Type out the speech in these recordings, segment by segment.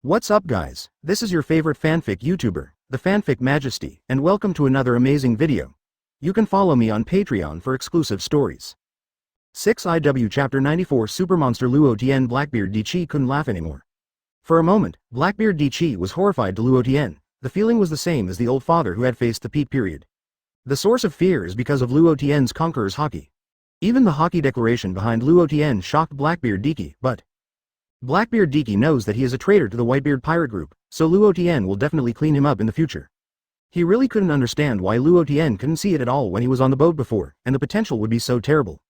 What's up guys, this is your favorite fanfic YouTuber, the Fanfic Majesty, and welcome to another amazing video. You can follow me on Patreon for exclusive stories. 6IW Chapter 94 Supermonster Luo Tian. Blackbeard Di couldn't laugh anymore. For a moment, Blackbeard Di was horrified to Luo Tian. The feeling was the same as the old father who had faced the peak period. The source of fear is because of Luo Tian's Conqueror's Haki. Even the Haki declaration behind Luo Tian shocked Blackbeard Di, but Blackbeard Di knows that he is a traitor to the Whitebeard Pirate group, so Luo Tian will definitely clean him up in the future. He really couldn't understand why Luo Tian couldn't see it at all when he was on the boat before, and the potential would be so terrible.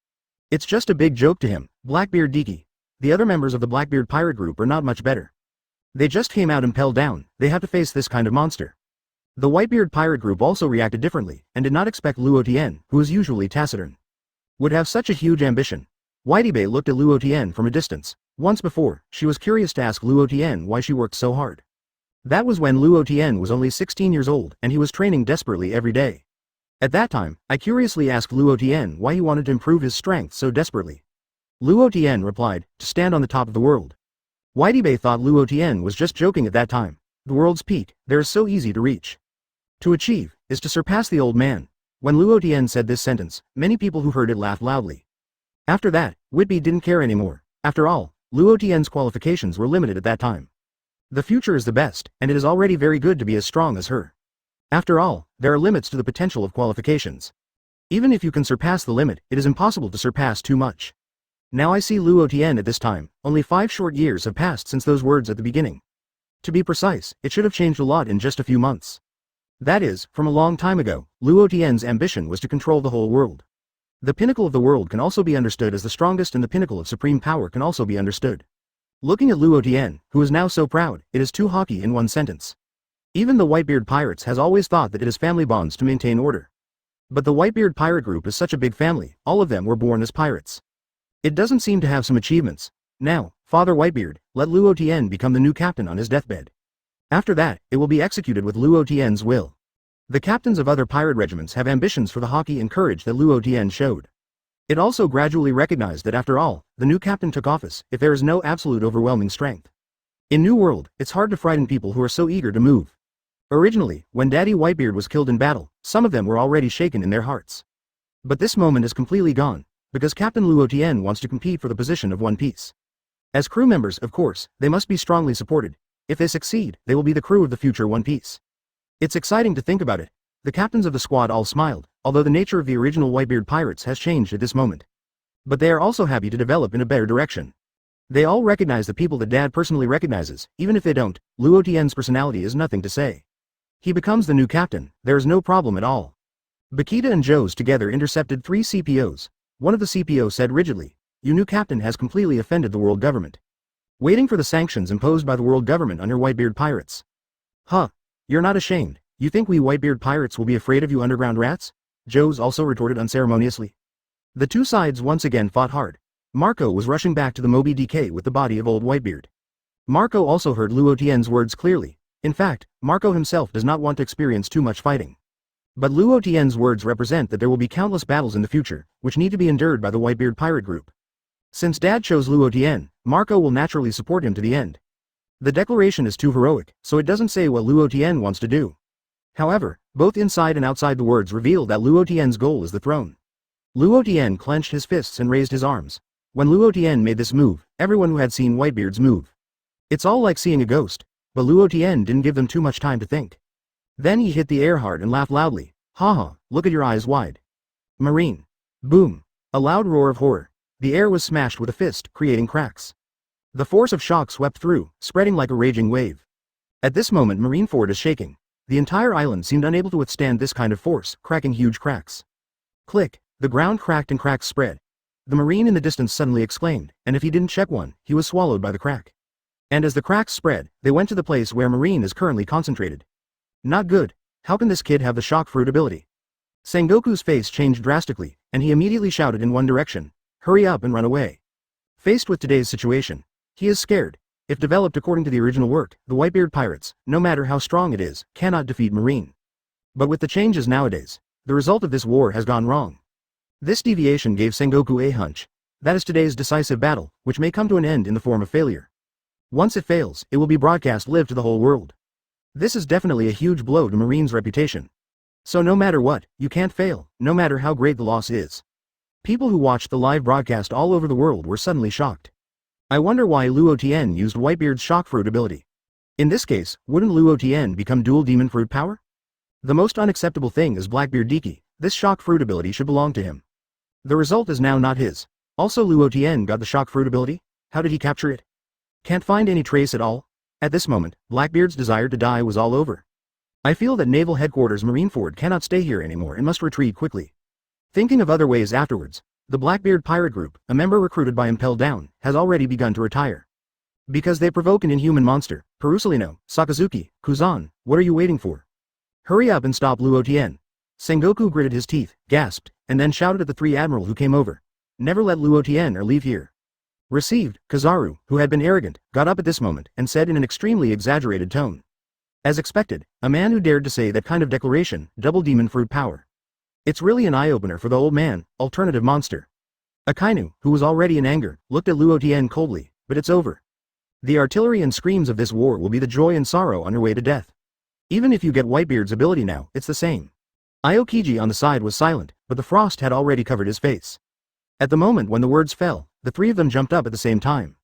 It's just a big joke to him, Blackbeard Di. The other members of the Blackbeard Pirate group are not much better. They just came out impelled down, they have to face this kind of monster. The Whitebeard Pirate group also reacted differently, and did not expect Luo Tian, who is usually taciturn, would have such a huge ambition. Whitebeard looked at Luo Tian from a distance. Once before, she was curious to ask Luo Tian why she worked so hard. That was when Luo Tian was only 16 years old and he was training desperately every day. At that time, I curiously asked Luo Tian why he wanted to improve his strength so desperately. Luo Tian replied, to stand on the top of the world. Whitebeard thought Luo Tian was just joking at that time. The world's peak, there is so easy to reach. To achieve, is to surpass the old man. When Luo Tian said this sentence, many people who heard it laughed loudly. After that, Whitebeard didn't care anymore. After all, Luo Tian's qualifications were limited at that time. The future is the best, and it is already very good to be as strong as her. After all, there are limits to the potential of qualifications. Even if you can surpass the limit, it is impossible to surpass too much. Now I see Luo Tian at this time, only 5 short years have passed since those words at the beginning. To be precise, it should have changed a lot in just a few months. That is, from a long time ago, Luo Tian's ambition was to control the whole world. The pinnacle of the world can also be understood as the strongest, and the pinnacle of supreme power can also be understood. Looking at Luo Tian, who is now so proud, it is too Haki in one sentence. Even the Whitebeard Pirates has always thought that it is family bonds to maintain order. But the Whitebeard Pirate group is such a big family, all of them were born as pirates. It doesn't seem to have some achievements. Now, Father Whitebeard, let Luo Tian become the new captain on his deathbed. After that, it will be executed with Luo Tian's will. The captains of other pirate regiments have ambitions for the Haki and courage that Luo Tian showed. It also gradually recognized that after all, the new captain took office if there is no absolute overwhelming strength. In New World, it's hard to frighten people who are so eager to move. Originally, when Daddy Whitebeard was killed in battle, some of them were already shaken in their hearts. But this moment is completely gone, because Captain Luo Tian wants to compete for the position of One Piece. As crew members, of course, they must be strongly supported. If they succeed, they will be the crew of the future One Piece. It's exciting to think about it. The captains of the squad all smiled, although the nature of the original Whitebeard Pirates has changed at this moment. But they are also happy to develop in a better direction. They all recognize the people that Dad personally recognizes. Even if they don't, Luo Tian's personality is nothing to say. He becomes the new captain, there is no problem at all. Bakita and Joes together intercepted 3 CPOs. One of the CPOs said rigidly, "Your new captain has completely offended the world government. Waiting for the sanctions imposed by the world government on your Whitebeard Pirates. Huh. You're not ashamed. You think we Whitebeard Pirates will be afraid of you underground rats?" Joes also retorted unceremoniously. The two sides once again fought hard. Marco was rushing back to the Moby DK with the body of old Whitebeard. Marco also heard Luo Tian's words clearly. In fact, Marco himself does not want to experience too much fighting. But Luo Tian's words represent that there will be countless battles in the future, which need to be endured by the Whitebeard Pirate group. Since Dad chose Luo Tian, Marco will naturally support him to the end. The declaration is too heroic, so it doesn't say what Luo Tian wants to do. However, both inside and outside the words reveal that Luo Tian's goal is the throne. Luo Tian clenched his fists and raised his arms. When Luo Tian made this move, everyone who had seen Whitebeard's move. It's all like seeing a ghost, but Luo Tian didn't give them too much time to think. Then he hit the air hard and laughed loudly. Haha, look at your eyes wide. Marine. Boom. A loud roar of horror. The air was smashed with a fist, creating cracks. The force of shock swept through, spreading like a raging wave. At this moment Marineford is shaking. The entire island seemed unable to withstand this kind of force, cracking huge cracks. Click, the ground cracked and cracks spread. The marine in the distance suddenly exclaimed, and if he didn't check one, he was swallowed by the crack. And as the cracks spread, they went to the place where Marine is currently concentrated. Not good. How can this kid have the shock fruit ability? Sengoku's face changed drastically, and he immediately shouted in one direction, "Hurry up and run away." Faced with today's situation, he is scared. If developed according to the original work, the Whitebeard Pirates, no matter how strong it is, cannot defeat Marine. But with the changes nowadays, the result of this war has gone wrong. This deviation gave Sengoku a hunch. That is today's decisive battle, which may come to an end in the form of failure. Once it fails, it will be broadcast live to the whole world. This is definitely a huge blow to Marine's reputation. So no matter what, you can't fail, no matter how great the loss is. People who watched the live broadcast all over the world were suddenly shocked. I wonder why Luo Tian used Whitebeard's shock fruit ability. In this case, wouldn't Luo Tian become dual demon fruit power? The most unacceptable thing is Blackbeard Diki, this shock fruit ability should belong to him. The result is now not his. Also Luo Tian got the shock fruit ability? How did he capture it? Can't find any trace at all? At this moment, Blackbeard's desire to die was all over. I feel that Naval Headquarters Marineford cannot stay here anymore and must retreat quickly. Thinking of other ways afterwards, the Blackbeard Pirate Group, a member recruited by Impel Down, has already begun to retire. Because they provoke an inhuman monster, Perusalino, Sakazuki, Kuzan, what are you waiting for? Hurry up and stop Luo Tian. Sengoku gritted his teeth, gasped, and then shouted at the three admiral who came over. Never let Luo Tian or leave here. Received, Kizaru, who had been arrogant, got up at this moment and said in an extremely exaggerated tone. As expected, a man who dared to say that kind of declaration, double demon fruit power. It's really an eye-opener for the old man, alternative monster. Akainu, who was already in anger, looked at Luo Tian coldly, but it's over. The artillery and screams of this war will be the joy and sorrow on your way to death. Even if you get Whitebeard's ability now, it's the same. Aokiji on the side was silent, but the frost had already covered his face. At the moment when the words fell, the three of them jumped up at the same time.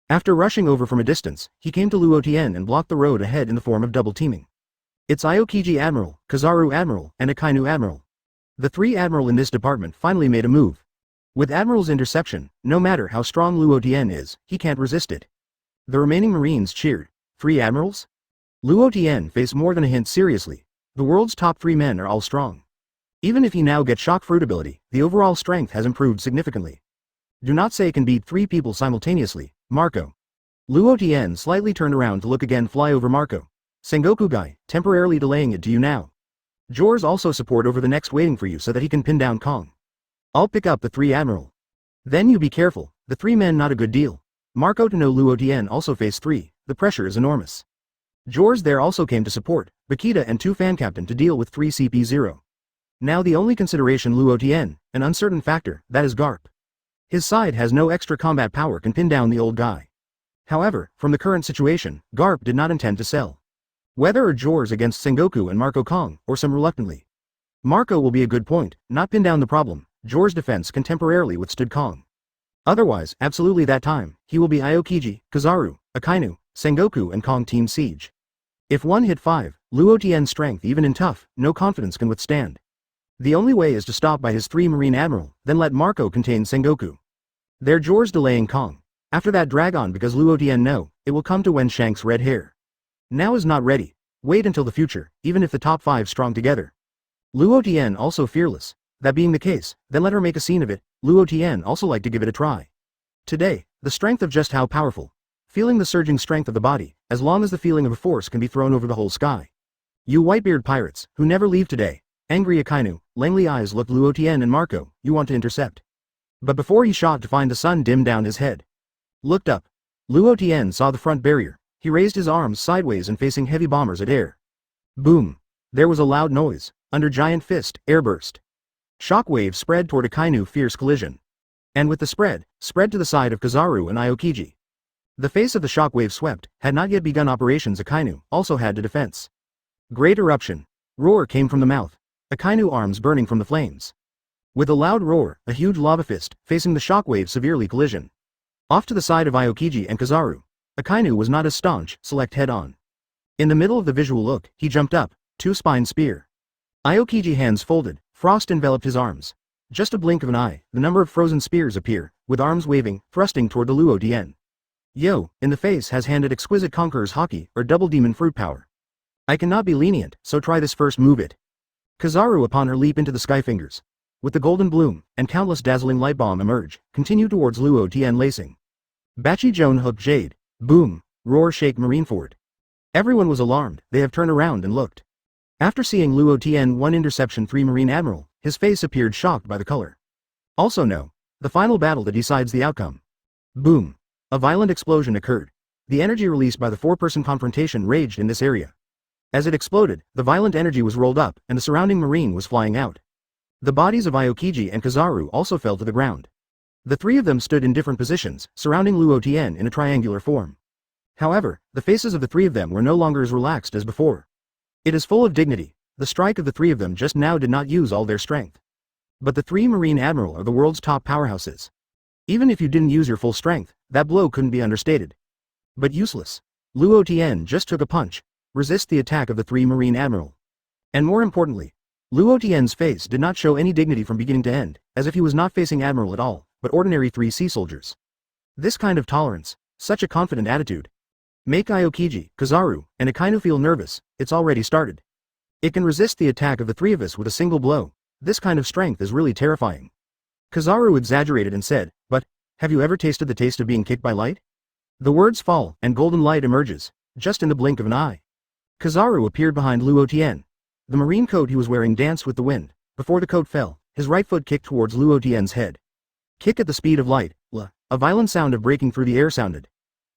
After rushing over from a distance, he came to Luo Tian and blocked the road ahead in the form of double teaming. It's Aokiji Admiral, Kizaru Admiral, and Akainu Admiral. The three Admiral in this department finally made a move. With Admiral's interception, no matter how strong Luo Tian is, he can't resist it. The remaining Marines cheered. 3 Admirals? Luo Tian faced more than a hint seriously. The world's top 3 men are all strong. Even if he now gets shock fruit ability, the overall strength has improved significantly. Do not say can beat 3 people simultaneously, Marco. Luo Tian slightly turned around to look again fly over Marco. Sengoku guy, temporarily delaying it to you now. Jor's also support over the next waiting for you so that he can pin down Kong. I'll pick up the 3 Admiral. Then you be careful, the 3 men not a good deal. Marco to know Luo Tian also faced 3, the pressure is enormous. Jor's there also came to support, Bakita and 2 fan captain to deal with 3 CP0. Now the only consideration Luo Tian, an uncertain factor, that is Garp. His side has no extra combat power can pin down the old guy. However, from the current situation, Garp did not intend to sell. Whether or Jor's against Sengoku and Marco Kong, or some reluctantly. Marco will be a good point, not pin down the problem, Jor's defense can temporarily withstood Kong. Otherwise, absolutely that time, he will be Aokiji, Kizaru, Akainu, Sengoku and Kong team siege. If one hit 5, Luo Tian's strength even in tough, no confidence can withstand. The only way is to stop by his 3 Marine Admiral, then let Marco contain Sengoku. Their Jor's delaying Kong. After that drag on because Luo Tian know, it will come to when Shanks red hair. Now is not ready. Wait until the future, even if the top 5 strong together. Luo Tian also fearless. That being the case, then let her make a scene of it. Luo Tian also like to give it a try. Today, the strength of just how powerful. Feeling the surging strength of the body, as long as the feeling of a force can be thrown over the whole sky. You Whitebeard pirates, who never leave today. Angry Akainu, Langley eyes looked Luo Tian and Marco, you want to intercept. But before he shot to find the sun dim down his head. Looked up. Luo Tian saw the front barrier. He raised his arms sideways and facing heavy bombers at air. Boom. There was a loud noise. Under giant fist, air burst. Shockwave spread toward Akainu fierce collision. And with the spread to the side of Kizaru and Aokiji. The face of the shockwave swept, had not yet begun operations Akainu, also had to defense. Great eruption. Roar came from the mouth. Akainu arms burning from the flames. With a loud roar, a huge lava fist, facing the shockwave severely collision. Off to the side of Aokiji and Kizaru. Akainu was not as staunch, select head-on. In the middle of the visual look, he jumped up, 2-spine spear. Aokiji hands folded, frost enveloped his arms. Just a blink of an eye, the number of frozen spears appear, with arms waving, thrusting toward the Luo Tian. Yo, in the face has handed exquisite Conqueror's Haki, or double demon fruit power. I cannot be lenient, so try this first move it. Kizaru upon her leap into the sky fingers. With the golden bloom, and countless dazzling light bomb emerge, continue towards Luo Tian lacing. Bachi Joan hook jade. Boom. Roar shake Marineford. Everyone was alarmed, they have turned around and looked. After seeing Luo Tian 1 interception 3 Marine Admiral, his face appeared shocked by the color. Also no. The final battle that decides the outcome. Boom. A violent explosion occurred. The energy released by the 4-person confrontation raged in this area. As it exploded, the violent energy was rolled up, and the surrounding Marine was flying out. The bodies of Aokiji and Kizaru also fell to the ground. The 3 of them stood in different positions, surrounding Luo Tian in a triangular form. However, the faces of the three of them were no longer as relaxed as before. It is full of dignity. The strike of the three of them just now did not use all their strength. But the three Marine Admiral are the world's top powerhouses. Even if you didn't use your full strength, that blow couldn't be understated. But useless. Luo Tian just took a punch, resist the attack of the three Marine Admiral. And more importantly, Luo Tian's face did not show any dignity from beginning to end, as if he was not facing Admiral at all, but ordinary three sea soldiers. This kind of tolerance, such a confident attitude, make Aokiji, Kizaru, and Akainu feel nervous. It's already started. It can resist the attack of the three of us with a single blow. This kind of strength is really terrifying. Kizaru exaggerated and said, but, have you ever tasted the taste of being kicked by light? The words fall, and golden light emerges, just in the blink of an eye. Kizaru appeared behind Luo Tian. The marine coat he was wearing danced with the wind. Before the coat fell, his right foot kicked towards Luo Tian's head. Kick at the speed of light, a violent sound of breaking through the air sounded.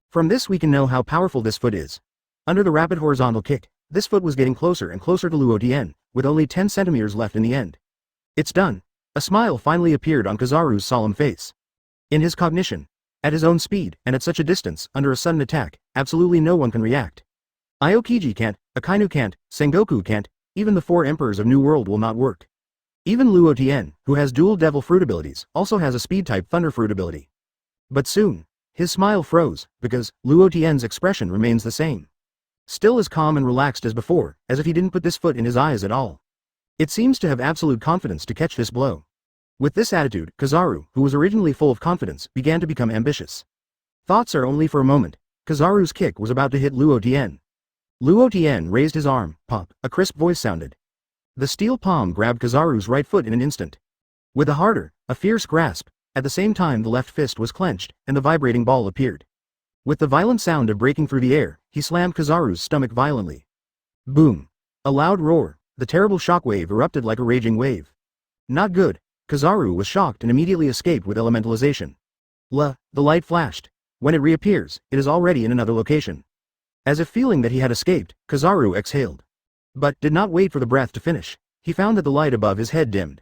From this we can know how powerful this foot is. Under the rapid horizontal kick, this foot was getting closer and closer to Luo Tian, with only 10 centimeters left in the end. It's done. A smile finally appeared on Kizaru's solemn face. In his cognition, at his own speed, and at such a distance, under a sudden attack, absolutely no one can react. Aokiji can't, Akainu can't, Sengoku can't, even the 4 emperors of New World will not work. Even Luo Tian, who has dual devil fruit abilities, also has a speed-type thunder fruit ability. But soon, his smile froze, because Luo Tian's expression remains the same. Still as calm and relaxed as before, as if he didn't put this foot in his eyes at all. It seems to have absolute confidence to catch this blow. With this attitude, Kizaru, who was originally full of confidence, began to become ambitious. Thoughts are only for a moment. Kizaru's kick was about to hit Luo Tian. Luo Tian raised his arm, pop, a crisp voice sounded. The steel palm grabbed Kizaru's right foot in an instant. With a harder, a fierce grasp, at the same time the left fist was clenched, and the vibrating ball appeared. With the violent sound of breaking through the air, he slammed Kizaru's stomach violently. Boom! A loud roar, the terrible shockwave erupted like a raging wave. Not good. Kizaru was shocked and immediately escaped with elementalization. The light flashed. When it reappears, it is already in another location. As if feeling that he had escaped, Kizaru exhaled. But did not wait for the breath to finish. He found that the light above his head dimmed.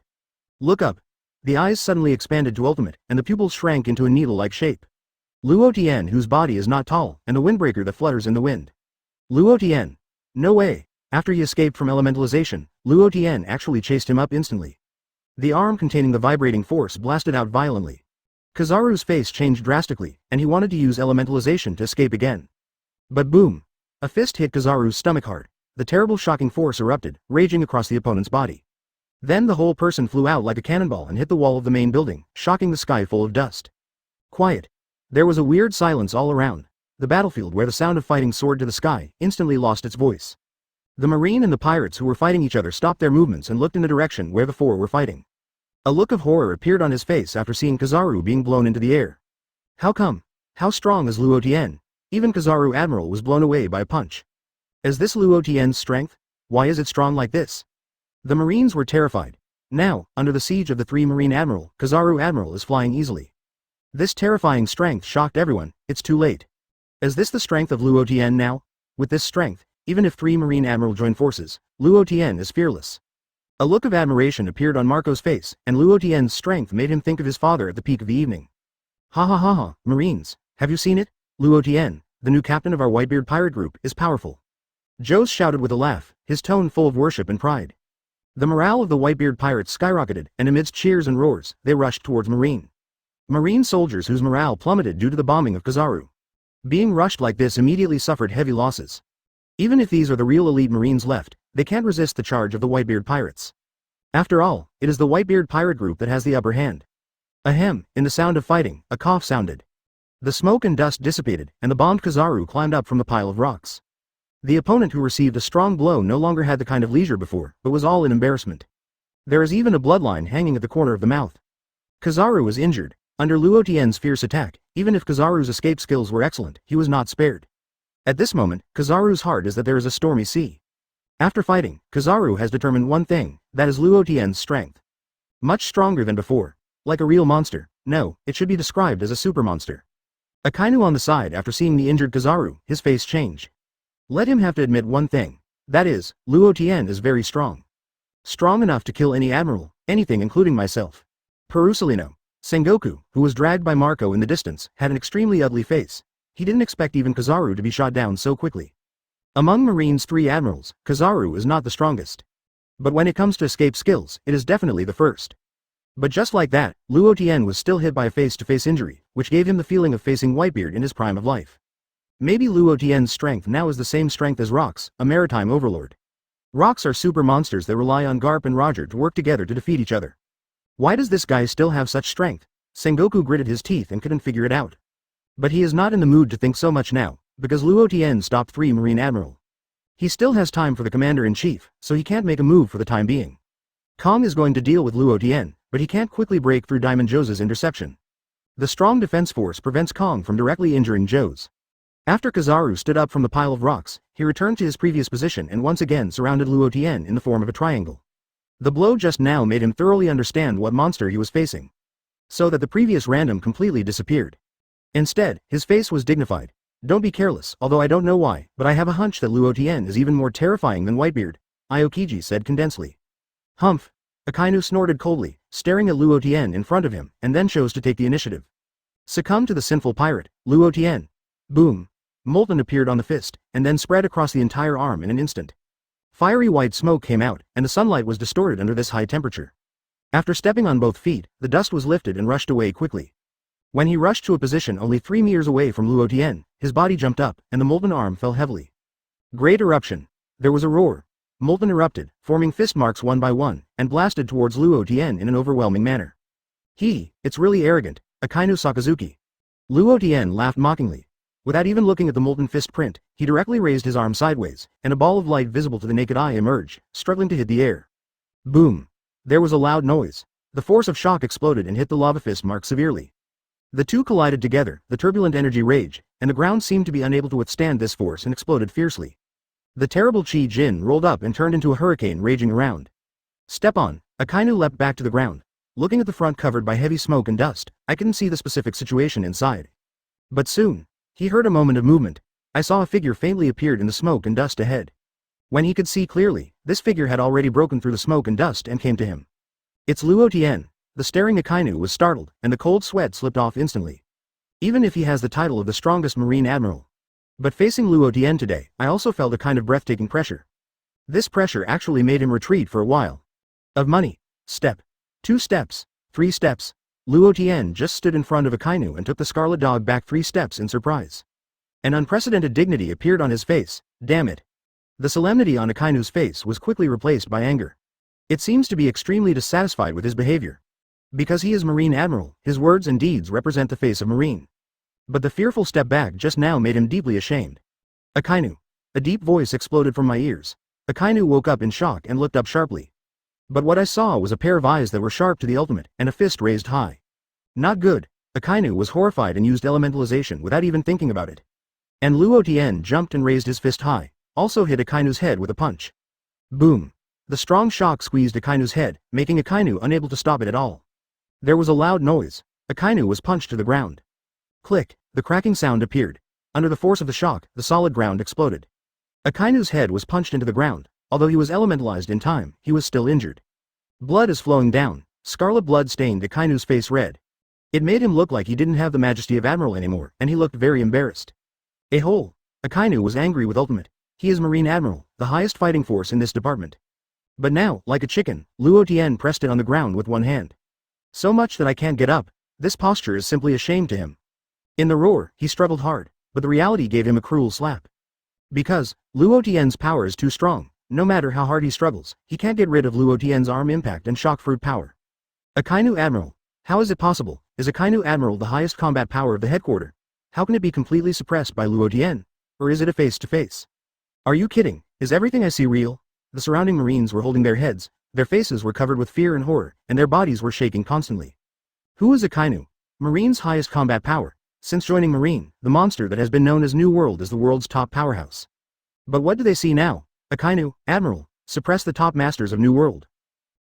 Look up. The eyes suddenly expanded to ultimate, and the pupils shrank into a needle-like shape. Luo Tian, whose body is not tall, and the windbreaker that flutters in the wind. Luo Tian. No way. After he escaped from elementalization, Luo Tian actually chased him up instantly. The arm containing the vibrating force blasted out violently. Kizaru's face changed drastically, and he wanted to use elementalization to escape again. But boom! A fist hit Kizaru's stomach hard. The terrible shocking force erupted, raging across the opponent's body. Then the whole person flew out like a cannonball and hit the wall of the main building, shocking the sky full of dust. Quiet. There was a weird silence all around. The battlefield where the sound of fighting soared to the sky instantly lost its voice. The Marine and the pirates who were fighting each other stopped their movements and looked in the direction where the 4 were fighting. A look of horror appeared on his face after seeing Kizaru being blown into the air. How come? How strong is Luo Tian? Even Kizaru Admiral was blown away by a punch. Is this Luo Tian's strength? Why is it strong like this? The Marines were terrified. Now, under the siege of the 3 Marine Admiral, Kizaru Admiral is flying easily. This terrifying strength shocked everyone. It's too late. Is this the strength of Luo Tian now? With this strength, even if 3 Marine Admiral join forces, Luo Tian is fearless. A look of admiration appeared on Marco's face, and Luo Tian's strength made him think of his father at the peak of the evening. Ha ha ha ha, Marines, have you seen it? Luo Tian, the new captain of our Whitebeard Pirate group, is powerful. Joe shouted with a laugh, his tone full of worship and pride. The morale of the Whitebeard Pirates skyrocketed, and amidst cheers and roars, they rushed towards Marine soldiers whose morale plummeted due to the bombing of Kizaru. Being rushed like this immediately suffered heavy losses. Even if these are the real elite Marines left, they can't resist the charge of the Whitebeard Pirates. After all, it is the Whitebeard Pirate group that has the upper hand. Ahem, in the sound of fighting, a cough sounded. The smoke and dust dissipated, and the bombed Kizaru climbed up from the pile of rocks. The opponent who received a strong blow no longer had the kind of leisure before, but was all in embarrassment. There is even a bloodline hanging at the corner of the mouth. Kizaru was injured. Under Luo Tian's fierce attack, even if Kizaru's escape skills were excellent, he was not spared. At this moment, Kizaru's heart is that there is a stormy sea. After fighting, Kizaru has determined one thing, that is Luo Tian's strength. Much stronger than before. Like a real monster. No, it should be described as a super monster. Akainu on the side after seeing the injured Kizaru, his face changed. Let him have to admit one thing. That is, Luo Tian is very strong. Strong enough to kill any admiral, anything including myself. Perusalino. Sengoku, who was dragged by Marco in the distance, had an extremely ugly face. he didn't expect even Kizaru to be shot down so quickly. Among Marine's 3 admirals, Kizaru is not the strongest. But when it comes to escape skills, it is definitely the first. But just like that, Luo Tian was still hit by a face-to-face injury, which gave him the feeling of facing Whitebeard in his prime of life. Maybe Luo Tian's strength now is the same strength as Rock's, a maritime overlord. Rocks are super monsters that rely on Garp and Roger to work together to defeat each other. Why does this guy still have such strength? Sengoku gritted his teeth and couldn't figure it out. But he is not in the mood to think so much now, because Luo Tian stopped 3 Marine Admiral. He still has time for the Commander-in-Chief, so he can't make a move for the time being. Kong is going to deal with Luo Tian, but he can't quickly break through Diamond Joe's interception. The strong defense force prevents Kong from directly injuring Joe's. After Kizaru stood up from the pile of rocks, he returned to his previous position and once again surrounded Luo Tian in the form of a triangle. The blow just now made him thoroughly understand what monster he was facing. So that the previous random completely disappeared. Instead, his face was dignified. Don't be careless, although I don't know why, but I have a hunch that Luo Tian is even more terrifying than Whitebeard, Aokiji said condensely. Humph. Akainu snorted coldly, staring at Luo Tian in front of him, and then chose to take the initiative. Succumb to the sinful pirate, Luo Tian. Boom. Molten appeared on the fist, and then spread across the entire arm in an instant. Fiery white smoke came out, and the sunlight was distorted under this high temperature. After stepping on both feet, the dust was lifted and rushed away quickly. When he rushed to a position only 3 meters away from Luo Tian, his body jumped up, and the molten arm fell heavily. Great eruption. There was a roar. Molten erupted, forming fist marks one by one, and blasted towards Luo Tian in an overwhelming manner. It's really arrogant, Akainu Sakazuki. Luo Tian laughed mockingly. Without even looking at the molten fist print, he directly raised his arm sideways, and a ball of light visible to the naked eye emerged, struggling to hit the air. Boom. There was a loud noise. The force of shock exploded and hit the lava fist mark severely. The two collided together, the turbulent energy raged, and the ground seemed to be unable to withstand this force and exploded fiercely. The terrible Chi Jin rolled up and turned into a hurricane raging around. Step on. Akainu leapt back to the ground. Looking at the front covered by heavy smoke and dust, I couldn't see the specific situation inside. But soon, he heard a moment of movement. I saw a figure faintly appeared in the smoke and dust ahead. When he could see clearly, this figure had already broken through the smoke and dust and came to him. It's Luo Tian. The staring Akainu was startled, and the cold sweat slipped off instantly. Even if he has the title of the strongest Marine Admiral. But facing Luo Tian today, I also felt a kind of breathtaking pressure. This pressure actually made him retreat for a while. Of money. Step. 2 steps. 3 steps. Luo Tian just stood in front of Akainu and took the scarlet dog back 3 steps in surprise. An unprecedented dignity appeared on his face. Damn it. The solemnity on Akainu's face was quickly replaced by anger. It seems to be extremely dissatisfied with his behavior. Because he is Marine Admiral, his words and deeds represent the face of Marine. But the fearful step back just now made him deeply ashamed. Akainu. A deep voice exploded from my ears. Akainu woke up in shock and looked up sharply. But what I saw was a pair of eyes that were sharp to the ultimate, and a fist raised high. Not good. Akainu was horrified and used elementalization without even thinking about it. And Luo Tian jumped and raised his fist high, also hit Akainu's head with a punch. Boom. The strong shock squeezed Akainu's head, making Akainu unable to stop it at all. There was a loud noise. Akainu was punched to the ground. Click. The cracking sound appeared. Under the force of the shock, the solid ground exploded. Akainu's head was punched into the ground. Although he was elementalized in time, he was still injured. Blood is flowing down. Scarlet blood stained Akainu's face red. It made him look like he didn't have the majesty of Admiral anymore, and he looked very embarrassed. A hole. Akainu was angry with Ultimate. He is Marine Admiral, the highest fighting force in this department. But now, like a chicken, Luo Tian pressed it on the ground with one hand. So much that I can't get up. This posture is simply a shame to him. In the roar, he struggled hard, but the reality gave him a cruel slap. Because, Luo Tian's power is too strong. No matter how hard he struggles, he can't get rid of Luo Tian's arm impact and shock fruit power. Akainu Admiral. How is it possible? Is Akainu Admiral the highest combat power of the headquarters? How can it be completely suppressed by Luo Tian? Or is it a face-to-face? Are you kidding? Is everything I see real? The surrounding Marines were holding their heads, their faces were covered with fear and horror, and their bodies were shaking constantly. Who is Akainu? Marine's highest combat power. Since joining Marine, the monster that has been known as New World is the world's top powerhouse. But what do they see now? Akainu, Admiral, suppress the top masters of New World.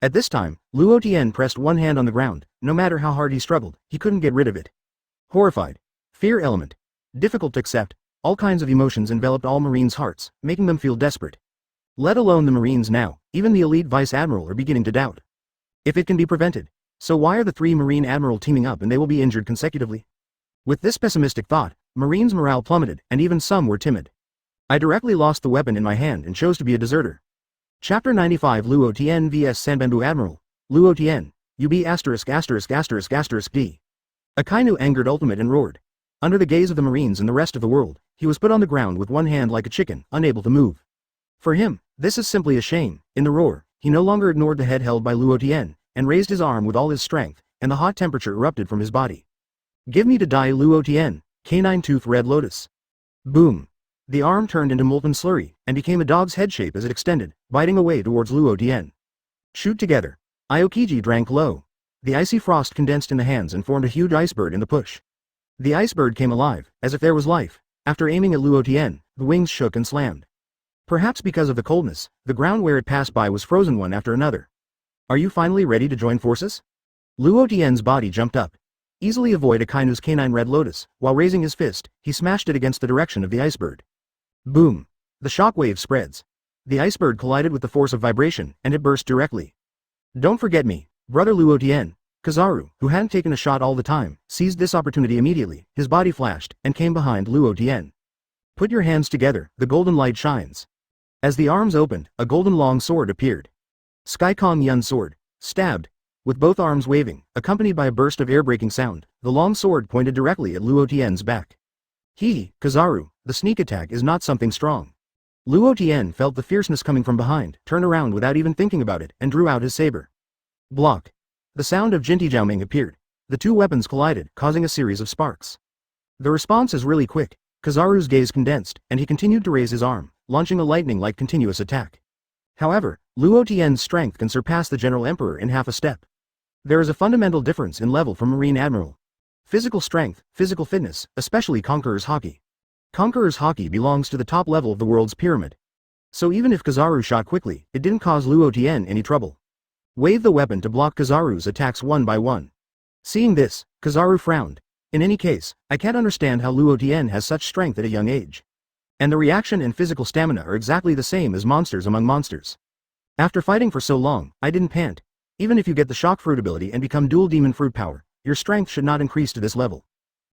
At this time, Luo Tian pressed one hand on the ground. No matter how hard he struggled, he couldn't get rid of it. Horrified. Fear element. Difficult to accept. All kinds of emotions enveloped all Marines' hearts, making them feel desperate. Let alone the Marines now, even the elite Vice Admiral are beginning to doubt. If it can be prevented. So why are the 3 Marine Admiral teaming up and they will be injured consecutively? With this pessimistic thought, Marines' morale plummeted, and even some were timid. I directly lost the weapon in my hand and chose to be a deserter. Chapter 95 Luo Tian vs Sanbenbu Admiral. Luo Tian, UB *************. D. Akainu angered ultimate and roared. Under the gaze of the Marines and the rest of the world, he was put on the ground with one hand like a chicken, unable to move. For him, this is simply a shame. In the roar, he no longer ignored the head held by Luo Tian, and raised his arm with all his strength, and the hot temperature erupted from his body. Give me to die Luo Tian, canine-tooth red lotus. Boom. The arm turned into molten slurry, and became a dog's head shape as it extended, biting away towards Luo Tian. Shoot together. Aokiji drank low. The icy frost condensed in the hands and formed a huge icebird in the push. The icebird came alive, as if there was life. After aiming at Luo Tian, the wings shook and slammed. Perhaps because of the coldness, the ground where it passed by was frozen one after another. Are you finally ready to join forces? Luo Tian's body jumped up. Easily avoid Akainu's canine red lotus, while raising his fist, he smashed it against the direction of the icebird. Boom. The shockwave spreads. The icebird collided with the force of vibration, and it burst directly. Don't forget me, brother Luo Tian. Kizaru, who hadn't taken a shot all the time, seized this opportunity immediately. His body flashed, and came behind Luo Tian. Put your hands together, the golden light shines. As the arms opened, a golden long sword appeared. Sky Kong Yun sword. Stabbed. With both arms waving, accompanied by a burst of air-breaking sound, the long sword pointed directly at Luo Tian's back. Kizaru, the sneak attack is not something strong. Luo Tian felt the fierceness coming from behind, turned around without even thinking about it, and drew out his saber. Block. The sound of Jinti Jiaoming appeared. The two weapons collided, causing a series of sparks. The response is really quick. Kizaru's gaze condensed, and he continued to raise his arm, launching a lightning-like continuous attack. However, Luo Tian's strength can surpass the General Emperor in half a step. There is a fundamental difference in level from Marine Admiral. Physical strength, physical fitness, especially Conqueror's Haki. Conqueror's Haki belongs to the top level of the world's pyramid. So even if Kizaru shot quickly, it didn't cause Luo Tian any trouble. Wave the weapon to block Kizaru's attacks one by one. Seeing this, Kizaru frowned. In any case, I can't understand how Luo Tian has such strength at a young age. And the reaction and physical stamina are exactly the same as monsters among monsters. After fighting for so long, I didn't pant. Even if you get the shock fruit ability and become dual demon fruit power, your strength should not increase to this level.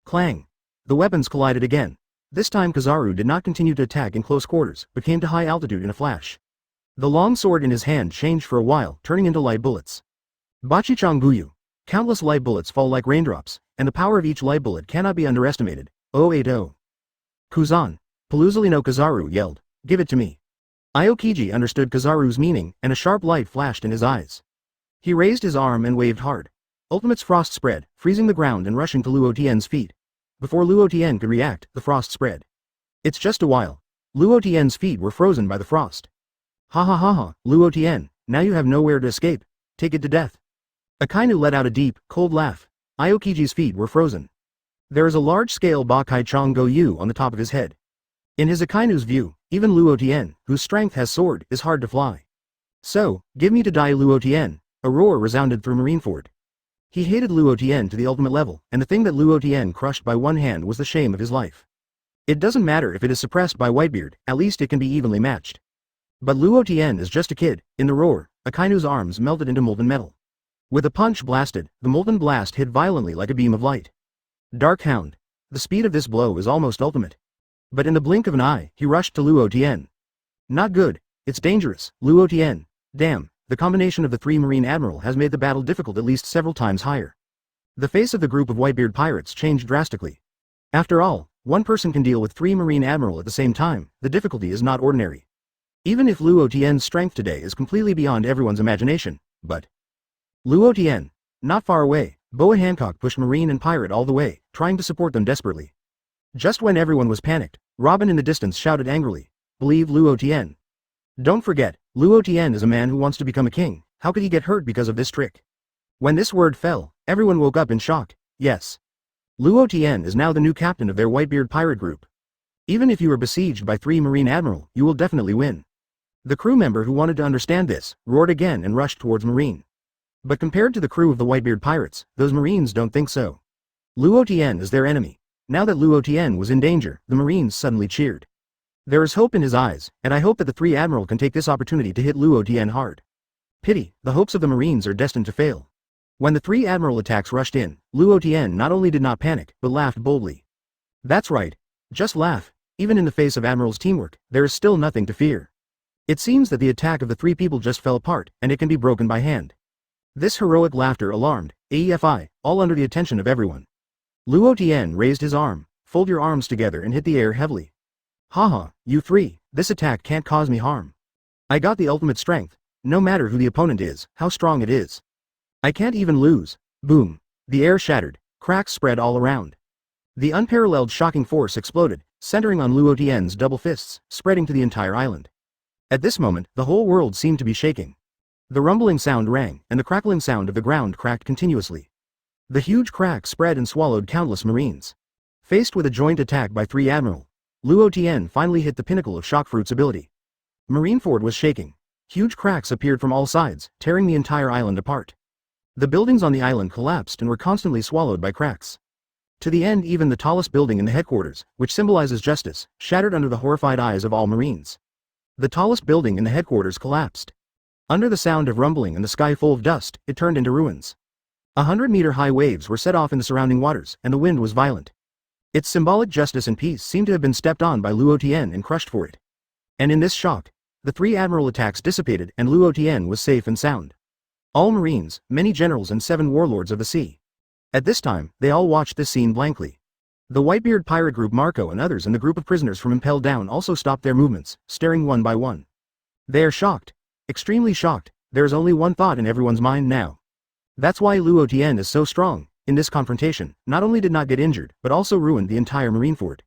Clang. The weapons collided again. This time Kizaru did not continue to attack in close quarters, but came to high altitude in a flash. The long sword in his hand changed for a while, turning into light bullets. Bachichang Buyu. Countless light bullets fall like raindrops, and the power of each light bullet cannot be underestimated. 080. Kuzan. Paluzalino Kizaru yelled, give it to me. Aokiji understood Kizaru's meaning, and a sharp light flashed in his eyes. He raised his arm and waved hard. Ultimate's frost spread, freezing the ground and rushing to Luo Tian's feet. Before Luo Tian could react, the frost spread. It's just a while. Luo Tian's feet were frozen by the frost. Ha ha ha ha, Luo Tian, now you have nowhere to escape. Take it to death. Akainu let out a deep, cold laugh. Aokiji's feet were frozen. There is a large-scale Bakai Chong Go Yu on the top of his head. In his Akainu's view, even Luo Tian, whose strength has sword, is hard to fly. So, give me to die Luo Tian. A roar resounded through Marineford. He hated Luo Tian to the ultimate level, and the thing that Luo Tian crushed by one hand was the shame of his life. It doesn't matter if it is suppressed by Whitebeard, at least it can be evenly matched. But Luo Tian is just a kid. In the roar, Akainu's arms melted into molten metal. With a punch blasted, the molten blast hit violently like a beam of light. Dark Hound. The speed of this blow is almost ultimate. But in the blink of an eye, he rushed to Luo Tian. Not good. It's dangerous, Luo Tian. Damn. The combination of the three Marine Admiral has made the battle difficult at least several times higher. The face of the group of Whitebeard Pirates changed drastically. After all, one person can deal with three Marine Admiral at the same time. The difficulty is not ordinary. Even if Luo Tian's strength today is completely beyond everyone's imagination, but... Luo Tian. Not far away, Boa Hancock pushed Marine and Pirate all the way, trying to support them desperately. Just when everyone was panicked, Robin in the distance shouted angrily, believe Luo Tian. Don't forget, Luo Tian is a man who wants to become a king. How could he get hurt because of this trick? When this word fell, everyone woke up in shock. Yes. Luo Tian is now the new captain of their Whitebeard pirate group. Even if you are besieged by three Marine Admiral, you will definitely win. The crew member who wanted to understand this, roared again and rushed towards Marine. But compared to the crew of the Whitebeard Pirates, those Marines don't think so. Luo Tian is their enemy. Now that Luo Tian was in danger, the Marines suddenly cheered. There is hope in his eyes, and I hope that the three Admiral can take this opportunity to hit Luo Tian hard. Pity, the hopes of the Marines are destined to fail. When the three Admiral attacks rushed in, Luo Tian not only did not panic, but laughed boldly. That's right. Just laugh. Even in the face of Admirals' teamwork, there is still nothing to fear. It seems that the attack of the three people just fell apart, and it can be broken by hand. This heroic laughter alarmed AEFI, all under the attention of everyone. Luo Tian raised his arm. Fold your arms together and hit the air heavily. Haha, you three, this attack can't cause me harm. I got the ultimate strength, no matter who the opponent is, how strong it is. I can't even lose. Boom. The air shattered, cracks spread all around. The unparalleled shocking force exploded, centering on Luo Tian's double fists, spreading to the entire island. At this moment, the whole world seemed to be shaking. The rumbling sound rang, and the crackling sound of the ground cracked continuously. The huge crack spread and swallowed countless marines. Faced with a joint attack by three Admiral, Luo Tian finally hit the pinnacle of Shockfruit's ability. Marineford was shaking. Huge cracks appeared from all sides, tearing the entire island apart. The buildings on the island collapsed and were constantly swallowed by cracks. To the end, even the tallest building in the headquarters, which symbolizes justice, shattered under the horrified eyes of all Marines. The tallest building in the headquarters collapsed. Under the sound of rumbling and the sky full of dust, it turned into ruins. 100-meter-high waves were set off in the surrounding waters, and the wind was violent. Its symbolic justice and peace seemed to have been stepped on by Luo Tian and crushed for it. And in this shock, the three Admiral attacks dissipated and Luo Tian was safe and sound. All Marines, many generals and 7 warlords of the sea. At this time, they all watched this scene blankly. The Whitebeard Pirate group Marco and others in the group of prisoners from Impel Down also stopped their movements, staring one by one. They are shocked. Extremely shocked. There is only one thought in everyone's mind now. That's why Luo Tian is so strong. In this confrontation, not only did not get injured, but also ruined the entire Marineford.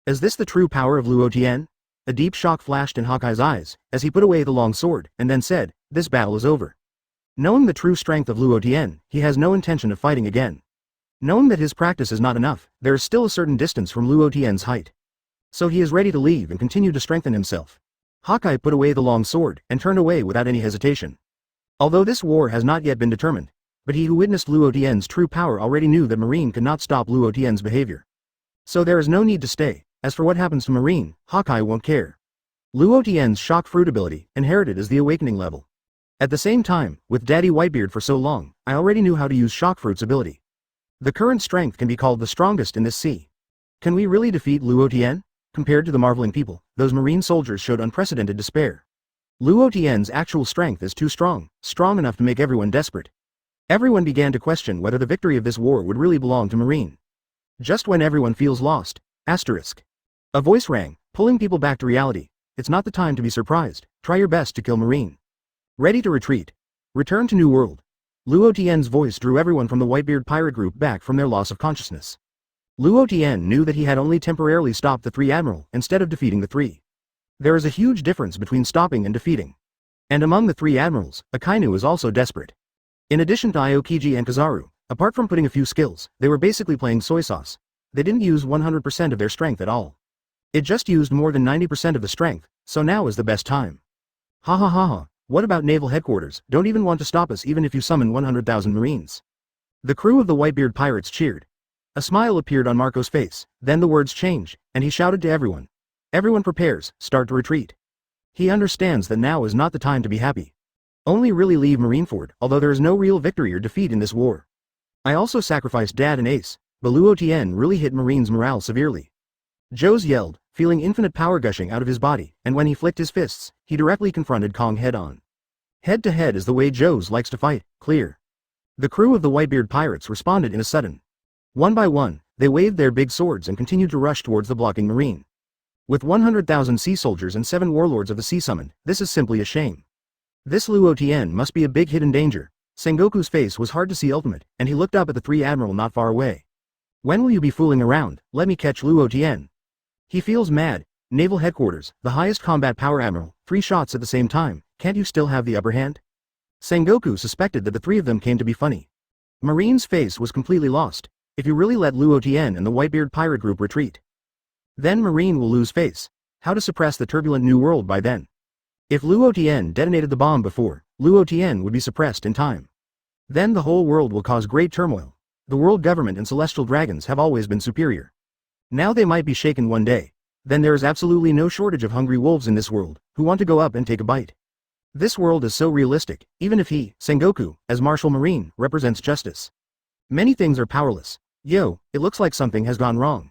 Is this the true power of Luo Tian? A deep shock flashed in Hawkeye's eyes, as he put away the long sword, and then said, "This battle is over." Knowing the true strength of Luo Tian, he has no intention of fighting again. Knowing that his practice is not enough, there is still a certain distance from Luo Tian's height. So he is ready to leave and continue to strengthen himself. Hawkeye put away the long sword, and turned away without any hesitation. Although this war has not yet been determined, but he who witnessed Luo Tian's true power already knew that Marine could not stop Luo Tian's behavior. So there is no need to stay. As for what happens to Marine, Hawkeye won't care. Luo Tian's shock fruit ability, inherited as the awakening level. At the same time, with Daddy Whitebeard for so long, I already knew how to use shock fruit's ability. The current strength can be called the strongest in this sea. Can we really defeat Luo Tian? Compared to the marveling people, those Marine soldiers showed unprecedented despair. Luo Tian's actual strength is too strong enough to make everyone desperate. Everyone began to question whether the victory of this war would really belong to Marine. Just when everyone feels lost, asterisk. A voice rang, pulling people back to reality. It's not the time to be surprised. Try your best to kill Marine. Ready to retreat. Return to New World. Luo Tian's voice drew everyone from the Whitebeard Pirate group back from their loss of consciousness. Luo Tian knew that he had only temporarily stopped the three Admiral instead of defeating the three. There is a huge difference between stopping and defeating. And among the three Admirals, Akainu is also desperate. In addition to Aokiji and Kizaru, apart from putting a few skills, they were basically playing soy sauce. They didn't use 100% of their strength at all. It just used more than 90% of the strength, so now is the best time. Ha ha ha ha, what about naval headquarters? Don't even want to stop us even if you summon 100,000 Marines. The crew of the Whitebeard Pirates cheered. A smile appeared on Marco's face, then the words changed, and he shouted to everyone. Everyone prepares, start to retreat. He understands that now is not the time to be happy. Only really leave Marineford, although there is no real victory or defeat in this war. I also sacrificed Dad and Ace, but Luo Tian really hit Marine's morale severely. Joes yelled, feeling infinite power gushing out of his body, and when he flicked his fists, he directly confronted Kong head-on. Head-to-head is the way Joes likes to fight, clear. The crew of the Whitebeard Pirates responded in a sudden. One by one, they waved their big swords and continued to rush towards the blocking Marine. With 100,000 sea soldiers and 7 warlords of the sea summoned, this is simply a shame. This Luo Tian must be a big hidden danger. Sengoku's face was hard to see ultimate, and he looked up at the three Admiral not far away. When will you be fooling around? Let me catch Luo Tian. He feels mad. Naval headquarters, the highest combat power Admiral, 3 shots at the same time, can't you still have the upper hand? Sengoku suspected that the 3 of them came to be funny. Marine's face was completely lost. If you really let Luo Tian and the Whitebeard Pirate group retreat, then Marine will lose face. How to suppress the turbulent new world by then? If Luo Tian detonated the bomb before, Luo Tian would be suppressed in time. Then the whole world will cause great turmoil. The world government and celestial dragons have always been superior. Now they might be shaken one day. Then there is absolutely no shortage of hungry wolves in this world, who want to go up and take a bite. This world is so realistic, even if he, Sengoku, as Martial Marine, represents justice. Many things are powerless. Yo, it looks like something has gone wrong.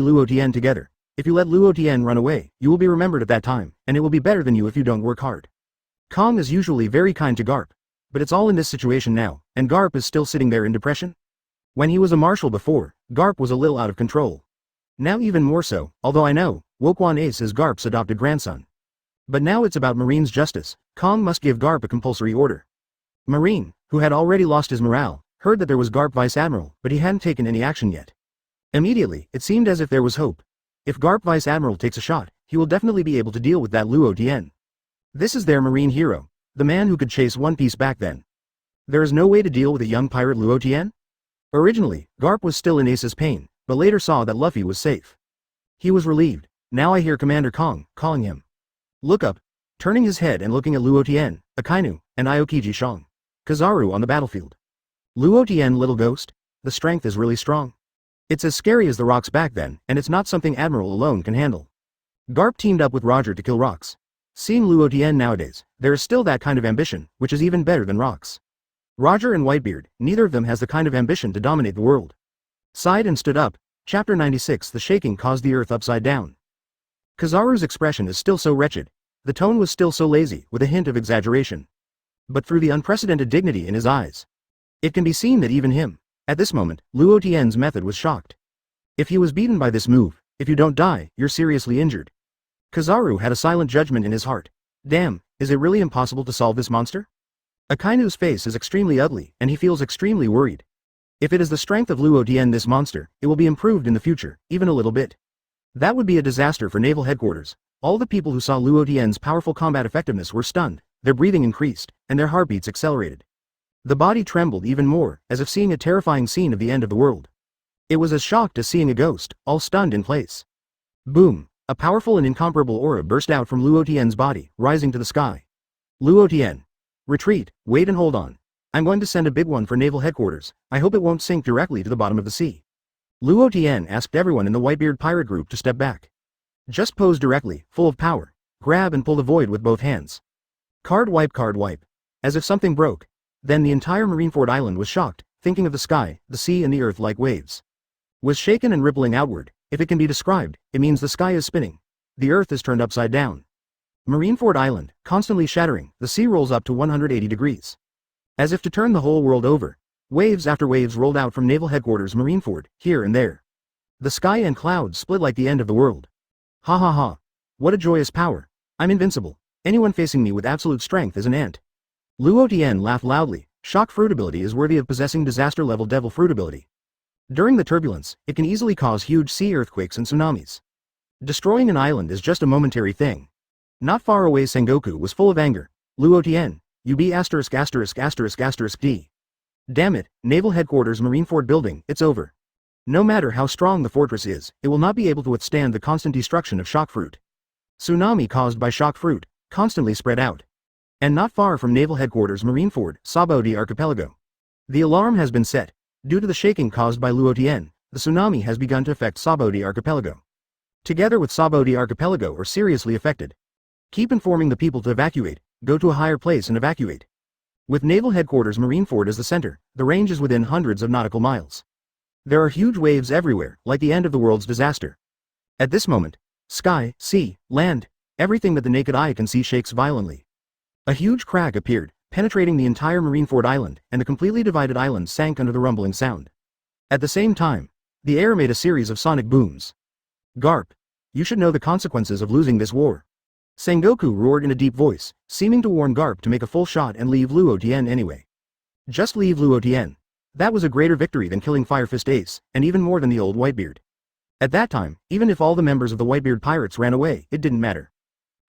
Luo Tian together. If you let Luo Tian run away, you will be remembered at that time, and it will be better than you if you don't work hard. Kong is usually very kind to Garp. But it's all in this situation now, and Garp is still sitting there in depression? When he was a marshal before, Garp was a little out of control. Now even more so, although I know, Wokwon Ace is Garp's adopted grandson. But now it's about Marine's justice. Kong must give Garp a compulsory order. Marine, who had already lost his morale, heard that there was Garp Vice Admiral, but he hadn't taken any action yet. Immediately, it seemed as if there was hope. If Garp Vice Admiral takes a shot, he will definitely be able to deal with that Luo Tian. This is their marine hero, the man who could chase One Piece back then. There is no way to deal with a young pirate Luo Tian? Originally, Garp was still in Ace's pain, but later saw that Luffy was safe. He was relieved. Now I hear Commander Kong calling him. Look up, turning his head and looking at Luo Tian, Akainu, and Aokiji Shang. Kizaru on the battlefield. Luo Tian, little ghost, the strength is really strong. It's as scary as the rocks back then, and it's not something Admiral alone can handle. Garp teamed up with Roger to kill rocks. Seeing Luo Tian nowadays, there is still that kind of ambition, which is even better than rocks. Roger and Whitebeard, neither of them has the kind of ambition to dominate the world. Sighed and stood up, Chapter 96. The shaking caused the earth upside down. Kizaru's expression is still so wretched. The tone was still so lazy, with a hint of exaggeration. But through the unprecedented dignity in his eyes, it can be seen that even him, at this moment, Luo Tian's method was shocked. If he was beaten by this move, if you don't die, you're seriously injured. Kizaru had a silent judgment in his heart. Damn, is it really impossible to solve this monster? Akainu's face is extremely ugly, and he feels extremely worried. If it is the strength of Luo Tian this monster, it will be improved in the future, even a little bit. That would be a disaster for naval headquarters. All the people who saw Luo Tian's powerful combat effectiveness were stunned, their breathing increased, and their heartbeats accelerated. The body trembled even more, as if seeing a terrifying scene of the end of the world. It was as shocked as seeing a ghost, all stunned in place. Boom! A powerful and incomparable aura burst out from Luo Tian's body, rising to the sky. Luo Tian. Retreat, wait and hold on. I'm going to send a big one for naval headquarters. I hope it won't sink directly to the bottom of the sea. Luo Tian asked everyone in the Whitebeard pirate group to step back. Just pose directly, full of power. Grab and pull the void with both hands. Card wipe. As if something broke. Then the entire Marineford island was shocked, thinking of the sky, the sea and the earth like waves. Was shaken and rippling outward. If it can be described, it means the sky is spinning. The earth is turned upside down. Marineford Island, constantly shattering, the sea rolls up to 180 degrees. As if to turn the whole world over. Waves after waves rolled out from naval headquarters Marineford, here and there. The sky and clouds split like the end of the world. Ha ha ha. What a joyous power. I'm invincible. Anyone facing me with absolute strength is an ant. Luo Tian laughed loudly. Shock fruit ability is worthy of possessing disaster level devil fruit ability. During the turbulence, it can easily cause huge sea earthquakes and tsunamis. Destroying an island is just a momentary thing. Not far away Sengoku was full of anger. Luo Tian, you be ********* D. Damn it, naval headquarters Marineford building, it's over. No matter how strong the fortress is, it will not be able to withstand the constant destruction of shock fruit. Tsunami caused by shock fruit, constantly spread out. And not far from naval headquarters Marineford, Sabodi Archipelago. The alarm has been set. Due to the shaking caused by Luo Tian, the tsunami has begun to affect Sabodi Archipelago. Together with Sabodi Archipelago are seriously affected. Keep informing the people to evacuate, go to a higher place and evacuate. With naval headquarters Marineford as the center, the range is within hundreds of nautical miles. There are huge waves everywhere, like the end of the world's disaster. At this moment, sky, sea, land, everything that the naked eye can see shakes violently. A huge crack appeared, penetrating the entire Marineford island, and the completely divided island sank under the rumbling sound. At the same time, the air made a series of sonic booms. Garp, you should know the consequences of losing this war. Sengoku roared in a deep voice, seeming to warn Garp to make a full shot and leave Luo Tian anyway. Just leave Luo Tian. That was a greater victory than killing Fire Fist Ace, and even more than the old Whitebeard. At that time, even if all the members of the Whitebeard Pirates ran away, it didn't matter.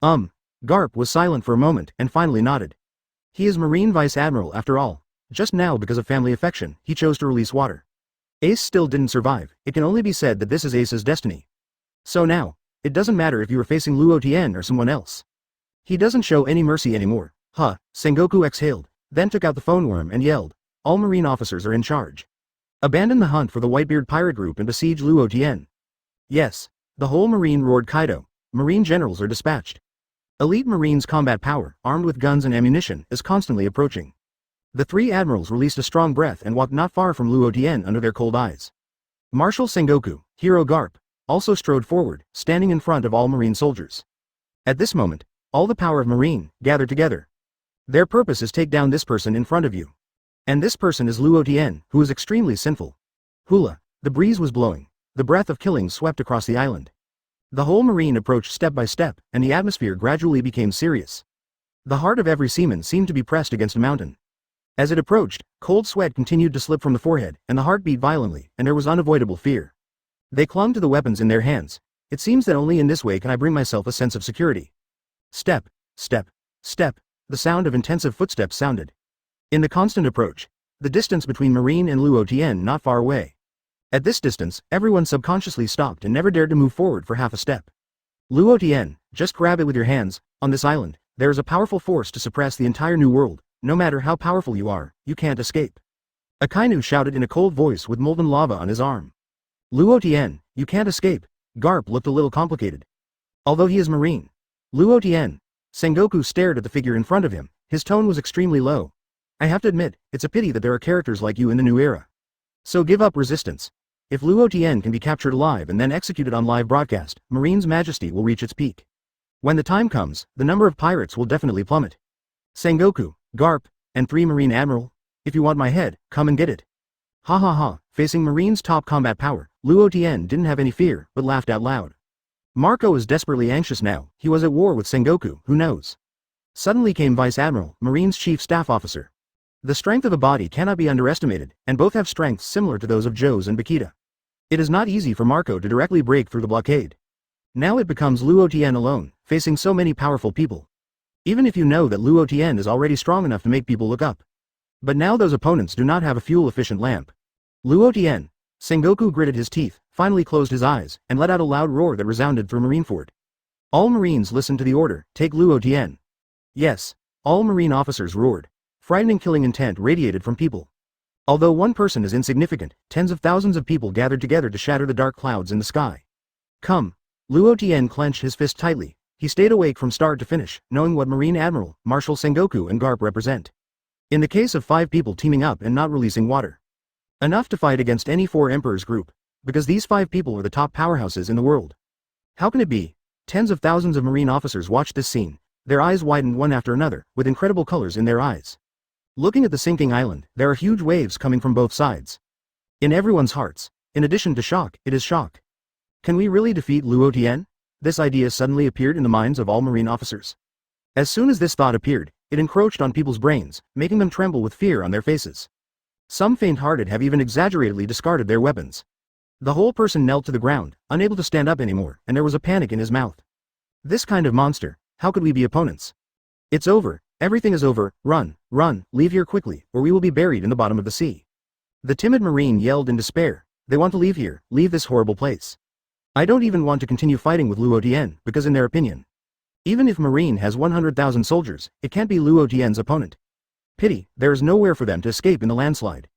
Garp was silent for a moment, and finally nodded. He is Marine Vice Admiral after all. Just now because of family affection, he chose to release water. Ace still didn't survive, it can only be said that this is Ace's destiny. So now, it doesn't matter if you are facing Luo Tian or someone else. He doesn't show any mercy anymore. Sengoku exhaled, then took out the phone worm and yelled, all Marine officers are in charge. Abandon the hunt for the Whitebeard pirate group and besiege Luo Tian. Yes, the whole Marine roared Kaido. Marine generals are dispatched. Elite Marines' combat power, armed with guns and ammunition, is constantly approaching. The three admirals released a strong breath and walked not far from Luo Tian under their cold eyes. Marshal Sengoku, Hero Garp, also strode forward, standing in front of all Marine soldiers. At this moment, all the power of Marine gathered together. Their purpose is take down this person in front of you. And this person is Luo Tian, who is extremely sinful. Hula, the breeze was blowing. The breath of killing swept across the island. The whole Marine approached step by step, and the atmosphere gradually became serious. The heart of every seaman seemed to be pressed against a mountain. As it approached, cold sweat continued to slip from the forehead, and the heart beat violently, and there was unavoidable fear. They clung to the weapons in their hands. It seems that only in this way can I bring myself a sense of security. Step, step, step, the sound of intensive footsteps sounded. In the constant approach, the distance between Marine and Luo Tian not far away. At this distance, everyone subconsciously stopped and never dared to move forward for half a step. Luo Tian, just grab it with your hands. On this island, there is a powerful force to suppress the entire new world. No matter how powerful you are, you can't escape. Akainu shouted in a cold voice with molten lava on his arm. Luo Tian, you can't escape. Garp looked a little complicated. Although he is Marine. Luo Tian. Sengoku stared at the figure in front of him. His tone was extremely low. I have to admit, it's a pity that there are characters like you in the new era. So give up resistance. If Luo Tian can be captured alive and then executed on live broadcast, Marine's majesty will reach its peak. When the time comes, the number of pirates will definitely plummet. Sengoku, Garp, and 3 Marine Admiral? If you want my head, come and get it. Ha ha ha, facing Marine's top combat power, Luo Tian didn't have any fear, but laughed out loud. Marco is desperately anxious now, he was at war with Sengoku, who knows? Suddenly came Vice Admiral, Marine's chief staff officer. The strength of a body cannot be underestimated, and both have strengths similar to those of Joe's and Bakita. It is not easy for Marco to directly break through the blockade. Now it becomes Luo Tian alone, facing so many powerful people. Even if you know that Luo Tian is already strong enough to make people look up. But now those opponents do not have a fuel-efficient lamp. Luo Tian. Sengoku gritted his teeth, finally closed his eyes, and let out a loud roar that resounded through Marineford. All Marines listened to the order, take Luo Tian. Yes. All Marine officers roared. Frightening killing intent radiated from people. Although one person is insignificant, tens of thousands of people gathered together to shatter the dark clouds in the sky. Come. Luo Tian clenched his fist tightly. He stayed awake from start to finish, knowing what Marine Admiral, Marshal Sengoku and Garp represent. In the case of 5 people teaming up and not releasing water. Enough to fight against any 4 emperors group. Because these 5 people are the top powerhouses in the world. How can it be? Tens of thousands of Marine officers watched this scene. Their eyes widened one after another, with incredible colors in their eyes. Looking at the sinking island, there are huge waves coming from both sides. In everyone's hearts, in addition to shock, it is shock. Can we really defeat Luo Tian? This idea suddenly appeared in the minds of all Marine officers. As soon as this thought appeared, it encroached on people's brains, making them tremble with fear on their faces. Some faint-hearted have even exaggeratedly discarded their weapons. The whole person knelt to the ground, unable to stand up anymore, and there was a panic in his mouth. This kind of monster, how could we be opponents? It's over, everything is over, run, leave here quickly, or we will be buried in the bottom of the sea. The timid Marine yelled in despair, they want to leave here, leave this horrible place. I don't even want to continue fighting with Luo Tian, because in their opinion, even if Marine has 100,000 soldiers, it can't be Luo Tian's opponent. Pity, there is nowhere for them to escape in the landslide.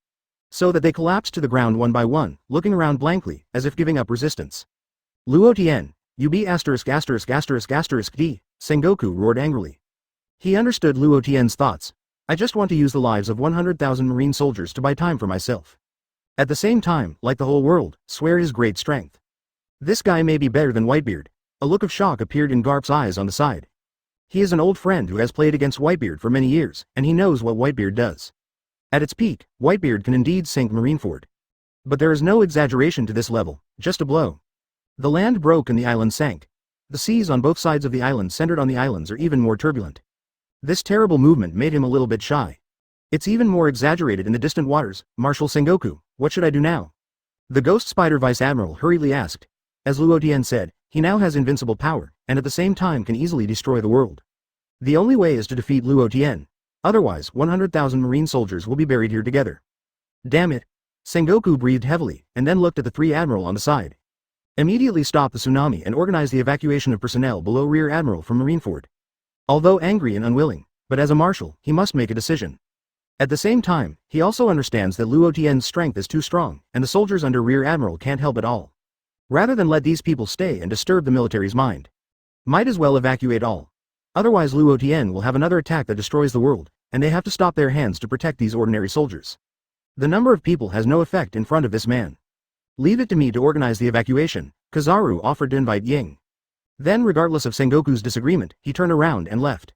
So that they collapsed to the ground one by one, looking around blankly, as if giving up resistance. Luo Tian, you be **************, D, Sengoku roared angrily. He understood Luo Tian's thoughts. I just want to use the lives of 100,000 Marine soldiers to buy time for myself. At the same time, like the whole world, swear his great strength. This guy may be better than Whitebeard. A look of shock appeared in Garp's eyes on the side. He is an old friend who has played against Whitebeard for many years, and he knows what Whitebeard does. At its peak, Whitebeard can indeed sink Marineford. But there is no exaggeration to this level, just a blow. The land broke and the island sank. The seas on both sides of the island centered on the islands are even more turbulent. This terrible movement made him a little bit shy. It's even more exaggerated in the distant waters. Marshal Sengoku, what should I do now? The Ghost Spider Vice Admiral hurriedly asked. As Luo Tian said, he now has invincible power, and at the same time can easily destroy the world. The only way is to defeat Luo Tian. Otherwise, 100,000 Marine soldiers will be buried here together. Damn it. Sengoku breathed heavily, and then looked at the 3 Admiral on the side. Immediately stop the tsunami and organize the evacuation of personnel below Rear Admiral from Marineford. Although angry and unwilling, but as a marshal, he must make a decision. At the same time, he also understands that Luo Tian's strength is too strong, and the soldiers under Rear Admiral can't help at all. Rather than let these people stay and disturb the military's mind. Might as well evacuate all. Otherwise Luo Tian will have another attack that destroys the world, and they have to stop their hands to protect these ordinary soldiers. The number of people has no effect in front of this man. Leave it to me to organize the evacuation, Kizaru offered to invite Ying. Then regardless of Sengoku's disagreement, he turned around and left.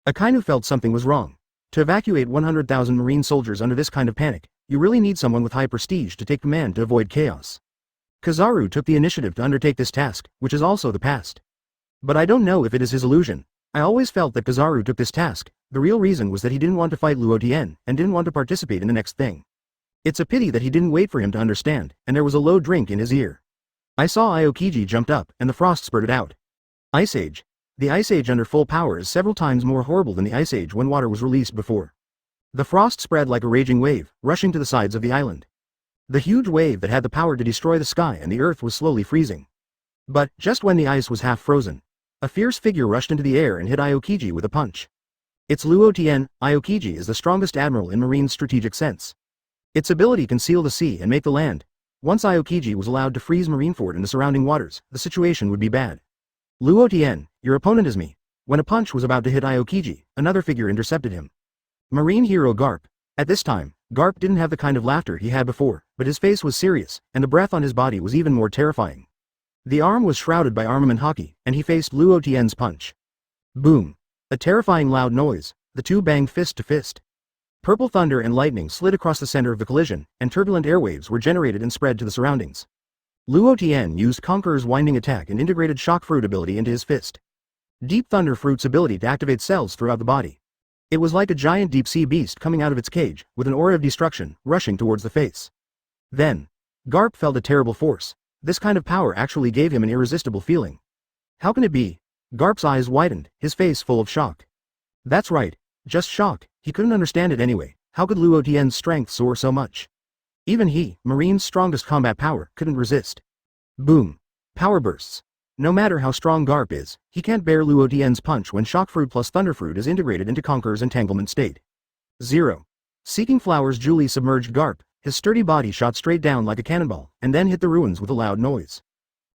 Akainu felt something was wrong. To evacuate 100,000 Marine soldiers under this kind of panic, you really need someone with high prestige to take command to avoid chaos. Kizaru took the initiative to undertake this task, which is also the past. But I don't know if it is his illusion. I always felt that Kizaru took this task. The real reason was that he didn't want to fight Luo Tian, and didn't want to participate in the next thing. It's a pity that he didn't wait for him to understand, and there was a low drink in his ear. I saw Aokiji jumped up, and the frost spurted out. Ice Age. The Ice Age under full power is several times more horrible than the Ice Age when water was released before. The frost spread like a raging wave, rushing to the sides of the island. The huge wave that had the power to destroy the sky and the earth was slowly freezing. But, just when the ice was half frozen, a fierce figure rushed into the air and hit Aokiji with a punch. It's Luo Tian. Aokiji is the strongest admiral in Marine's strategic sense. Its ability can seal the sea and make the land. Once Aokiji was allowed to freeze Marineford and the surrounding waters, the situation would be bad. Luo Tian, your opponent is me. When a punch was about to hit Aokiji, another figure intercepted him. Marine hero Garp. At this time, Garp didn't have the kind of laughter he had before, but his face was serious, and the breath on his body was even more terrifying. The arm was shrouded by armament Haki, and he faced Luo Tian's punch. Boom. A terrifying loud noise, the two banged fist to fist. Purple thunder and lightning slid across the center of the collision, and turbulent airwaves were generated and spread to the surroundings. Luo Tian used Conqueror's winding attack and integrated shock fruit ability into his fist. Deep Thunder Fruit's ability to activate cells throughout the body. It was like a giant deep-sea beast coming out of its cage, with an aura of destruction, rushing towards the face. Then, Garp felt a terrible force. This kind of power actually gave him an irresistible feeling. How can it be? Garp's eyes widened, his face full of shock. That's right, just shock. He couldn't understand it anyway. How could Luo Tian's strength soar so much? Even he, Marine's strongest combat power, couldn't resist. Boom. Power bursts. No matter how strong Garp is, he can't bear Luo Tian's punch when Shock Fruit plus Thunder Fruit is integrated into Conqueror's entanglement state. 0. Seeking Flowers Julie submerged Garp, his sturdy body shot straight down like a cannonball, and then hit the ruins with a loud noise.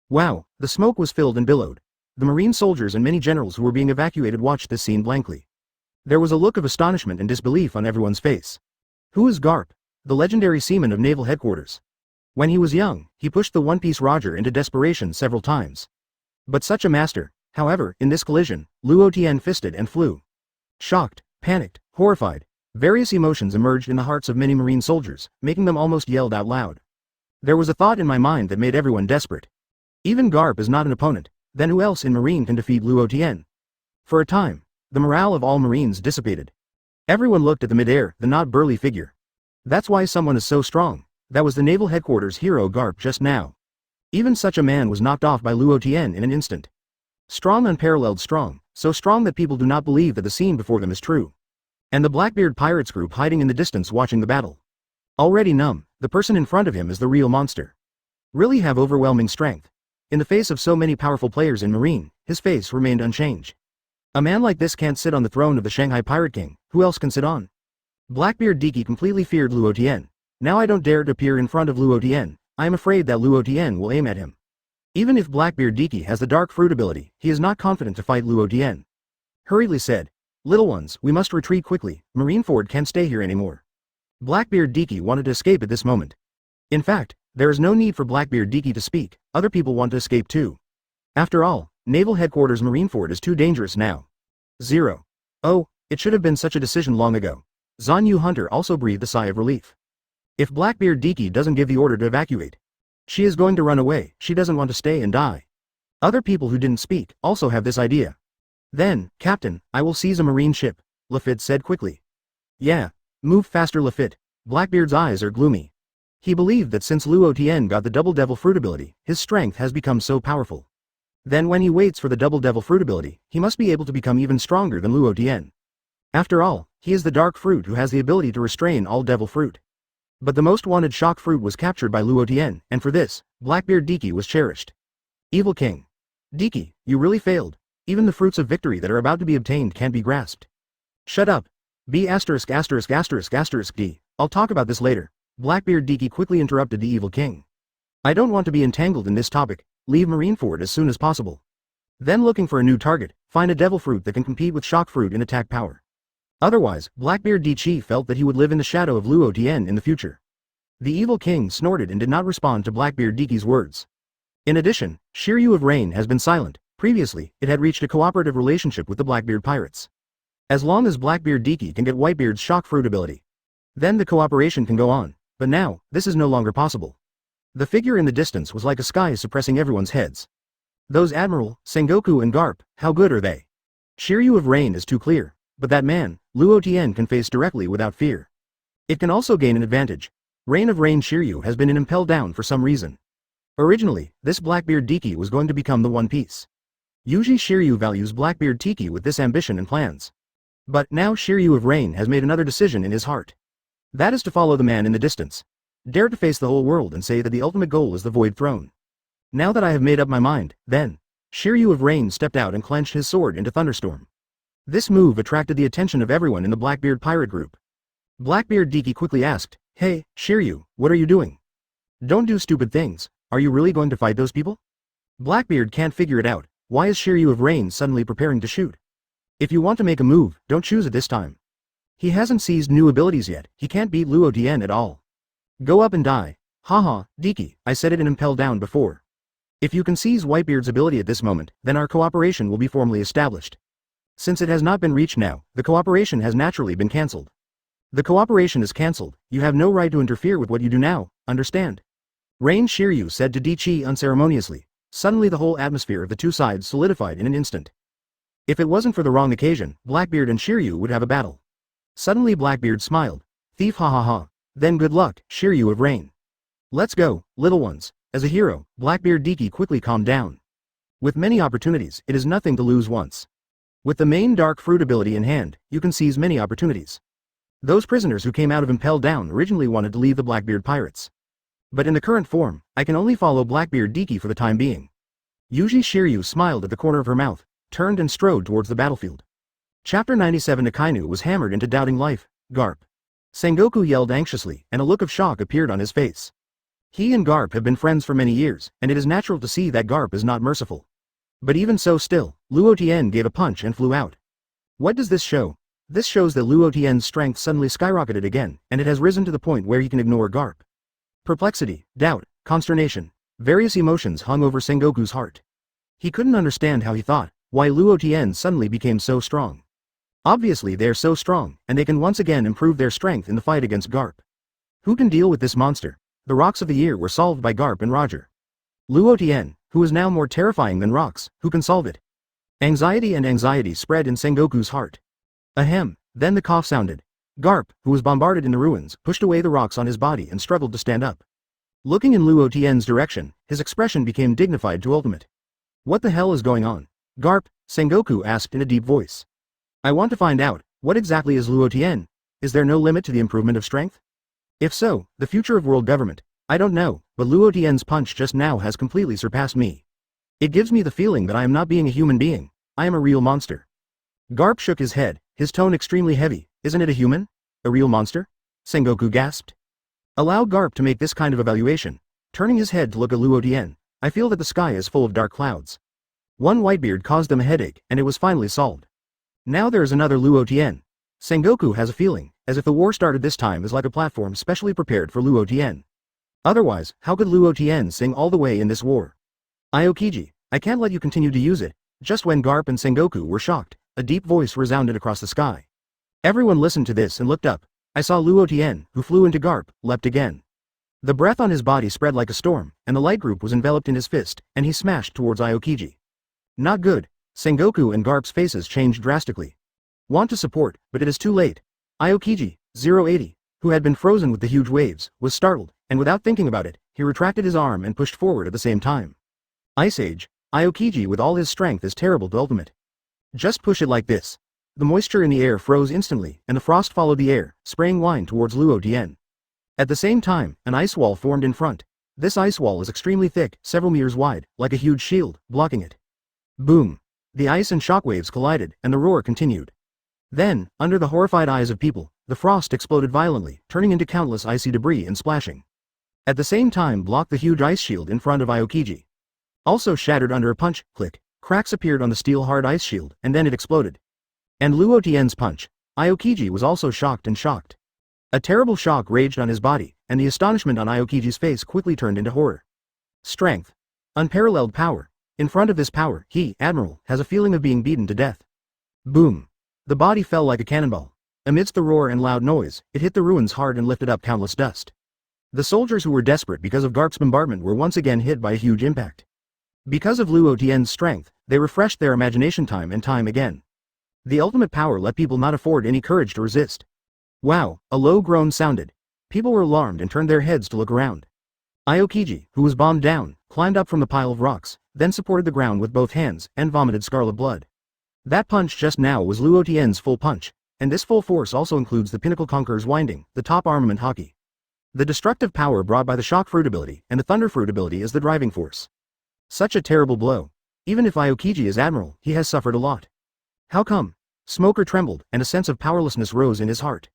Wow, the smoke was filled and billowed. The Marine soldiers and many generals who were being evacuated watched this scene blankly. There was a look of astonishment and disbelief on everyone's face. Who is Garp? The legendary seaman of Naval Headquarters. When he was young, he pushed the One Piece Roger into desperation several times. But such a master. However, in this collision, Luo Tian fisted and flew. Shocked, panicked, horrified, various emotions emerged in the hearts of many Marine soldiers, making them almost yelled out loud. There was a thought in my mind that made everyone desperate. Even Garp is not an opponent, then who else in Marine can defeat Luo Tian? For a time, the morale of all Marines dissipated. Everyone looked at the midair, the not burly figure. That's why someone is so strong. That was the Naval Headquarters hero Garp just now. Even such a man was knocked off by Luo Tian in an instant. Strong, unparalleled strong, so strong that people do not believe that the scene before them is true. And the Blackbeard Pirates group hiding in the distance watching the battle. Already numb, the person in front of him is the real monster. Really have overwhelming strength. In the face of so many powerful players in Marine, his face remained unchanged. A man like this can't sit on the throne of the Shanghai Pirate King, who else can sit on? Blackbeard Diki completely feared Luo Tian. Now I don't dare to appear in front of Luo Tian. I am afraid that Luo Tian will aim at him. Even if Blackbeard Diki has the dark fruit ability, he is not confident to fight Luo Tian. Hurriedly said, "Little ones, we must retreat quickly, Marineford can't stay here anymore." Blackbeard Diki wanted to escape at this moment. In fact, there is no need for Blackbeard Diki to speak, other people want to escape too. After all, Naval Headquarters Marineford is too dangerous now. 0. Oh, it should have been such a decision long ago. Zanyu Hunter also breathed a sigh of relief. If Blackbeard Diki doesn't give the order to evacuate, she is going to run away, she doesn't want to stay and die. Other people who didn't speak also have this idea. Then, Captain, I will seize a Marine ship, Lafitte said quickly. Yeah, move faster Lafitte. Blackbeard's eyes are gloomy. He believed that since Luo Tian got the Double Devil Fruit ability, his strength has become so powerful. Then when he waits for the Double Devil Fruit ability, he must be able to become even stronger than Luo Tian. After all, he is the Dark Fruit who has the ability to restrain all Devil Fruit. But the most wanted Shock Fruit was captured by Luo Tian, and for this, Blackbeard Diki was cherished. Evil King. Diki, you really failed. Even the fruits of victory that are about to be obtained can't be grasped. Shut up. B**********************************************************************************************************************************************************************************************************************************************************************************************̈̈ King. I don't want to be entangled in this topic, leave Marineford as soon as possible. Then looking for a new target, find a Devil Fruit that can compete with Shock Fruit in attack power. Otherwise, Blackbeard Diki felt that he would live in the shadow of Luo Tian in the future. The Evil King snorted and did not respond to Blackbeard Diki's words. In addition, Shiryu of Rain has been silent. Previously, it had reached a cooperative relationship with the Blackbeard Pirates. As long as Blackbeard Diki can get Whitebeard's Shock Fruit ability, then the cooperation can go on, but now, this is no longer possible. The figure in the distance was like a sky suppressing everyone's heads. Those Admiral, Sengoku and Garp, how good are they? Shiryu of Rain is too clear, but that man, Luo Tian can face directly without fear. It can also gain an advantage. Rain of Rain Shiryu has been impelled down for some reason. Originally, this Blackbeard Diki was going to become the One Piece. Usually Shiryu values Blackbeard Diki with this ambition and plans. But now Shiryu of Rain has made another decision in his heart. That is to follow the man in the distance. Dare to face the whole world and say that the ultimate goal is the Void Throne. Now that I have made up my mind, then, Shiryu of Rain stepped out and clenched his sword into Thunderstorm. This move attracted the attention of everyone in the Blackbeard Pirate group. Blackbeard Diki quickly asked, "Hey, Shiryu, what are you doing? Don't do stupid things, are you really going to fight those people?" Blackbeard can't figure it out, why is Shiryu of Rain suddenly preparing to shoot? If you want to make a move, don't choose it this time. He hasn't seized new abilities yet, he can't beat Luo Tian at all. Go up and die. Haha, Diki, I said it and impelled down before. If you can seize Whitebeard's ability at this moment, then our cooperation will be formally established. Since it has not been reached now, the cooperation has naturally been cancelled. The cooperation is cancelled, you have no right to interfere with what you do now, understand? Rain Shiryu said to Dichi unceremoniously. Suddenly the whole atmosphere of the two sides solidified in an instant. If it wasn't for the wrong occasion, Blackbeard and Shiryu would have a battle. Suddenly Blackbeard smiled. Thief ha ha ha. Then good luck, Shiryu of Rain. Let's go, little ones. As a hero, Blackbeard Diki quickly calmed down. With many opportunities, it is nothing to lose once. With the main dark fruit ability in hand, you can seize many opportunities. Those prisoners who came out of Impelled Down originally wanted to leave the Blackbeard Pirates. But in the current form, I can only follow Blackbeard Diki for the time being. Yuji Shiryu smiled at the corner of her mouth, turned and strode towards the battlefield. Chapter 97 Akainu was hammered into doubting life. Garp. Sengoku yelled anxiously, and a look of shock appeared on his face. He and Garp have been friends for many years, and it is natural to see that Garp is not merciful. But even so still, Luo Tian gave a punch and flew out. What does this show? This shows that Luo Tian's strength suddenly skyrocketed again, and it has risen to the point where he can ignore Garp. Perplexity, doubt, consternation, various emotions hung over Sengoku's heart. He couldn't understand how he thought, why Luo Tian suddenly became so strong. Obviously they are so strong, and they can once again improve their strength in the fight against Garp. Who can deal with this monster? The rocks of the year were solved by Garp and Roger. Luo Tian, who is now more terrifying than rocks, who can solve it? Anxiety spread in Sengoku's heart. Ahem, then the cough sounded. Garp, who was bombarded in the ruins, pushed away the rocks on his body and struggled to stand up. Looking in Luo Tian's direction, his expression became dignified to ultimate. What the hell is going on? Garp, Sengoku asked in a deep voice. I want to find out, what exactly is Luo Tian? Is there no limit to the improvement of strength? If so, the future of world government, I don't know, but Luo Tian's punch just now has completely surpassed me. It gives me the feeling that I am not being a human being, I am a real monster. Garp shook his head, his tone extremely heavy. Isn't it a human? A real monster? Sengoku gasped. Allow Garp to make this kind of evaluation. Turning his head to look at Luo Tian, I feel that the sky is full of dark clouds. One Whitebeard caused them a headache, and it was finally solved. Now there is another Luo Tian. Sengoku has a feeling, as if the war started this time is like a platform specially prepared for Luo Tian. Otherwise, how could Luo Tian sing all the way in this war? Aokiji, I can't let you continue to use it. Just when Garp and Sengoku were shocked, a deep voice resounded across the sky. Everyone listened to this and looked up. I saw Luo Tian, who flew into Garp, leapt again. The breath on his body spread like a storm, and the light group was enveloped in his fist, and he smashed towards Aokiji. Not good. Sengoku and Garp's faces changed drastically. Want to support, but it is too late. Aokiji, 080, who had been frozen with the huge waves, was startled, and without thinking about it, he retracted his arm and pushed forward at the same time. Ice Age, Aokiji with all his strength is terrible to ultimate. Just push it like this. The moisture in the air froze instantly, and the frost followed the air, spraying wine towards Luo Tian. At the same time, an ice wall formed in front. This ice wall is extremely thick, several meters wide, like a huge shield, blocking it. Boom. The ice and shockwaves collided, and the roar continued. Then, under the horrified eyes of people, the frost exploded violently, turning into countless icy debris and splashing. At the same time blocked the huge ice shield in front of Aokiji. Also shattered under a punch, click, cracks appeared on the steel-hard ice shield, and then it exploded. And Luo Tian's punch. Aokiji was also shocked and shocked. A terrible shock raged on his body, and the astonishment on Aokiji's face quickly turned into horror. Strength. Unparalleled power. In front of this power, he, Admiral, has a feeling of being beaten to death. Boom. The body fell like a cannonball. Amidst the roar and loud noise, it hit the ruins hard and lifted up countless dust. The soldiers who were desperate because of Garp's bombardment were once again hit by a huge impact. Because of Luo Tian's strength, they refreshed their imagination time and time again. The ultimate power let people not afford any courage to resist. Wow, a low groan sounded. People were alarmed and turned their heads to look around. Aokiji, who was bombed down, climbed up from the pile of rocks, then supported the ground with both hands, and vomited scarlet blood. That punch just now was Luo Tian's full punch, and this full force also includes the Pinnacle Conqueror's winding, the top armament Haki. The destructive power brought by the shock fruit ability, and the thunder fruit ability is the driving force. Such a terrible blow. Even if Aokiji is Admiral, he has suffered a lot. How come? Smoker trembled, and a sense of powerlessness rose in his heart.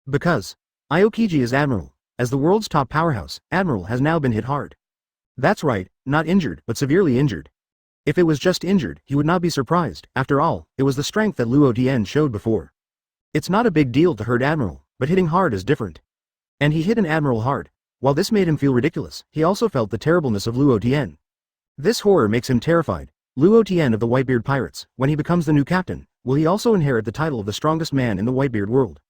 Because Aokiji is Admiral. As the world's top powerhouse, Admiral has now been hit hard. That's right, not injured, but severely injured. If it was just injured, he would not be surprised. After all, it was the strength that Luo Tian showed before. It's not a big deal to hurt Admiral, but hitting hard is different. And he hit an Admiral hard. While this made him feel ridiculous, he also felt the terribleness of Luo Tian. This horror makes him terrified. Luo Tian of the Whitebeard Pirates, when he becomes the new captain, will he also inherit the title of the strongest man in the Whitebeard world?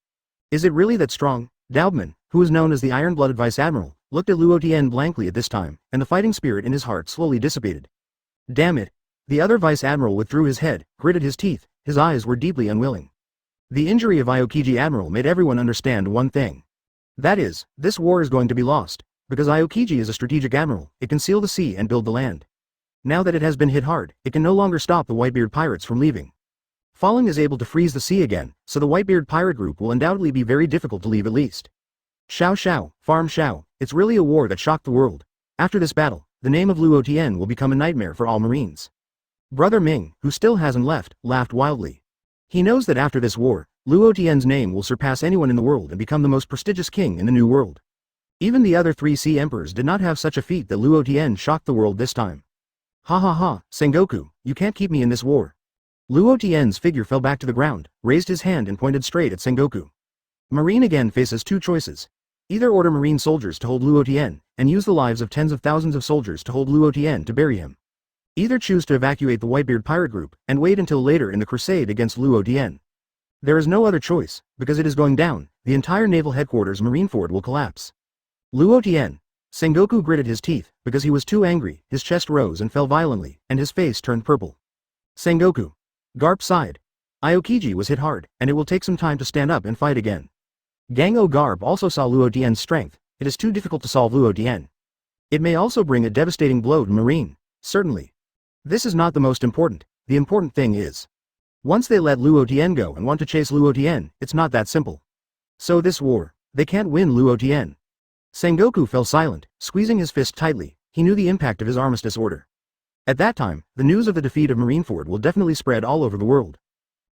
Is it really that strong? Daubman, who is known as the Iron-Blooded Vice Admiral, looked at Luo Tian blankly at this time, and the fighting spirit in his heart slowly dissipated. Damn it. The other Vice Admiral withdrew his head, gritted his teeth, his eyes were deeply unwilling. The injury of Aokiji Admiral made everyone understand one thing. That is, this war is going to be lost. Because Aokiji is a strategic admiral, it can seal the sea and build the land. Now that it has been hit hard, it can no longer stop the Whitebeard Pirates from leaving. Falling is able to freeze the sea again, so the Whitebeard Pirate group will undoubtedly be very difficult to leave at least. Xiao Xiao, Farm Xiao, it's really a war that shocked the world. After this battle, the name of Luo Tian will become a nightmare for all Marines. Brother Ming, who still hasn't left, laughed wildly. He knows that after this war, Luo Tian's name will surpass anyone in the world and become the most prestigious king in the New World. Even the other 3 sea emperors did not have such a feat that Luo Tian shocked the world this time. Ha ha ha, Sengoku, you can't keep me in this war. Luo Tian's figure fell back to the ground, raised his hand and pointed straight at Sengoku. Marine again faces 2 choices. Either order Marine soldiers to hold Luo Tian, and use the lives of tens of thousands of soldiers to hold Luo Tian to bury him. Either choose to evacuate the Whitebeard Pirate group, and wait until later in the crusade against Luo Tian. There is no other choice, because it is going down, the entire naval headquarters Marineford will collapse. Luo Tian. Sengoku gritted his teeth, because he was too angry, his chest rose and fell violently, and his face turned purple. Sengoku. Garp sighed. Aokiji was hit hard, and it will take some time to stand up and fight again. Gango Garp also saw Luo Tian's strength, it is too difficult to solve Luo Tian. It may also bring a devastating blow to Marine, certainly. This is not the most important, the important thing is. Once they let Luo Tian go and want to chase Luo Tian, it's not that simple. So this war, they can't win Luo Tian. Sengoku fell silent, squeezing his fist tightly, he knew the impact of his armistice order. At that time, the news of the defeat of Marineford will definitely spread all over the world.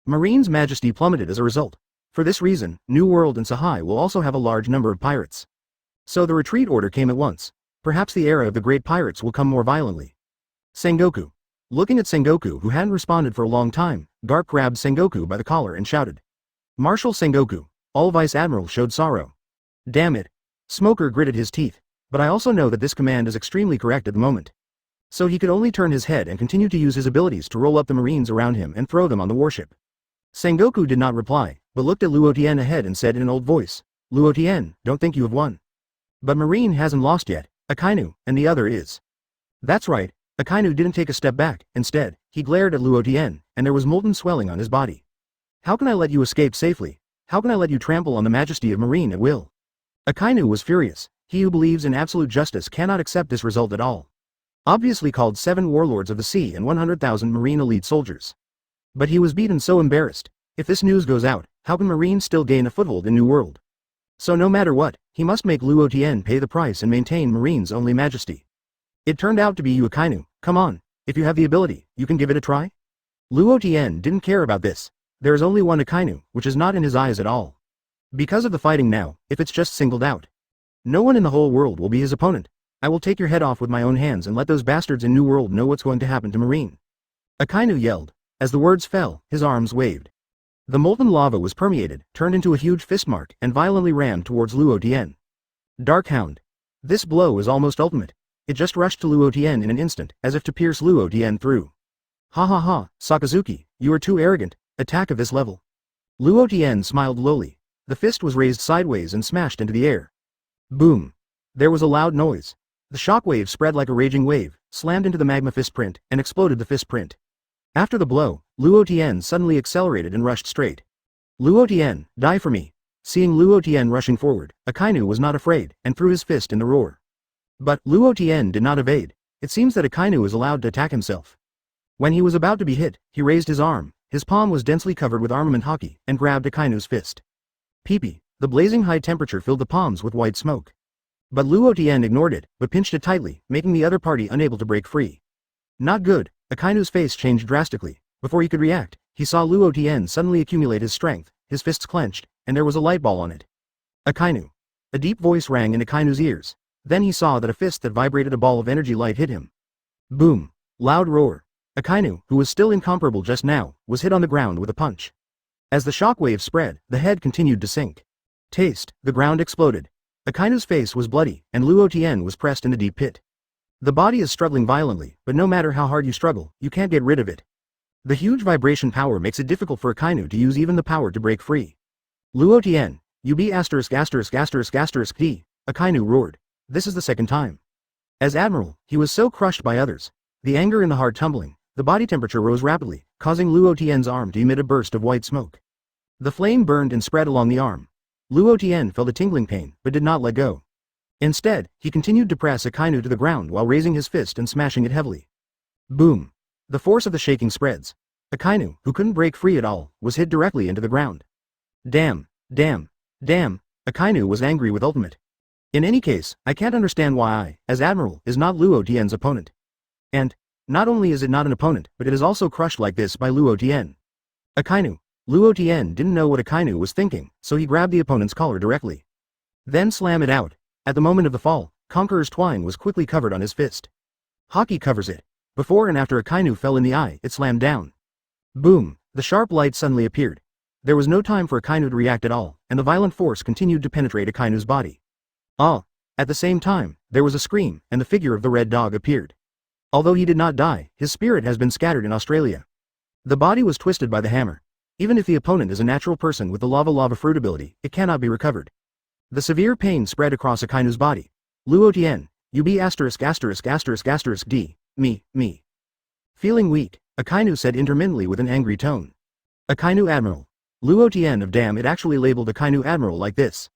Marine's majesty plummeted as a result. For this reason, New World and Sahai will also have a large number of pirates. So the retreat order came at once. Perhaps the era of the great pirates will come more violently. Sengoku. Looking at Sengoku who hadn't responded for a long time, Garp grabbed Sengoku by the collar and shouted. Marshal Sengoku. All Vice Admirals showed sorrow. Damn it. Smoker gritted his teeth, but I also know that this command is extremely correct at the moment. So he could only turn his head and continue to use his abilities to roll up the Marines around him and throw them on the warship. Sengoku did not reply, but looked at Luo Tian ahead and said in an old voice, Luo Tian, don't think you have won. But Marine hasn't lost yet, Akainu, and the other is. That's right, Akainu didn't take a step back, instead, he glared at Luo Tian, and there was molten swelling on his body. How can I let you escape safely? How can I let you trample on the majesty of Marine at will? Akainu was furious, he who believes in absolute justice cannot accept this result at all. Obviously called 7 warlords of the sea and 100,000 Marine elite soldiers. But he was beaten so embarrassed, if this news goes out, how can Marine still gain a foothold in New World? So no matter what, he must make Luo Tian pay the price and maintain Marine's only majesty. It turned out to be you Akainu, come on, if you have the ability, you can give it a try? Luo Tian didn't care about this, there is only one Akainu, which is not in his eyes at all. Because of the fighting now, if it's just singled out. No one in the whole world will be his opponent. I will take your head off with my own hands and let those bastards in New World know what's going to happen to Marine. Akainu yelled. As the words fell, his arms waved. The molten lava was permeated, turned into a huge fist mark, and violently rammed towards Luo Tian. Dark Hound. This blow was almost ultimate. It just rushed to Luo Tian in an instant, as if to pierce Luo Tian through. Ha ha ha, Sakazuki, you are too arrogant, attack of this level. Luo Tian smiled lowly. The fist was raised sideways and smashed into the air. Boom. There was a loud noise. The shockwave spread like a raging wave, slammed into the magma fist print, and exploded the fist print. After the blow, Luo Tian suddenly accelerated and rushed straight. Luo Tian, die for me. Seeing Luo Tian rushing forward, Akainu was not afraid, and threw his fist in the roar. But Luo Tian did not evade. It seems that Akainu is allowed to attack himself. When he was about to be hit, he raised his arm, his palm was densely covered with armament Haki, and grabbed Akainu's fist. Peepee, the blazing high temperature filled the palms with white smoke. But Luo Tian ignored it, but pinched it tightly, making the other party unable to break free. Not good, Akainu's face changed drastically. Before he could react, he saw Luo Tian suddenly accumulate his strength, his fists clenched, and there was a light ball on it. Akainu. A deep voice rang in Akainu's ears. Then he saw that a fist that vibrated a ball of energy light hit him. Boom. Loud roar. Akainu, who was still incomparable just now, was hit on the ground with a punch. As the shockwave spread, the head continued to sink. Taste, the ground exploded. Akainu's face was bloody, and Luo Tian was pressed in the deep pit. The body is struggling violently, but no matter how hard you struggle, you can't get rid of it. The huge vibration power makes it difficult for Akainu to use even the power to break free. Luo Tian, you be *************, D, Akainu roared. This is the second time. As Admiral, he was so crushed by others. The anger in the heart tumbling, the body temperature rose rapidly, causing Luo Tian's arm to emit a burst of white smoke. The flame burned and spread along the arm. Luo Tian felt a tingling pain, but did not let go. Instead, he continued to press Akainu to the ground while raising his fist and smashing it heavily. Boom! The force of the shaking spreads. Akainu, who couldn't break free at all, was hit directly into the ground. Damn! Damn! Damn! Akainu was angry with ultimate. In any case, I can't understand why I, as Admiral, is not Luo Tian's opponent. And, not only is it not an opponent, but it is also crushed like this by Luo Tian. Akainu. Luo Tian didn't know what Akainu was thinking, so he grabbed the opponent's collar directly. Then slam it out. At the moment of the fall, Conqueror's twine was quickly covered on his fist. Haki covers it. Before and after Akainu fell in the eye, it slammed down. Boom! The sharp light suddenly appeared. There was no time for Akainu to react at all, and the violent force continued to penetrate Akainu's body. Ah! At the same time, there was a scream, and the figure of the red dog appeared. Although he did not die, his spirit has been scattered in Australia. The body was twisted by the hammer. Even if the opponent is a natural person with the lava fruit ability, it cannot be recovered. The severe pain spread across Akainu's body. Luo Tian, you be *********, D, me. Feeling weak, Akainu said intermittently with an angry tone. Akainu Admiral. Luo Tian of damn it actually labeled Akainu Admiral like this.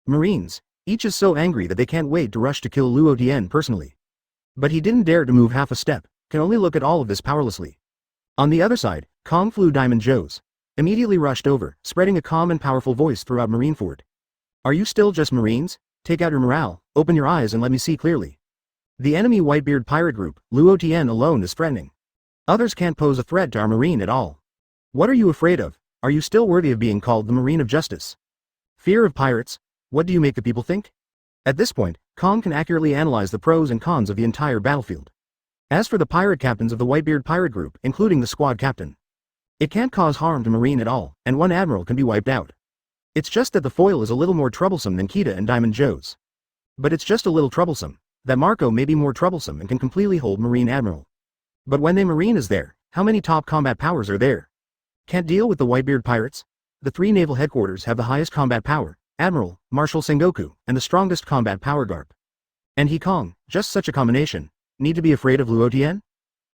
Marines, each is so angry that they can't wait to rush to kill Luo Tian personally. But he didn't dare to move half a step, can only look at all of this powerlessly. On the other side, Kong Flu Diamond Joes immediately rushed over, spreading a calm and powerful voice throughout Marineford. Are you still just Marines? Take out your morale, open your eyes and let me see clearly. The enemy Whitebeard Pirate group, Luo Tian alone is threatening. Others can't pose a threat to our Marine at all. What are you afraid of? Are you still worthy of being called the Marine of Justice? Fear of pirates? What do you make the people think? At this point, Kong can accurately analyze the pros and cons of the entire battlefield. As for the pirate captains of the Whitebeard Pirate group, including the squad captain, it can't cause harm to Marine at all, and one admiral can be wiped out. It's just that the foil is a little more troublesome than Kita and Diamond Joe's. But it's just a little troublesome, that Marco may be more troublesome and can completely hold Marine Admiral. But when the Marine is there, how many top combat powers are there? Can't deal with the Whitebeard Pirates? The three naval headquarters have the highest combat power, Admiral, Marshal Sengoku, and the strongest combat power Garp. And Kong, just such a combination, need to be afraid of Luo Tian?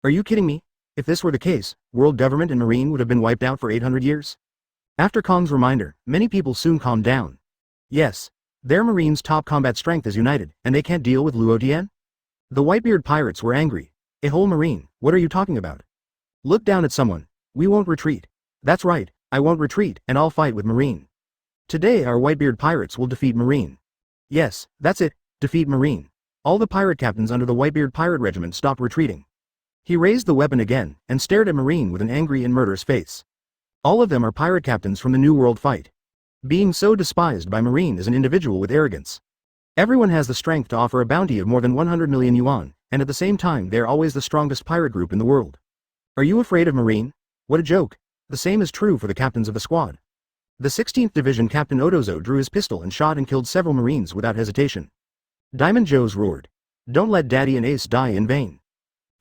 Are you kidding me? If this were the case, world government and Marine would have been wiped out for 800 years? After Kong's reminder, many people soon calmed down. Yes, their Marine's top combat strength is united, and they can't deal with Luo Tian? The Whitebeard Pirates were angry. A whole Marine, what are you talking about? Look down at someone. We won't retreat. That's right, I won't retreat, and I'll fight with Marine. Today our Whitebeard Pirates will defeat Marine. Yes, that's it, defeat Marine. All the pirate captains under the Whitebeard Pirate Regiment stopped retreating. He raised the weapon again, and stared at Marine with an angry and murderous face. All of them are pirate captains from the New World fight. Being so despised by Marine is an individual with arrogance. Everyone has the strength to offer a bounty of more than 100 million yuan, and at the same time they are always the strongest pirate group in the world. Are you afraid of Marine? What a joke. The same is true for the captains of the squad. The 16th Division Captain Otozo drew his pistol and shot and killed several Marines without hesitation. Diamond Joes roared. Don't let Daddy and Ace die in vain.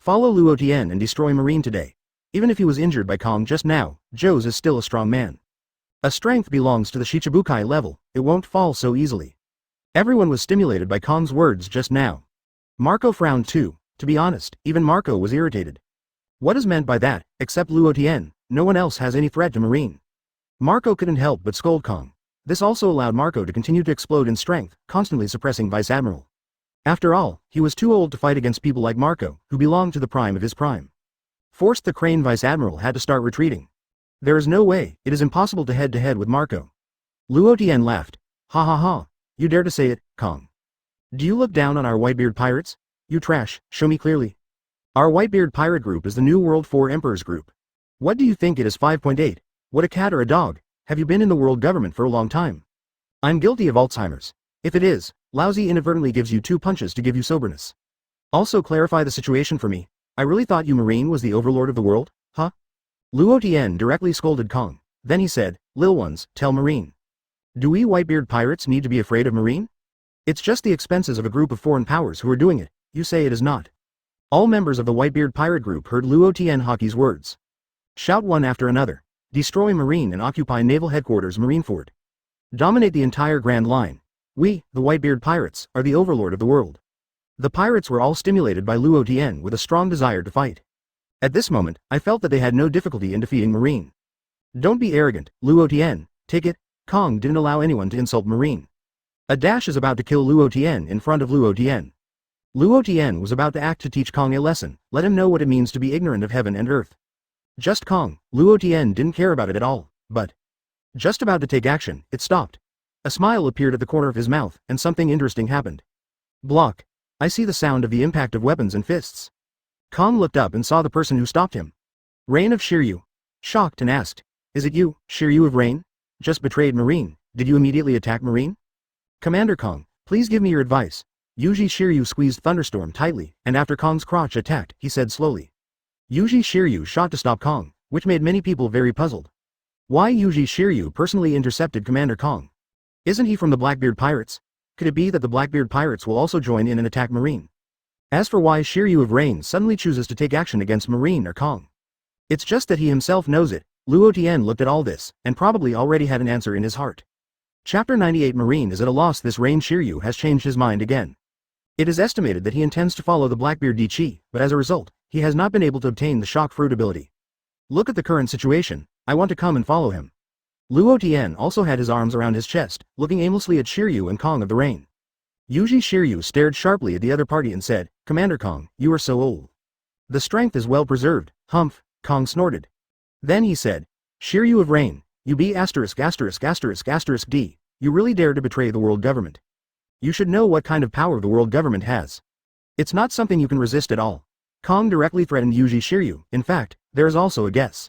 Follow Luo Tian and destroy Marine today. Even if he was injured by Kong just now, Joes is still a strong man. A strength belongs to the Shichibukai level, it won't fall so easily. Everyone was stimulated by Kong's words just now. Marco frowned too. To be honest, even Marco was irritated. What is meant by that, except Luo Tian, no one else has any threat to Marine. Marco couldn't help but scold Kong. This also allowed Marco to continue to explode in strength, constantly suppressing Vice Admiral. After all, he was too old to fight against people like Marco, who belonged to the prime of his prime. Forced the Crane Vice Admiral had to start retreating. There is no way, it is impossible to head with Marco. Luo Tian laughed. Ha ha ha, you dare to say it, Kong. Do you look down on our Whitebeard Pirates? You trash, show me clearly. Our Whitebeard Pirate group is the New World 4 Emperors group. What do you think it is 5.8? What a cat or a dog, have you been in the world government for a long time? I'm guilty of Alzheimer's. If it is, Lousy inadvertently gives you 2 punches to give you soberness. Also clarify the situation for me. I really thought you Marine was the overlord of the world, huh? Luo Tian directly scolded Kong. Then he said, "Lil ones, tell Marine. Do we Whitebeard Pirates need to be afraid of Marine? It's just the expenses of a group of foreign powers who are doing it, you say it is not." All members of the Whitebeard Pirate group heard Luo Tian Haki's words. Shout one after another. Destroy Marine and occupy Naval Headquarters Marineford. Dominate the entire Grand Line. We, the Whitebeard Pirates, are the overlord of the world. The pirates were all stimulated by Luo Tian with a strong desire to fight. At this moment, I felt that they had no difficulty in defeating Marine. Don't be arrogant, Luo Tian, take it. Kong didn't allow anyone to insult Marine. A dash is about to kill Luo Tian in front of Luo Tian. Luo Tian was about to act to teach Kong a lesson, let him know what it means to be ignorant of heaven and earth. Just Kong, Luo Tian didn't care about it at all, but just about to take action, it stopped. A smile appeared at the corner of his mouth, and something interesting happened. Block. I see the sound of the impact of weapons and fists. Kong looked up and saw the person who stopped him. Reign of Shiryu. Shocked and asked, "Is it you, Shiryu of Reign? Just betrayed Marine, did you immediately attack Marine?" "Commander Kong, please give me your advice." Yuji Shiryu squeezed Thunderstorm tightly, and after Kong's crotch attacked, he said slowly. Yuji Shiryu shot to stop Kong, which made many people very puzzled. Why Yuji Shiryu personally intercepted Commander Kong? Isn't he from the Blackbeard Pirates? Could it be that the Blackbeard Pirates will also join in and attack Marine? As for why Shiryu of Reign suddenly chooses to take action against Marine or Kong, it's just that he himself knows it. Luo Tian looked at all this, and probably already had an answer in his heart. Chapter 98 Marine is at a loss. This Reign Shiryu has changed his mind again. It is estimated that he intends to follow the Blackbeard Chi, but as a result, he has not been able to obtain the Shock Fruit ability. Look at the current situation, I want to come and follow him. Luo Tian also had his arms around his chest, looking aimlessly at Shiryu and Kong of the Rain. Yuji Shiryu stared sharply at the other party and said, "Commander Kong, you are so old. The strength is well preserved." Humph, Kong snorted. Then he said, "Shiryu of Reign, you be ******D, you really dare to betray the world government. You should know what kind of power the world government has. It's not something you can resist at all." Kong directly threatened Yuji Shiryu. In fact, there is also a guess.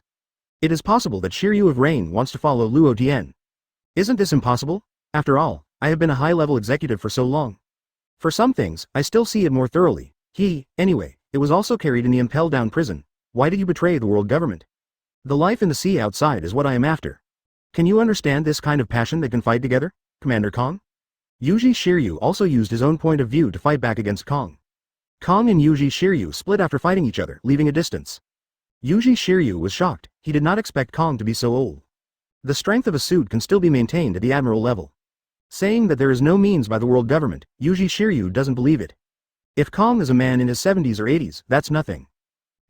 It is possible that Shiryu of Reign wants to follow Luo Tian. Isn't this impossible? After all, I have been a high-level executive for so long. For some things, I still see it more thoroughly. Anyway, it was also carried in the impel-down prison. Why did you betray the world government? The life in the sea outside is what I am after. Can you understand this kind of passion that can fight together, Commander Kong? Yuji Shiryu also used his own point of view to fight back against Kong. Kong and Yuji Shiryu split after fighting each other, leaving a distance. Yuji Shiryu was shocked. He did not expect Kong to be so old. The strength of a suit can still be maintained at the Admiral level. Saying that there is no means by the world government, Yuji Shiryu doesn't believe it. If Kong is a man in his 70s or 80s, that's nothing.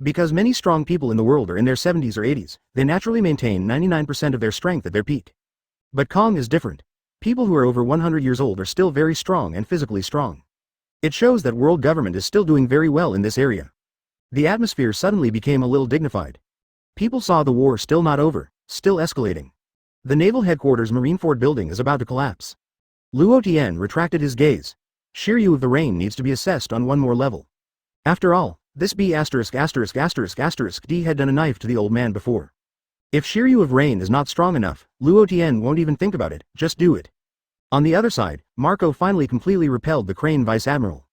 Because many strong people in the world are in their 70s or 80s, they naturally maintain 99% of their strength at their peak. But Kong is different. People who are over 100 years old are still very strong and physically strong. It shows that world government is still doing very well in this area. The atmosphere suddenly became a little dignified. People saw the war still not over, still escalating. The Naval Headquarters Marineford building is about to collapse. Luo Tian retracted his gaze. Shiryu of the Rain needs to be assessed on one more level. After all, this D had done a knife to the old man before. If Shiryu of Rain is not strong enough, Luo Tian won't even think about it, just do it. On the other side, Marco finally completely repelled the Crane Vice Admiral.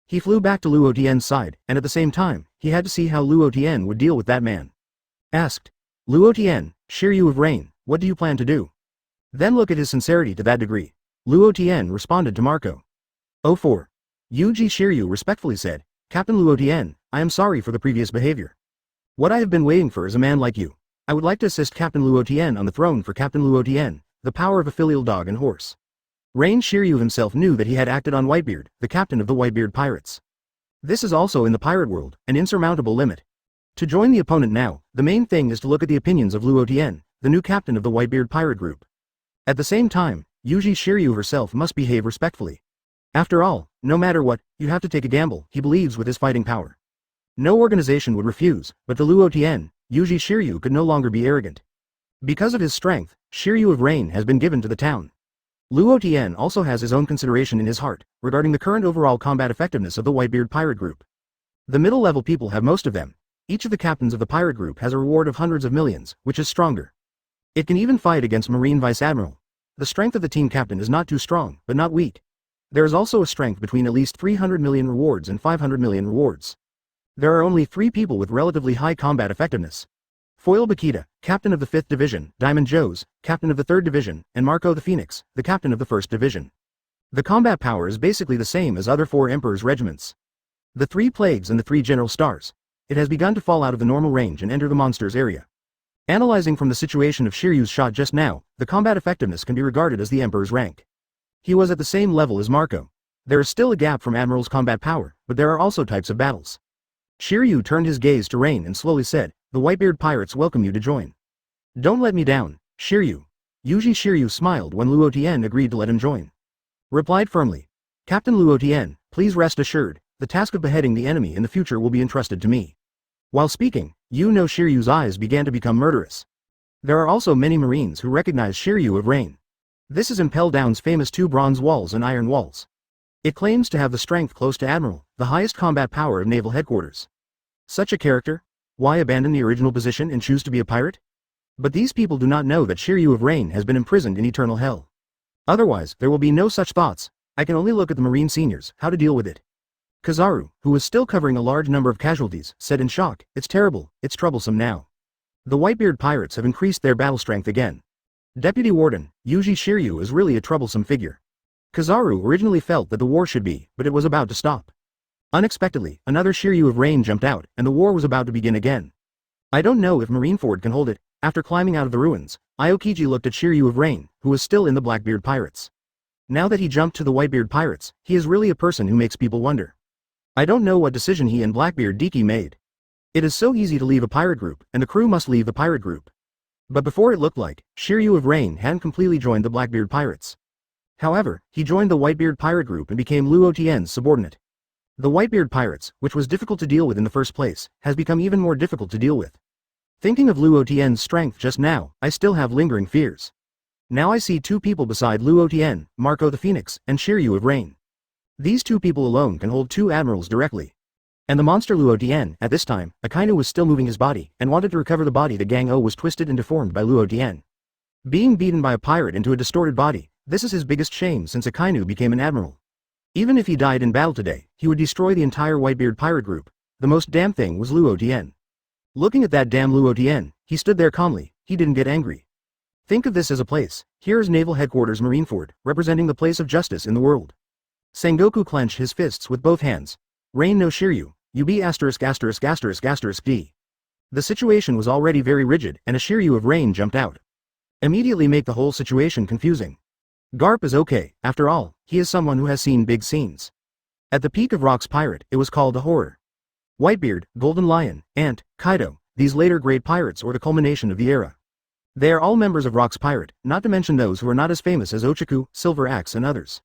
He flew back to Luo Tian's side, and at the same time, he had to see how Luo Tian would deal with that man. Asked, "Luo Tian, Shiryu of Rain, what do you plan to do?" Then look at his sincerity to that degree. Luo Tian responded to Marco. 04. Yuji Shiryu respectfully said, "Captain Luo Tian, I am sorry for the previous behavior. What I have been waiting for is a man like you. I would like to assist Captain Luo Tian on the throne for Captain Luo Tian, the power of a filial dog and horse." Reign Shiryu himself knew that he had acted on Whitebeard, the captain of the Whitebeard Pirates. This is also in the pirate world, an insurmountable limit. To join the opponent now, the main thing is to look at the opinions of Luo Tian, the new captain of the Whitebeard Pirate group. At the same time, Yuji Shiryu herself must behave respectfully. After all, no matter what, you have to take a gamble, he believes with his fighting power. No organization would refuse, but to Luo Tian, Yuji Shiryu could no longer be arrogant. Because of his strength, Shiryu of Reign has been given to the town. Luo Tian also has his own consideration in his heart, regarding the current overall combat effectiveness of the Whitebeard Pirate group. The middle-level people have most of them. Each of the captains of the pirate group has a reward of hundreds of millions, which is stronger. It can even fight against Marine Vice Admiral. The strength of the team captain is not too strong, but not weak. There is also a strength between at least 300 million rewards and 500 million rewards. There are only 3 people with relatively high combat effectiveness. Foil Bakita, captain of the 5th Division, Diamond Joes, captain of the 3rd Division, and Marco the Phoenix, the captain of the 1st Division. The combat power is basically the same as other 4 Emperor's regiments. The 3 Plagues and the 3 General Stars. It has begun to fall out of the normal range and enter the monsters area. Analyzing from the situation of Shiryu's shot just now, the combat effectiveness can be regarded as the Emperor's rank. He was at the same level as Marco. There is still a gap from Admiral's combat power, but there are also types of battles. Shiryu turned his gaze to Rain and slowly said, "The Whitebeard Pirates welcome you to join." "Don't let me down, Shiryu." Yuji Shiryu smiled when Luo Tian agreed to let him join. Replied firmly, "Captain Luo Tian, please rest assured, the task of beheading the enemy in the future will be entrusted to me." While speaking, Shiryu's eyes began to become murderous. There are also many Marines who recognize Shiryu of Rain. This is Impel Down's famous 2 bronze walls and iron walls. It claims to have the strength close to Admiral, the highest combat power of naval headquarters. Such a character? Why abandon the original position and choose to be a pirate? But these people do not know that Shiryu of Rain has been imprisoned in eternal hell. Otherwise, there will be no such thoughts. I can only look at the Marine seniors, how to deal with it. Kizaru, who was still covering a large number of casualties, said in shock, "It's terrible, it's troublesome now. The Whitebeard Pirates have increased their battle strength again. Deputy Warden, Yuji Shiryu is really a troublesome figure." Kizaru originally felt that the war should be, but it was about to stop. Unexpectedly, another Shiryu of Rain jumped out, and the war was about to begin again. "I don't know if Marineford can hold it." After climbing out of the ruins, Aokiji looked at Shiryu of Rain, who was still in the Blackbeard Pirates. Now that he jumped to the Whitebeard Pirates, he is really a person who makes people wonder. I don't know what decision he and Blackbeard Diki made. It is so easy to leave a pirate group, and the crew must leave the pirate group. But before it looked like, Shiryu of Rain hadn't completely joined the Blackbeard Pirates. However, he joined the Whitebeard Pirate group and became Luo Tian's subordinate. The Whitebeard Pirates, which was difficult to deal with in the first place, has become even more difficult to deal with. Thinking of Luo Tian's strength just now, I still have lingering fears. Now I see 2 people beside Luo Tian, Marco the Phoenix, and Shiryu of Rain. These 2 people alone can hold 2 admirals directly. And the monster Luo Tian, at this time, Akainu was still moving his body, and wanted to recover the body the Gang O was twisted and deformed by Luo Tian. Being beaten by a pirate into a distorted body, this is his biggest shame since Akainu became an admiral. Even if he died in battle today, he would destroy the entire Whitebeard pirate group. The most damn thing was Luo Tian. Looking at that damn Luo Tian, he stood there calmly, he didn't get angry. Think of this as a place. Here is Naval Headquarters Marineford, representing the place of justice in the world. Sengoku clenched his fists with both hands. Rain no Shiryu, you be *******D. The situation was already very rigid, and a Shiryu of Rain jumped out. Immediately make the whole situation confusing. Garp is okay, after all, he is someone who has seen big scenes. At the peak of Rock's pirate, it was called a horror. Whitebeard, Golden Lion, Ant, Kaido, these later great pirates or the culmination of the era. They are all members of Rock's pirate, not to mention those who are not as famous as Ochaku, Silver Axe and others.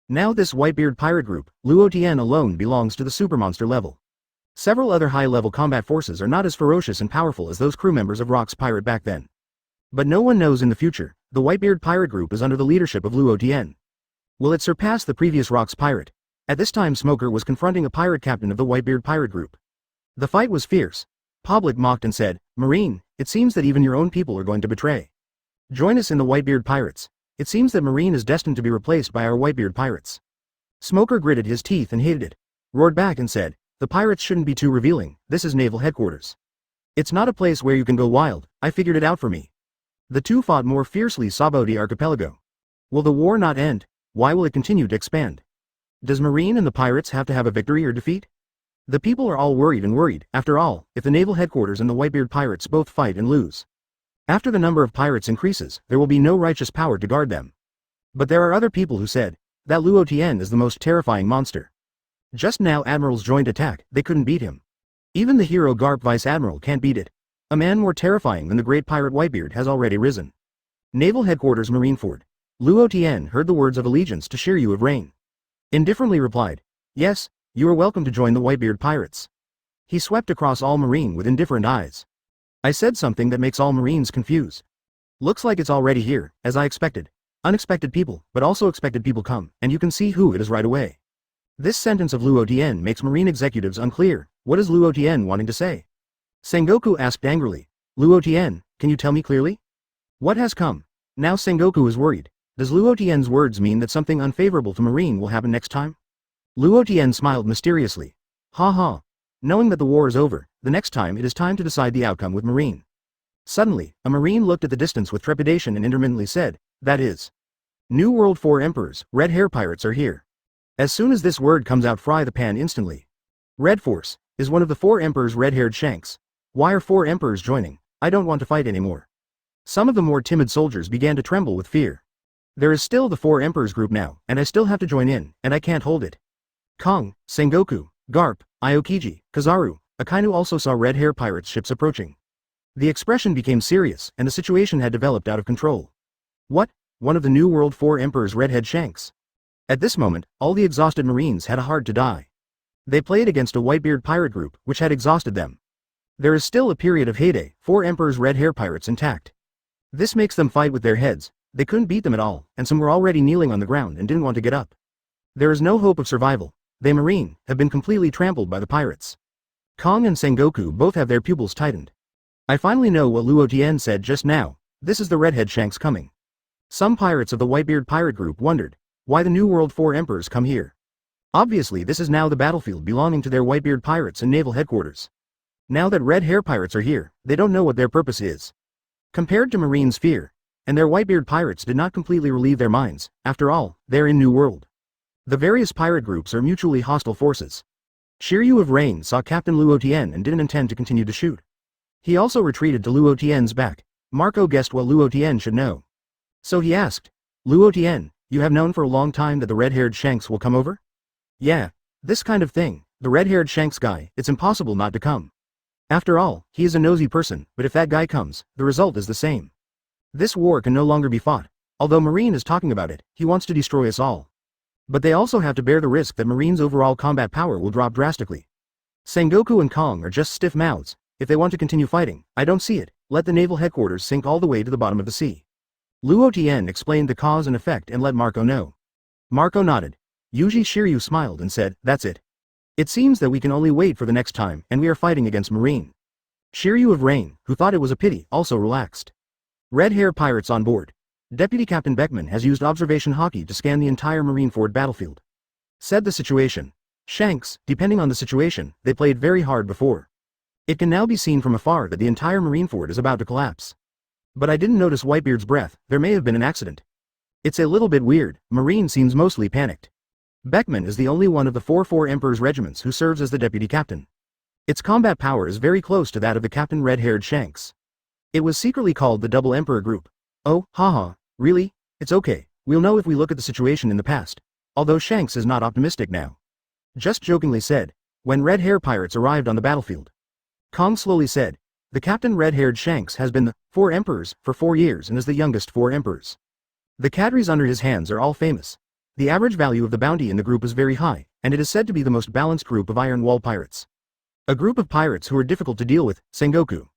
Now this Whitebeard pirate group, Luo Tian alone belongs to the supermonster level. Several other high-level combat forces are not as ferocious and powerful as those crew members of Rock's pirate back then. But no one knows in the future, the Whitebeard pirate group is under the leadership of Luo Tian. Will it surpass the previous Rock's pirate? At this time Smoker was confronting a pirate captain of the Whitebeard pirate group. The fight was fierce. Public mocked and said, "Marine, it seems that even your own people are going to betray. Join us in the Whitebeard Pirates. It seems that Marine is destined to be replaced by our Whitebeard Pirates." Smoker gritted his teeth and hated it. Roared back and said, "The pirates shouldn't be too revealing, this is Naval Headquarters. It's not a place where you can go wild, I figured it out for me." The two fought more fiercely Saboti Archipelago. Will the war not end? Why will it continue to expand? Does Marine and the pirates have to have a victory or defeat? The people are all worried. After all, if the Naval Headquarters and the Whitebeard Pirates both fight and lose, after the number of pirates increases, there will be no righteous power to guard them. But there are other people who said that Luo Tian is the most terrifying monster. Just now Admirals joined attack, they couldn't beat him. Even the hero Garp Vice Admiral can't beat it. A man more terrifying than the great pirate Whitebeard has already risen. Naval Headquarters Marineford. Luo Tian heard the words of allegiance to Shiryu of Rain. Indifferently replied, "Yes, you are welcome to join the Whitebeard Pirates." He swept across all Marine with indifferent eyes. I said something that makes all Marines confused. Looks like it's already here, as I expected. Unexpected people, but also expected people come, and you can see who it is right away. This sentence of Luo Tian makes Marine executives unclear. What is Luo Tian wanting to say? Sengoku asked angrily, "Luo Tian, can you tell me clearly? What has come?" Now Sengoku is worried. Does Luo Tian's words mean that something unfavorable to Marine will happen next time? Luo Tian smiled mysteriously. Ha ha. Knowing that the war is over, the next time it is time to decide the outcome with Marine. Suddenly, a marine looked at the distance with trepidation and intermittently said, "That is. New World 4 Emperors, Red Hair Pirates are here." As soon as this word comes out, fry the pan instantly. Red Force, is one of the 4 Emperors red-haired Shanks. Why are 4 Emperors joining? I don't want to fight anymore. Some of the more timid soldiers began to tremble with fear. There is still the 4 Emperors group now, and I still have to join in, and I can't hold it. Kong, Sengoku, Garp, Aokiji, Kizaru, Akainu also saw Red Hair Pirates ships approaching. The expression became serious, and the situation had developed out of control. What? One of the New World 4 Emperors redhead Shanks? At this moment, all the exhausted Marines had a hard to die. They played against a Whitebeard pirate group, which had exhausted them. There is still a period of heyday, 4 Emperors red hair pirates intact. This makes them fight with their heads. They couldn't beat them at all, and some were already kneeling on the ground and didn't want to get up. There is no hope of survival. They Marine have been completely trampled by the pirates. Kong and Sengoku both have their pupils tightened. I finally know what Luo Tian said just now. This is the redhead Shanks coming. Some pirates of the Whitebeard pirate group wondered why the New World 4 Emperors come here. Obviously this is now the battlefield belonging to their Whitebeard pirates and naval headquarters. Now that red hair pirates are here, they don't know what their purpose is. Compared to Marines' fear, and their Whitebeard pirates did not completely relieve their minds. After all, they're in New World. The various pirate groups are mutually hostile forces. Shiryu of Rain saw Captain Luo Tian and didn't intend to continue to shoot. He also retreated to Luo Tian's back. Marco guessed what Luo Tian should know. So he asked, "Luo Tian, you have known for a long time that the red-haired Shanks will come over?" "Yeah. This kind of thing, the red-haired Shanks guy, it's impossible not to come. After all, he is a nosy person, but if that guy comes, the result is the same. This war can no longer be fought. Although Marine is talking about it, he wants to destroy us all. But they also have to bear the risk that Marine's overall combat power will drop drastically. Sengoku and Kong are just stiff mouths. If they want to continue fighting, I don't see it. Let the naval headquarters sink all the way to the bottom of the sea." Luo Tian explained the cause and effect and let Marco know. Marco nodded. Yuji Shiryu smiled and said, "That's it. It seems that we can only wait for the next time, and we are fighting against Marine." Shiryu of Rain, who thought it was a pity, also relaxed. Red hair pirates on board. Deputy Captain Beckman has used observation Haki to scan the entire Marineford battlefield. Said the situation. Shanks, depending on the situation, they played very hard before. It can now be seen from afar that the entire Marineford is about to collapse. But I didn't notice Whitebeard's breath. There may have been an accident. It's a little bit weird. Marine seems mostly panicked. Beckman is the only one of the 4 Emperor's regiments who serves as the deputy captain. Its combat power is very close to that of the captain red-haired Shanks. It was secretly called the Double Emperor Group. Oh, haha, really? It's okay. We'll know if we look at the situation in the past. Although Shanks is not optimistic now. Just jokingly said, when red hair pirates arrived on the battlefield. Kong slowly said, the captain red-haired Shanks has been the 4 Emperors for 4 years and is the youngest 4 Emperors. The cadres under his hands are all famous. The average value of the bounty in the group is very high, and it is said to be the most balanced group of Iron Wall pirates. A group of pirates who are difficult to deal with, Sengoku.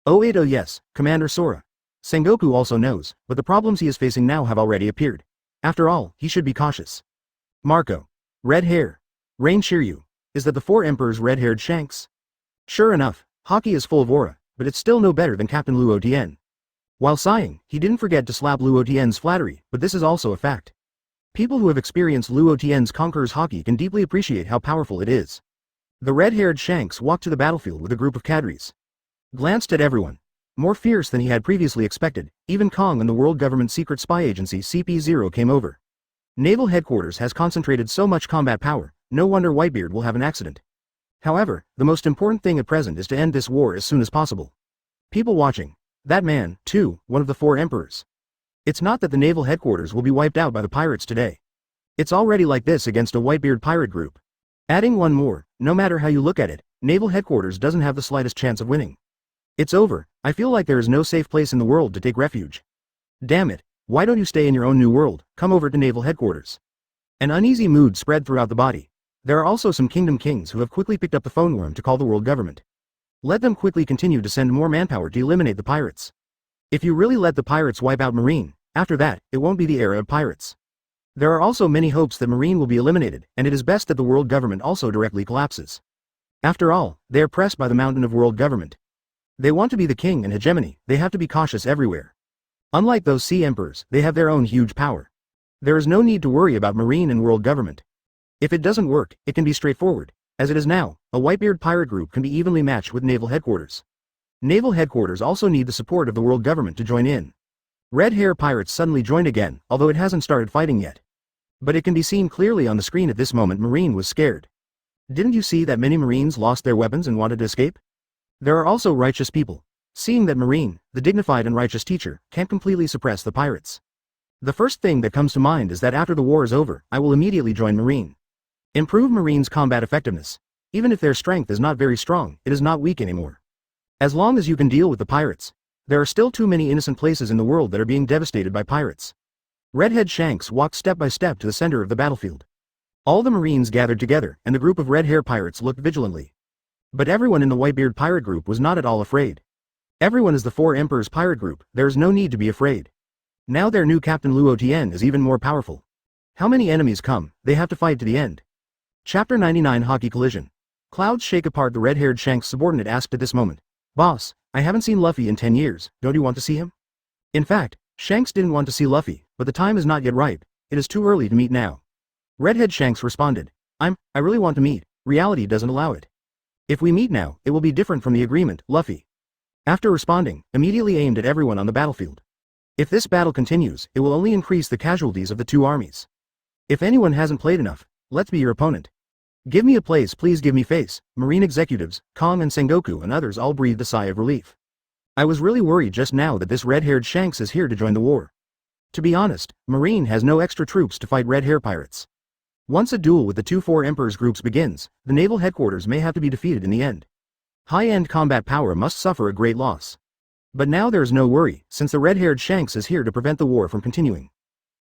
Oh yes, Commander Sora. Sengoku also knows, but the problems he is facing now have already appeared. After all, he should be cautious. Marco. Red hair. Rain Shiryu. Is that the 4 Emperors red-haired Shanks? Sure enough, Haki is full of aura, but it's still no better than Captain Luo Tian. While sighing, he didn't forget to slap Luo Tian's flattery, but this is also a fact. People who have experienced Luo Tian's Conqueror's Haki can deeply appreciate how powerful it is. The red-haired Shanks walked to the battlefield with a group of cadres. Glanced at everyone. More fierce than he had previously expected, even Kong and the World Government Secret Spy Agency CP0 came over. Naval Headquarters has concentrated so much combat power, no wonder Whitebeard will have an accident. However, the most important thing at present is to end this war as soon as possible. People watching. That man, too, one of the 4 Emperors. It's not that the naval headquarters will be wiped out by the pirates today. It's already like this against a Whitebeard pirate group. Adding one more, no matter how you look at it, naval headquarters doesn't have the slightest chance of winning. It's over. I feel like there is no safe place in the world to take refuge. Damn it, why don't you stay in your own new world, come over to naval headquarters. An uneasy mood spread throughout the body. There are also some kingdom kings who have quickly picked up the phone worm to call the world government. Let them quickly continue to send more manpower to eliminate the pirates. If you really let the pirates wipe out Marine, after that, it won't be the era of pirates. There are also many hopes that Marine will be eliminated, and it is best that the world government also directly collapses. After all, they are pressed by the mountain of world government. They want to be the king and hegemony, they have to be cautious everywhere. Unlike those sea emperors, they have their own huge power. There is no need to worry about Marine and world government. If it doesn't work, it can be straightforward. As it is now, a Whitebeard pirate group can be evenly matched with naval headquarters. Naval headquarters also need the support of the world government to join in. Red Hair Pirates suddenly joined again, although it hasn't started fighting yet. But it can be seen clearly on the screen at this moment Marine was scared. Didn't you see that many Marines lost their weapons and wanted to escape? There are also righteous people. Seeing that Marine, the dignified and righteous teacher, can't completely suppress the pirates. The first thing that comes to mind is that after the war is over, I will immediately join Marine. Improve Marine's combat effectiveness. Even if their strength is not very strong, it is not weak anymore. As long as you can deal with the pirates. There are still too many innocent places in the world that are being devastated by pirates. Redhead Shanks walked step by step to the center of the battlefield. All the Marines gathered together, and the group of red hair pirates looked vigilantly. But everyone in the Whitebeard Pirate group was not at all afraid. Everyone is the Four Emperors Pirate group, there is no need to be afraid. Now their new captain Luo Tian is even more powerful. How many enemies come, they have to fight to the end. Chapter 99 Haki Collision. Clouds shake apart. The red-haired Shanks subordinate asked at this moment. Boss, I haven't seen Luffy in 10 years, don't you want to see him? In fact, Shanks didn't want to see Luffy, but the time is not yet ripe, it is too early to meet now. Redhead Shanks responded. I really want to meet, reality doesn't allow it. If we meet now, it will be different from the agreement, Luffy. After responding, immediately aimed at everyone on the battlefield. If this battle continues, it will only increase the casualties of the two armies. If anyone hasn't played enough, let's be your opponent. Give me a place, please give me face. Marine executives, Kong and Sengoku and others all breathed a sigh of relief. I was really worried just now that this red-haired Shanks is here to join the war. To be honest, Marine has no extra troops to fight red hair pirates. Once a duel with the two Four Emperors groups begins, the naval headquarters may have to be defeated in the end. High-end combat power must suffer a great loss. But now there is no worry, since the red-haired Shanks is here to prevent the war from continuing.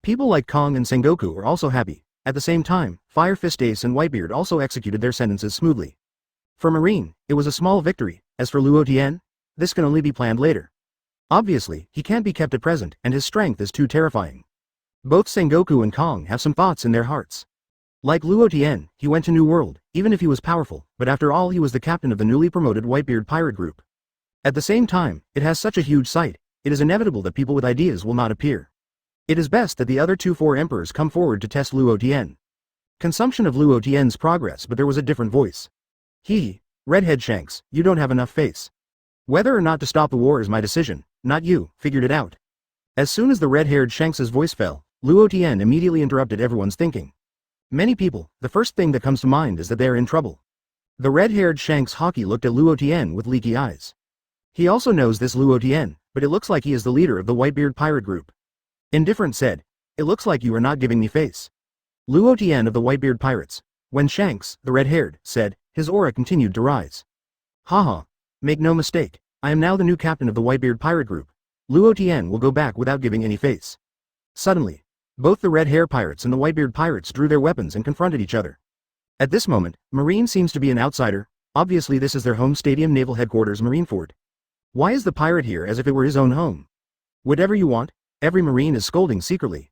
People like Kong and Sengoku are also happy. At the same time, Fire Fist Ace and Whitebeard also executed their sentences smoothly. For Marine, it was a small victory. As for Luo Tian, this can only be planned later. Obviously, he can't be kept at present, and his strength is too terrifying. Both Sengoku and Kong have some thoughts in their hearts. Like Luo Tian, he went to New World, even if he was powerful, but after all he was the captain of the newly promoted Whitebeard Pirate group. At the same time, it has such a huge site, it is inevitable that people with ideas will not appear. It is best that the other two Four Emperors come forward to test Luo Tian. Consumption of Luo Tian's progress, but there was a different voice. Redhead Shanks, you don't have enough face. Whether or not to stop the war is my decision, not you, figured it out. As soon as the red-haired Shanks' voice fell, Luo Tian immediately interrupted everyone's thinking. Many people, the first thing that comes to mind is that they are in trouble. The red-haired Shanks Haki looked at Luo Tian with leaky eyes. He also knows this Luo Tian, but it looks like he is the leader of the Whitebeard Pirate group. Indifferent said, it looks like you are not giving me face. Luo Tian of the Whitebeard Pirates. When Shanks, the red-haired, said, his aura continued to rise. Haha. Make no mistake, I am now the new captain of the Whitebeard Pirate group. Luo Tian will go back without giving any face. Suddenly, both the Red Hair Pirates and the Whitebeard Pirates drew their weapons and confronted each other. At this moment, Marine seems to be an outsider. Obviously this is their home stadium, naval headquarters, Marineford. Why is the pirate here as if it were his own home? Whatever you want, every Marine is scolding secretly.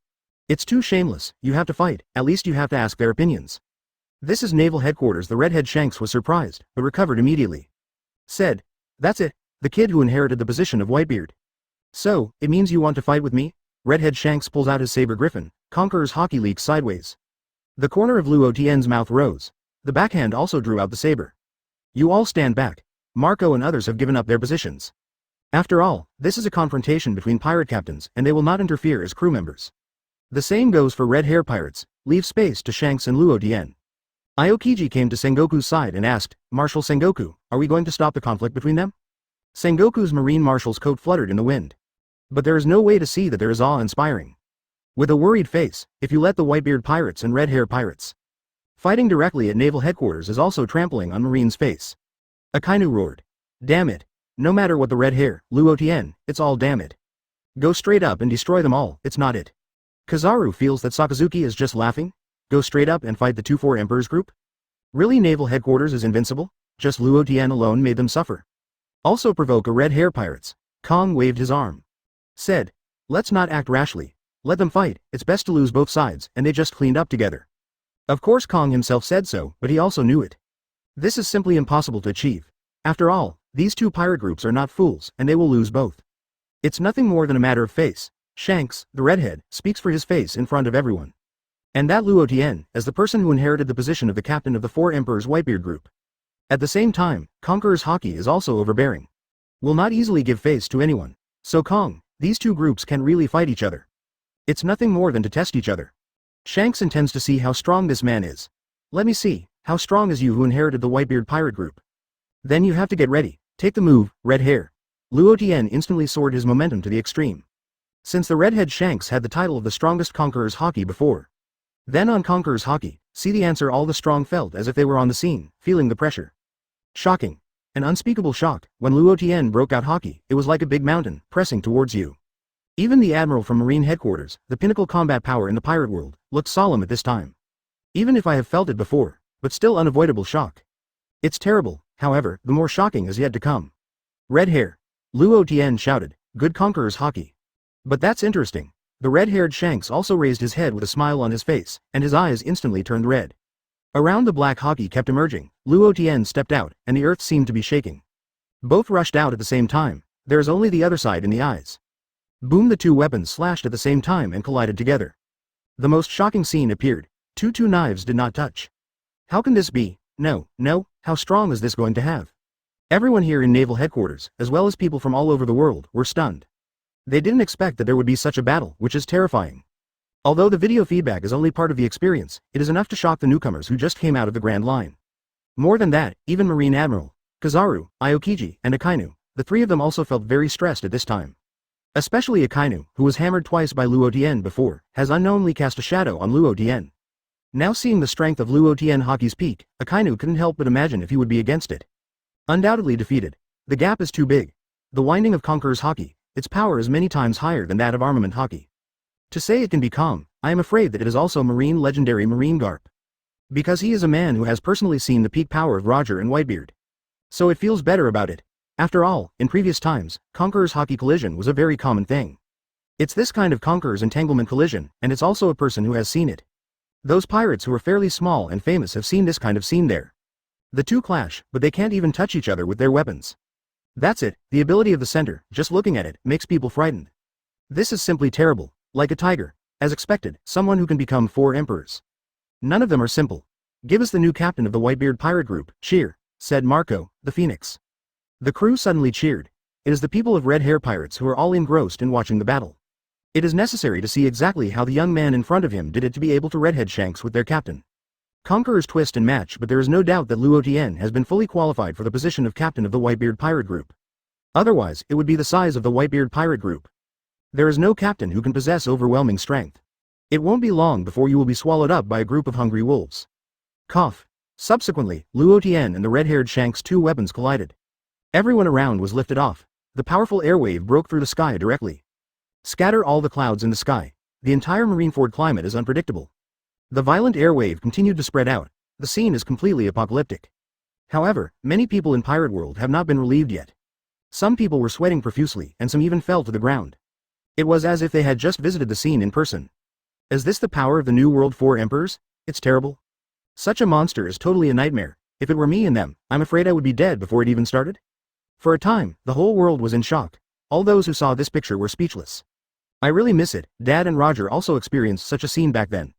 It's too shameless, you have to fight, at least you have to ask their opinions. This is naval headquarters. The redhead Shanks was surprised, but recovered immediately. Said, that's it, the kid who inherited the position of Whitebeard. So, it means you want to fight with me? Redhead Shanks pulls out his saber griffin. Conqueror's Haki leaks sideways. The corner of Luo Tian's mouth rose. The backhand also drew out the saber. You all stand back. Marco and others have given up their positions. After all, this is a confrontation between pirate captains, and they will not interfere as crew members. The same goes for Red Hair Pirates. Leave space to Shanks and Luo Tian. Aokiji came to Sengoku's side and asked, Marshal Sengoku, are we going to stop the conflict between them? Sengoku's marine marshal's coat fluttered in the wind. But there is no way to see that there is awe-inspiring. With a worried face, if you let the Whitebeard Pirates and Red Hair Pirates fighting directly at naval headquarters is also trampling on Marine's face. Akainu roared. Damn it. No matter what the Red Hair, Luo Tian, it's all damn it. Go straight up and destroy them all, it's not it. Kizaru feels that Sakazuki is just laughing. Go straight up and fight the two Four Emperors group? Really, naval headquarters is invincible? Just Luo Tian alone made them suffer. Also provoke a Red Hair Pirates. Kong waved his arm. Said, let's not act rashly. Let them fight, it's best to lose both sides, and they just cleaned up together. Of course Kong himself said so, but he also knew it. This is simply impossible to achieve. After all, these two pirate groups are not fools, and they will lose both. It's nothing more than a matter of face. Shanks, the redhead, speaks for his face in front of everyone. And that Luo Tian, as the person who inherited the position of the captain of the Four Emperors Whitebeard group. At the same time, Conqueror's Haki is also overbearing. will not easily give face to anyone. So Kong, these two groups can really fight each other. It's nothing more than to test each other. Shanks intends to see how strong this man is. Let me see, how strong is you who inherited the Whitebeard Pirate group? Then you have to get ready, take the move, red hair. Luo Tian instantly soared his momentum to the extreme. Since the redhead Shanks had the title of the strongest Conqueror's Haki before. Then on Conqueror's Haki, see the answer all the strong felt as if they were on the scene, feeling the pressure. Shocking. An unspeakable shock, when Luo Tian broke out Haki, it was like a big mountain, pressing towards you. Even the Admiral from Marine Headquarters, the pinnacle combat power in the pirate world, looked solemn at this time. Even if I have felt it before, but still unavoidable shock. It's terrible, however, the more shocking is yet to come. Red hair. Luo Tian shouted, good Conqueror's Haki. But that's interesting. The red-haired Shanks also raised his head with a smile on his face, and his eyes instantly turned red. Around the black Haki kept emerging, Luo Tian stepped out, and the earth seemed to be shaking. Both rushed out at the same time, there is only the other side in the eyes. Boom, the two weapons slashed at the same time and collided together. The most shocking scene appeared. Two knives did not touch. How can this be? No, how strong is this going to have? Everyone here in Naval Headquarters, as well as people from all over the world, were stunned. They didn't expect that there would be such a battle, which is terrifying. Although the video feedback is only part of the experience, it is enough to shock the newcomers who just came out of the Grand Line. More than that, even Marine Admiral, Kizaru, Aokiji, and Akainu, the three of them also felt very stressed at this time. Especially Akainu, who was hammered twice by Luo Tian before, has unknowingly cast a shadow on Luo Tian. Now seeing the strength of Luo Tian Haki's peak, Akainu couldn't help but imagine if he would be against it. Undoubtedly defeated. The gap is too big. The winding of Conqueror's Haki, its power is many times higher than that of armament Haki. To say it can be calm, I am afraid that it is also Marine legendary Marine Garp. Because he is a man who has personally seen the peak power of Roger and Whitebeard. So it feels better about it. After all, in previous times, Conqueror's Haki collision was a very common thing. It's this kind of Conqueror's entanglement collision, and it's also a person who has seen it. Those pirates who are fairly small and famous have seen this kind of scene there. The two clash, but they can't even touch each other with their weapons. That's it, the ability of the center, just looking at it, makes people frightened. This is simply terrible. Like a tiger. As expected, someone who can become 4 emperors. None of them are simple. Give us the new captain of the Whitebeard Pirate Group, cheer, said Marco, the Phoenix. The crew suddenly cheered. It is the people of Red Hair Pirates who are all engrossed in watching the battle. It is necessary to see exactly how the young man in front of him did it to be able to redhead Shanks with their captain. Conquerors twist and match, but there is no doubt that Luo Tian has been fully qualified for the position of captain of the Whitebeard Pirate Group. Otherwise, it would be the size of the Whitebeard Pirate Group. There is no captain who can possess overwhelming strength. It won't be long before you will be swallowed up by a group of hungry wolves. Cough. Subsequently, Luo Tian and the red-haired Shanks' two weapons collided. Everyone around was lifted off. The powerful airwave broke through the sky directly. Scatter all the clouds in the sky. The entire Marineford climate is unpredictable. The violent airwave continued to spread out. The scene is completely apocalyptic. However, many people in Pirate World have not been relieved yet. Some people were sweating profusely, and some even fell to the ground. It was as if they had just visited the scene in person. Is this the power of the New World 4 Emperors? It's terrible. Such a monster is totally a nightmare. If it were me and them, I'm afraid I would be dead before it even started. For a time, the whole world was in shock. All those who saw this picture were speechless. I really miss it. Dad and Roger also experienced such a scene back then.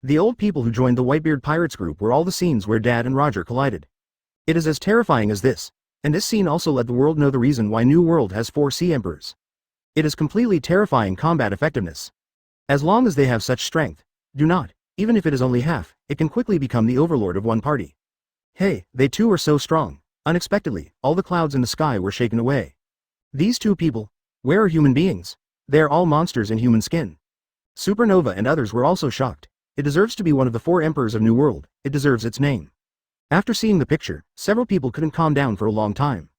The old people who joined the Whitebeard Pirates group were all the scenes where Dad and Roger collided. It is as terrifying as this. And this scene also let the world know the reason why New World has 4 Sea Emperors. It is completely terrifying combat effectiveness. As long as they have such strength, do not, even if it is only half, it can quickly become the overlord of one party. Hey, they too are so strong. Unexpectedly, all the clouds in the sky were shaken away. These two people, where are human beings? They are all monsters in human skin. Supernova and others were also shocked. It deserves to be one of the 4 emperors of New World, it deserves its name. After seeing the picture, several people couldn't calm down for a long time.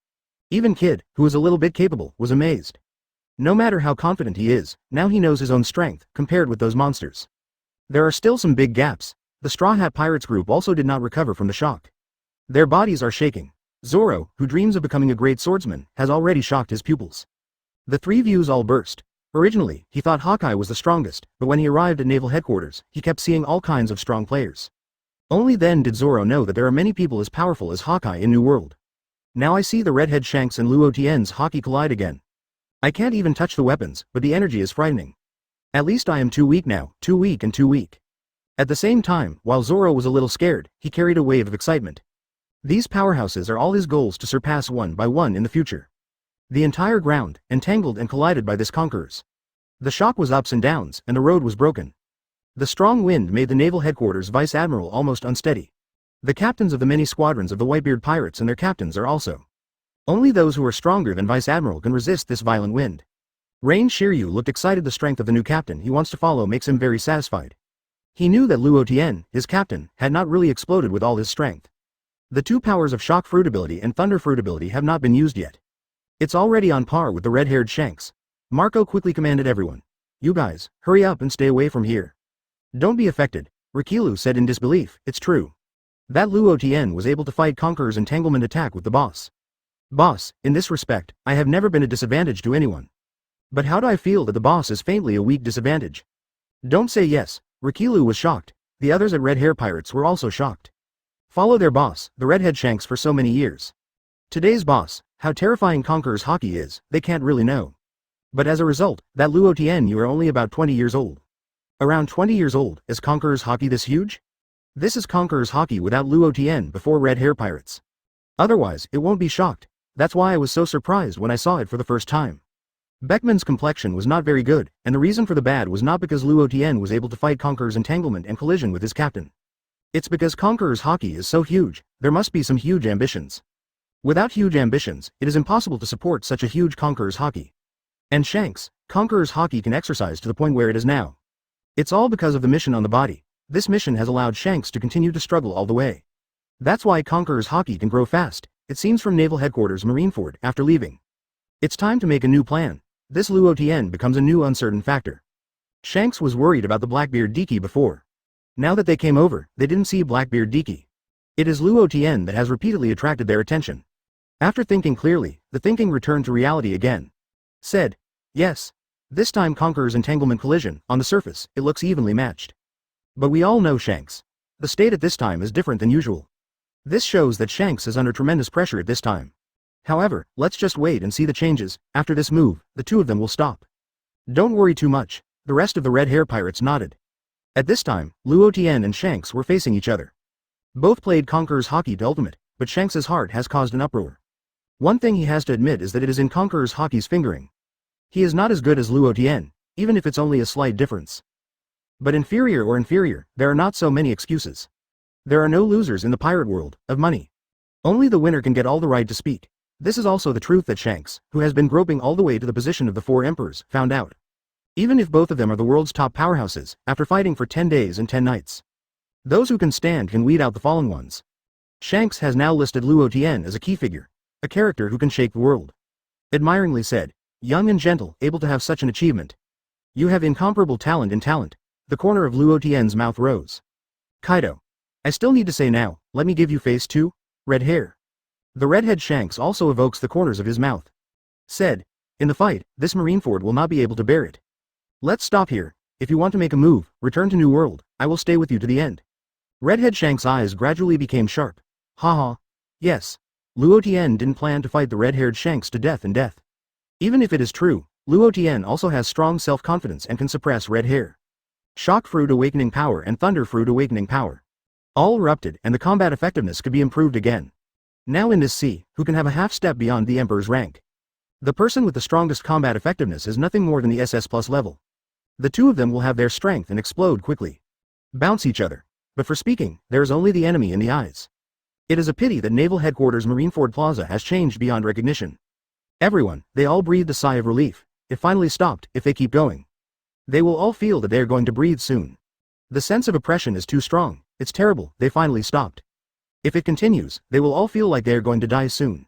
Even Kid, who is a little bit capable, was amazed. No matter how confident he is, now he knows his own strength, compared with those monsters. There are still some big gaps. The Straw Hat Pirates group also did not recover from the shock. Their bodies are shaking. Zoro, who dreams of becoming a great swordsman, has already shocked his pupils. The 3 views all burst. Originally, he thought Hawkeye was the strongest, but when he arrived at Naval Headquarters, he kept seeing all kinds of strong players. Only then did Zoro know that there are many people as powerful as Hawkeye in New World. Now I see the redhead Shanks and Luo Tian's Haki collide again. I can't even touch the weapons, but the energy is frightening. At least I am too weak now, too weak and too weak. At the same time, while Zoro was a little scared, he carried a wave of excitement. These powerhouses are all his goals to surpass one by one in the future. The entire ground, entangled and collided by this conquerors. The shock was ups and downs, and the road was broken. The strong wind made the naval headquarters vice admiral almost unsteady. The captains of the many squadrons of the Whitebeard Pirates and their captains are also. Only those who are stronger than vice admiral can resist this violent wind. Shiryu looked excited. The strength of the new captain he wants to follow makes him very satisfied. He knew that Luo Tian, his captain, had not really exploded with all his strength. The two powers of shock fruit ability and thunder fruit ability have not been used yet. It's already on par with the red-haired Shanks. Marco quickly commanded everyone. You guys, hurry up and stay away from here. Don't be affected, Rikilu said in disbelief. It's true. That Luo Tian was able to fight Conqueror's entanglement attack with the boss. Boss, in this respect, I have never been a disadvantage to anyone. But how do I feel that the boss is faintly a weak disadvantage? Don't say yes, Rikilu was shocked. The others at Red Hair Pirates were also shocked. Follow their boss, the redhead Shanks, for so many years. Today's boss, how terrifying Conqueror's Haki is, they can't really know. But as a result, that Luo Tian, you are only about 20 years old. Around 20 years old, is Conqueror's Haki this huge? This is Conqueror's Haki without Luo Tian before Red Hair Pirates. Otherwise, it won't be shocked. That's why I was so surprised when I saw it for the first time. Beckman's complexion was not very good, and the reason for the bad was not because Luo Tian was able to fight Conqueror's entanglement and collision with his captain. It's because Conqueror's Haki is so huge, there must be some huge ambitions. Without huge ambitions, it is impossible to support such a huge Conqueror's Haki. And Shanks, Conqueror's Haki can exercise to the point where it is now. It's all because of the mission on the body. This mission has allowed Shanks to continue to struggle all the way. That's why Conqueror's Haki can grow fast, it seems, from Naval Headquarters Marineford after leaving. It's time to make a new plan. This Luo Tian becomes a new uncertain factor. Shanks was worried about the Blackbeard Diki before. Now that they came over, they didn't see Blackbeard Diki. It is Luo Tian that has repeatedly attracted their attention. After thinking clearly, the thinking returned to reality again. Said, yes. This time Conqueror's entanglement collision, on the surface, it looks evenly matched. But we all know Shanks. The state at this time is different than usual. This shows that Shanks is under tremendous pressure at this time. However, let's just wait and see the changes. After this move, the two of them will stop. Don't worry too much. The rest of the Red Hair Pirates nodded. At this time, Luo Tian and Shanks were facing each other. Both played Conqueror's Haki to ultimate, but Shanks's heart has caused an uproar. One thing he has to admit is that it is in Conqueror's Haki's fingering. He is not as good as Luo Tian, even if it's only a slight difference. But inferior or inferior, there are not so many excuses. There are no losers in the pirate world of money. Only the winner can get all the right to speak. This is also the truth that Shanks, who has been groping all the way to the position of the four emperors, found out. Even if both of them are the world's top powerhouses, after fighting for 10 days and 10 nights. Those who can stand can weed out the fallen ones. Shanks has now listed Luo Tian as a key figure, a character who can shake the world. Admiringly said, young and gentle, able to have such an achievement. You have incomparable talent in talent. The corner of Luo Tian's mouth rose. Kaido. I still need to say now, let me give you face too, red hair. The redhead Shanks also evokes the corners of his mouth. Said, in the fight, this Marineford will not be able to bear it. Let's stop here. If you want to make a move, return to New World, I will stay with you to the end. Redhead Shanks' eyes gradually became sharp. Haha. Yes. Luo Tian didn't plan to fight the red-haired Shanks to death and death. Even if it is true, Luo Tian also has strong self-confidence and can suppress red hair. Shock Fruit Awakening Power and Thunder Fruit Awakening Power. All erupted and the combat effectiveness could be improved again. Now in this sea, who can have a half step beyond the Emperor's rank? The person with the strongest combat effectiveness is nothing more than the SS Plus level. The two of them will have their strength and explode quickly. Bounce each other. But for speaking, there is only the enemy in the eyes. It is a pity that Naval Headquarters Marineford Plaza has changed beyond recognition. Everyone, they all breathed a sigh of relief. It finally stopped. If they keep going, they will all feel that they are going to breathe soon. The sense of oppression is too strong. It's terrible. They finally stopped. If it continues, they will all feel like they are going to die soon.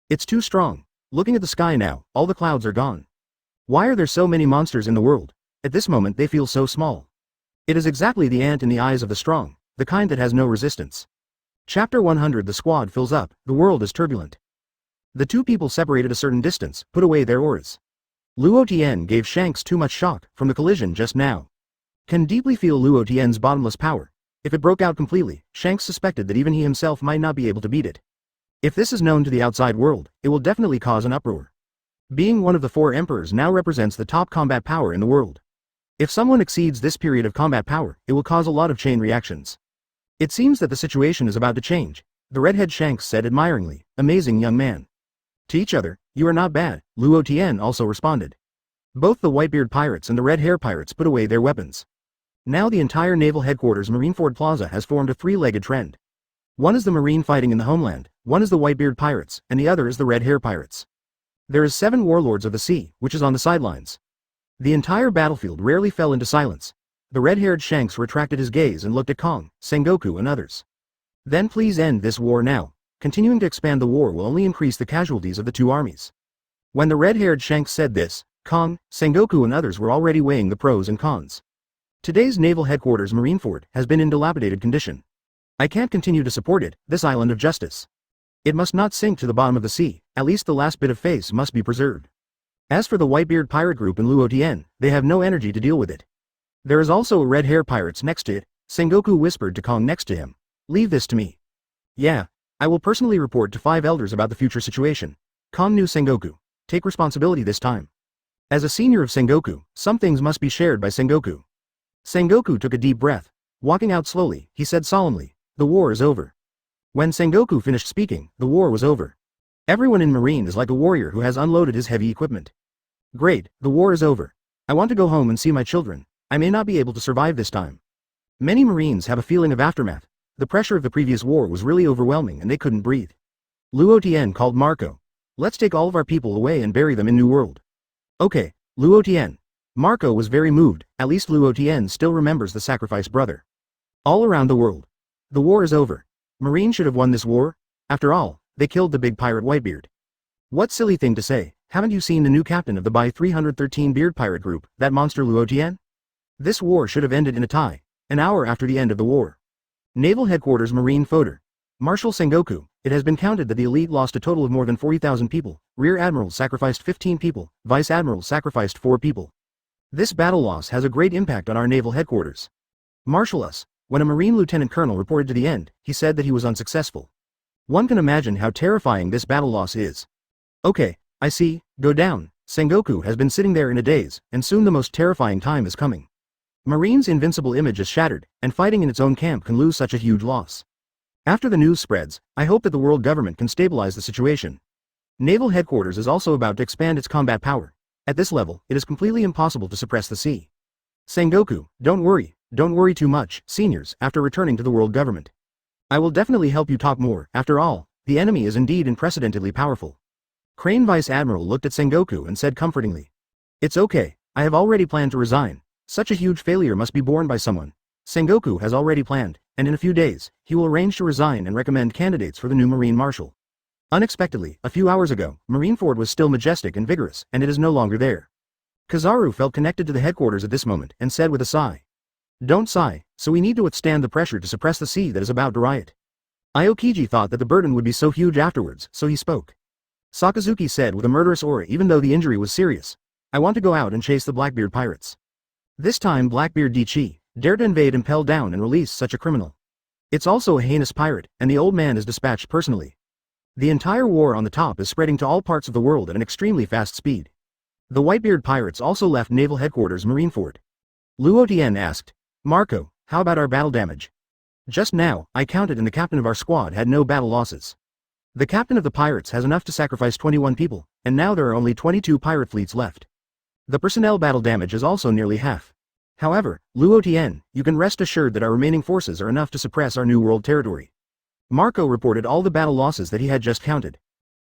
It's too strong. Looking at the sky now, all the clouds are gone. Why are there so many monsters in the world? At this moment they feel so small. It is exactly the ant in the eyes of the strong, the kind that has no resistance. Chapter 100. The squad fills up, the world is turbulent. The two people separated a certain distance, put away their oars. Luo Tian gave Shanks too much shock from the collision just now. Can deeply feel Luo Tian's bottomless power. If it broke out completely, Shanks suspected that even he himself might not be able to beat it. If this is known to the outside world, it will definitely cause an uproar. Being one of the four emperors now represents the top combat power in the world. If someone exceeds this period of combat power, it will cause a lot of chain reactions. It seems that the situation is about to change, the redhead Shanks said admiringly. Amazing young man. To each other, you are not bad, Luo Tian also responded. Both the Whitebeard Pirates and the Red Hair Pirates put away their weapons. Now the entire naval headquarters Marineford Plaza has formed a three-legged trend. One is the Marine fighting in the homeland, one is the Whitebeard Pirates, and the other is the Red Hair Pirates. There is 7 warlords of the sea, which is on the sidelines. The entire battlefield rarely fell into silence. The red-haired Shanks retracted his gaze and looked at Kong, Sengoku and others. Then please end this war now. Continuing to expand the war will only increase the casualties of the two armies. When the red-haired Shanks said this, Kong, Sengoku and others were already weighing the pros and cons. Today's naval headquarters Marineford has been in dilapidated condition. I can't continue to support it, this island of justice. It must not sink to the bottom of the sea, at least the last bit of face must be preserved. As for the Whitebeard Pirate group and Luo Tian, they have no energy to deal with it. There is also a Red Hair Pirates next to it, Sengoku whispered to Kong next to him. Leave this to me. Yeah, I will personally report to 5 elders about the future situation. Kong knew Sengoku. Take responsibility this time. As a senior of Sengoku, some things must be shared by Sengoku. Sengoku took a deep breath. Walking out slowly, he said solemnly, the war is over. When Sengoku finished speaking, the war was over. Everyone in Marine is like a warrior who has unloaded his heavy equipment. Great, the war is over. I want to go home and see my children. I may not be able to survive this time. Many Marines have a feeling of aftermath. The pressure of the previous war was really overwhelming and they couldn't breathe. Luo Tian called Marco. Let's take all of our people away and bury them in New World. Okay, Luo Tian. Marco was very moved, at least Luo Tian still remembers the sacrificed brother. All around the world. The war is over. Marine should have won this war. After all, they killed the big pirate Whitebeard. What silly thing to say, haven't you seen the new captain of the by 313 Beard Pirate group, that monster Luo Tian? This war should have ended in a tie, an hour after the end of the war. Naval Headquarters Marine Fodder. Marshal Sengoku, it has been counted that the elite lost a total of more than 40,000 people, Rear Admirals sacrificed 15 people, Vice Admirals sacrificed 4 people. This battle loss has a great impact on our naval headquarters. Marshal us. When a Marine Lieutenant Colonel reported to the end, he said that he was unsuccessful. One can imagine how terrifying this battle loss is. Okay, I see, go down. Sengoku has been sitting there in a daze, and soon the most terrifying time is coming. Marine's invincible image is shattered, and fighting in its own camp can lose such a huge loss. After the news spreads, I hope that the world government can stabilize the situation. Naval Headquarters is also about to expand its combat power. At this level, it is completely impossible to suppress the sea. Sengoku, don't worry too much, seniors, after returning to the world government. I will definitely help you talk more. After all, the enemy is indeed unprecedentedly powerful. Crane Vice Admiral looked at Sengoku and said comfortingly. It's okay, I have already planned to resign. Such a huge failure must be borne by someone. Sengoku has already planned, and in a few days, he will arrange to resign and recommend candidates for the new Marine Marshal. Unexpectedly, a few hours ago, Marineford was still majestic and vigorous, and it is no longer there. Kizaru felt connected to the headquarters at this moment and said with a sigh. Don't sigh, so we need to withstand the pressure to suppress the sea that is about to riot. Aokiji thought that the burden would be so huge afterwards, so he spoke. Sakazuki said with a murderous aura even though the injury was serious. I want to go out and chase the Blackbeard Pirates. This time Blackbeard Dichi dared to invade and pell down and release such a criminal. It's also a heinous pirate, and the old man is dispatched personally. The entire war on the top is spreading to all parts of the world at an extremely fast speed. The Whitebeard Pirates also left Naval Headquarters Marineford. Luo Tian asked, Marco, how about our battle damage? Just now, I counted and the captain of our squad had no battle losses. The captain of the pirates has enough to sacrifice 21 people, and now there are only 22 pirate fleets left. The personnel battle damage is also nearly half. However, Luo Tian, you can rest assured that our remaining forces are enough to suppress our New World territory. Marco reported all the battle losses that he had just counted.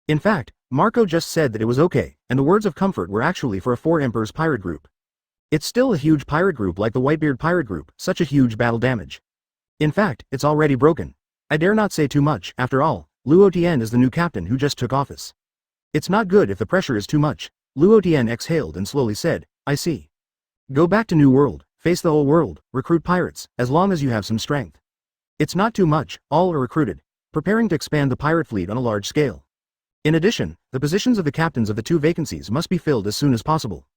In fact, Marco just said that it was okay, and the words of comfort were actually for a 4 Emperors pirate group. It's still a huge pirate group like the Whitebeard Pirate group, such a huge battle damage. In fact, it's already broken. I dare not say too much, after all, Luo Tian is the new captain who just took office. It's not good if the pressure is too much. Luo Tian exhaled and slowly said, I see. Go back to New World, face the whole world, recruit pirates, as long as you have some strength. It's not too much, all are recruited, preparing to expand the pirate fleet on a large scale. In addition, the positions of the captains of the 2 vacancies must be filled as soon as possible.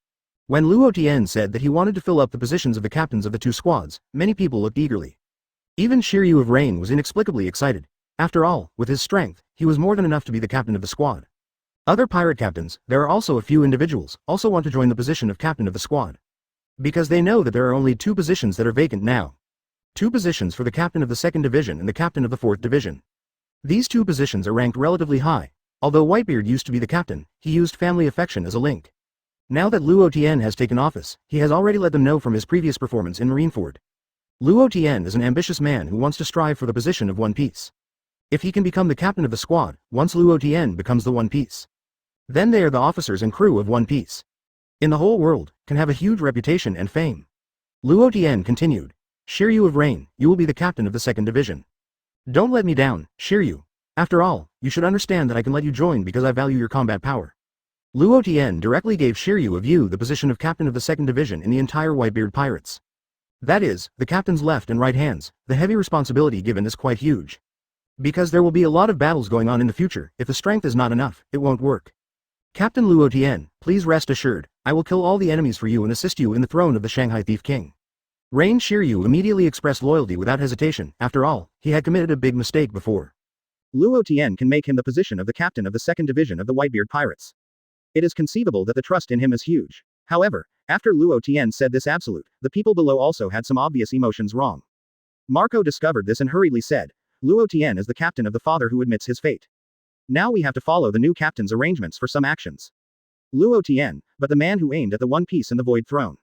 When Luo Tian said that he wanted to fill up the positions of the captains of the 2 squads, many people looked eagerly. Even Shiryu of Rain was inexplicably excited. After all, with his strength, he was more than enough to be the captain of the squad. Other pirate captains, there are also a few individuals, also want to join the position of captain of the squad. Because they know that there are only 2 positions that are vacant now. 2 positions for the captain of the 2nd Division and the captain of the 4th Division. These 2 positions are ranked relatively high. Although Whitebeard used to be the captain, he used family affection as a link. Now that Luo Tian has taken office, he has already let them know from his previous performance in Marineford. Luo Tian is an ambitious man who wants to strive for the position of One Piece. If he can become the captain of the squad, once Luo Tian becomes the One Piece, then they are the officers and crew of One Piece. In the whole world, can have a huge reputation and fame. Luo Tian continued. Shiryu of Rain, you will be the captain of the 2nd Division. Don't let me down, Shiryu. After all, you should understand that I can let you join because I value your combat power. Luo Tian directly gave Shiryu of Yu the position of captain of the 2nd Division in the entire Whitebeard Pirates. That is, the captain's left and right hands, the heavy responsibility given is quite huge. Because there will be a lot of battles going on in the future, if the strength is not enough, it won't work. Captain Luo Tian, please rest assured, I will kill all the enemies for you and assist you in the throne of the Shanghai Thief King. Rain Shiryu immediately expressed loyalty without hesitation. After all, he had committed a big mistake before. Luo Tian can make him the position of the captain of the 2nd Division of the Whitebeard Pirates. It is conceivable that the trust in him is huge. However, after Luo Tian said this absolute, the people below also had some obvious emotions wrong. Marco discovered this and hurriedly said, Luo Tian is the captain of the father who admits his fate. Now we have to follow the new captain's arrangements for some actions. Luo Tian, but the man who aimed at the One Piece and the Void Throne.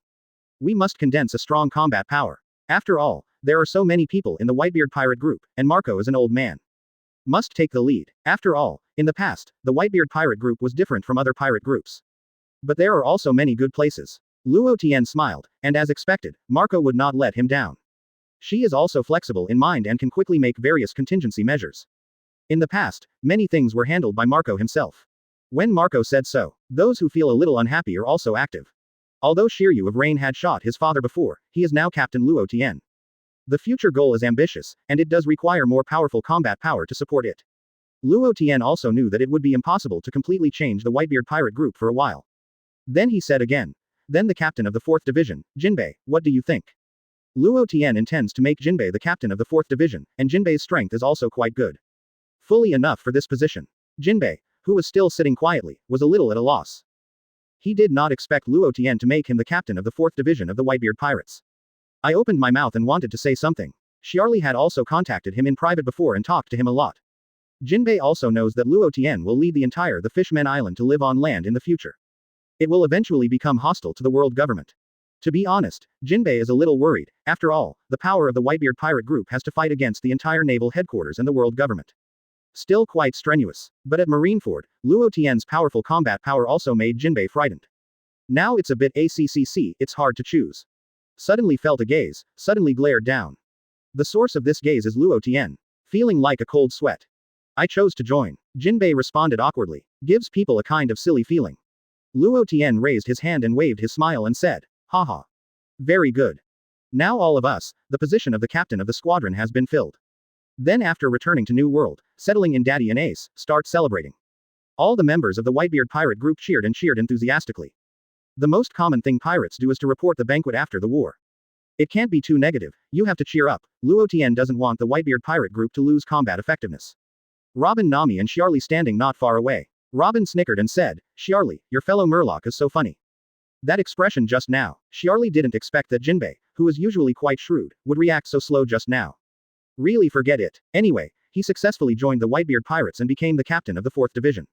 We must condense a strong combat power. After all, there are so many people in the Whitebeard Pirate group, and Marco is an old man. Must take the lead. After all, in the past, the Whitebeard Pirate group was different from other pirate groups. But there are also many good places. Luo Tian smiled, and as expected, Marco would not let him down. She is also flexible in mind and can quickly make various contingency measures. In the past, many things were handled by Marco himself. When Marco said so, those who feel a little unhappy are also active. Although Shiryu of Rain had shot his father before, he is now Captain Luo Tian. The future goal is ambitious, and it does require more powerful combat power to support it. Luo Tian also knew that it would be impossible to completely change the Whitebeard pirate group for a while. Then he said again. Then the captain of the 4th Division, Jinbei, what do you think? Luo Tian intends to make Jinbei the captain of the 4th Division, and Jinbei's strength is also quite good. Fully enough for this position. Jinbei, who was still sitting quietly, was a little at a loss. He did not expect Luo Tian to make him the captain of the 4th Division of the Whitebeard Pirates. I opened my mouth and wanted to say something. Shiryu had also contacted him in private before and talked to him a lot. Jinbei also knows that Luo Tian will lead the entire the Fishmen Island to live on land in the future. It will eventually become hostile to the world government. To be honest, Jinbei is a little worried. After all, the power of the Whitebeard pirate group has to fight against the entire naval headquarters and the world government. Still quite strenuous. But at Marineford, Luo Tian's powerful combat power also made Jinbei frightened. Now it's a bit ACCC, it's hard to choose. Suddenly felt a gaze, suddenly glared down. The source of this gaze is Luo Tian. Feeling like a cold sweat. I chose to join. Jinbei responded awkwardly. Gives people a kind of silly feeling. Luo Tian raised his hand and waved his smile and said, haha. Very good. Now all of us, the position of the captain of the squadron has been filled. Then after returning to New World, settling in Daddy and Ace, start celebrating. All the members of the Whitebeard pirate group cheered and cheered enthusiastically. The most common thing pirates do is to report the banquet after the war. It can't be too negative, you have to cheer up. Luo Tian doesn't want the Whitebeard pirate group to lose combat effectiveness. Robin, Nami and Shiryu standing not far away. Robin snickered and said, Shiryu, your fellow Murloc is so funny. That expression just now, Shiryu didn't expect that Jinbei, who is usually quite shrewd, would react so slow just now. Really forget it. Anyway, he successfully joined the Whitebeard Pirates and became the captain of the 4th Division.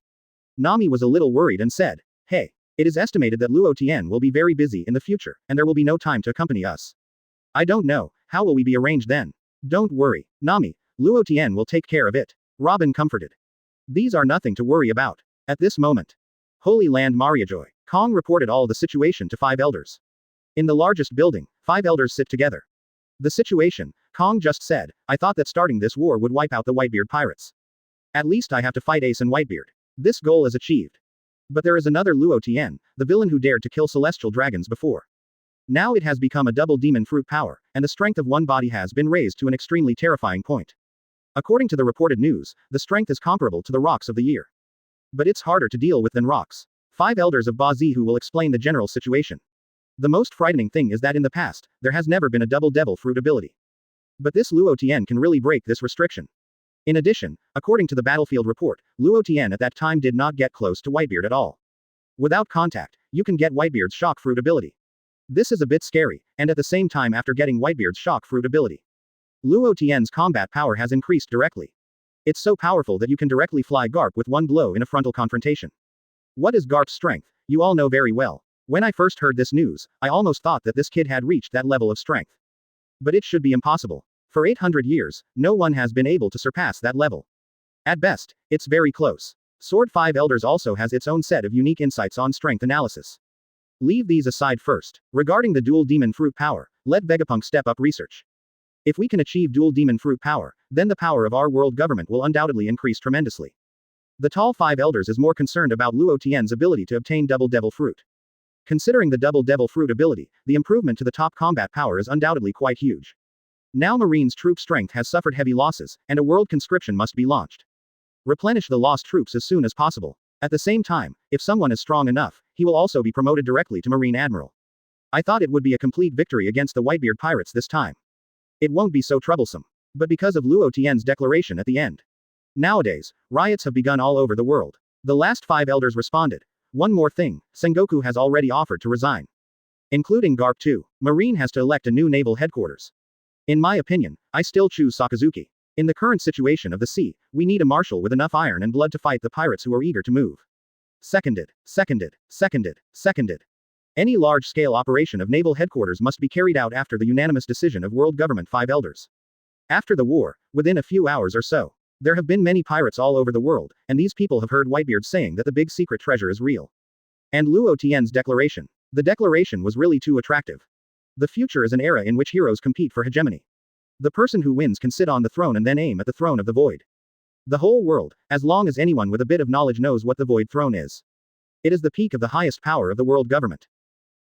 Nami was a little worried and said, hey. It is estimated that Luo Tian will be very busy in the future, and there will be no time to accompany us. I don't know, how will we be arranged then? Don't worry, Nami, Luo Tian will take care of it. Robin comforted. These are nothing to worry about. At this moment. Holy Land Mariajoy. Kong reported all the situation to 5 elders. In the largest building, 5 elders sit together. The situation, Kong just said, I thought that starting this war would wipe out the Whitebeard pirates. At least I have to fight Ace and Whitebeard. This goal is achieved. But there is another Luo Tian, the villain who dared to kill celestial dragons before. Now it has become a double demon fruit power, and the strength of one body has been raised to an extremely terrifying point. According to the reported news, the strength is comparable to the rocks of the year. But it's harder to deal with than rocks. 5 elders of Bazihu will explain the general situation. The most frightening thing is that in the past, there has never been a double devil fruit ability. But this Luo Tian can really break this restriction. In addition, according to the battlefield report, Luo Tian at that time did not get close to Whitebeard at all. Without contact, you can get Whitebeard's shock fruit ability. This is a bit scary, and at the same time after getting Whitebeard's shock fruit ability, Luo Tian's combat power has increased directly. It's so powerful that you can directly fly Garp with one blow in a frontal confrontation. What is Garp's strength? You all know very well. When I first heard this news, I almost thought that this kid had reached that level of strength. But it should be impossible. For 800 years, no one has been able to surpass that level. At best, it's very close. Sword 5 Elders also has its own set of unique insights on strength analysis. Leave these aside first. Regarding the dual demon fruit power, let Vegapunk step up research. If we can achieve dual demon fruit power, then the power of our world government will undoubtedly increase tremendously. The tall 5 Elders is more concerned about Luo Tian's ability to obtain double devil fruit. Considering the double devil fruit ability, the improvement to the top combat power is undoubtedly quite huge. Now Marine's troop strength has suffered heavy losses, and a world conscription must be launched. Replenish the lost troops as soon as possible. At the same time, if someone is strong enough, he will also be promoted directly to Marine Admiral. I thought it would be a complete victory against the Whitebeard Pirates this time. It won't be so troublesome. But because of Luo Tian's declaration at the end. Nowadays, riots have begun all over the world. The last 5 elders responded. One more thing, Sengoku has already offered to resign. Including Garp too. Marine has to elect a new naval headquarters. In my opinion, I still choose Sakazuki. In the current situation of the sea, we need a marshal with enough iron and blood to fight the pirates who are eager to move. Seconded, seconded, seconded, seconded. Any large-scale operation of naval headquarters must be carried out after the unanimous decision of world government 5 elders. After the war, within a few hours or so, there have been many pirates all over the world, and these people have heard Whitebeard saying that the big secret treasure is real. And Luo Tian's declaration. The declaration was really too attractive. The future is an era in which heroes compete for hegemony. The person who wins can sit on the throne and then aim at the throne of the void. The whole world, as long as anyone with a bit of knowledge knows what the void throne is. It is the peak of the highest power of the world government.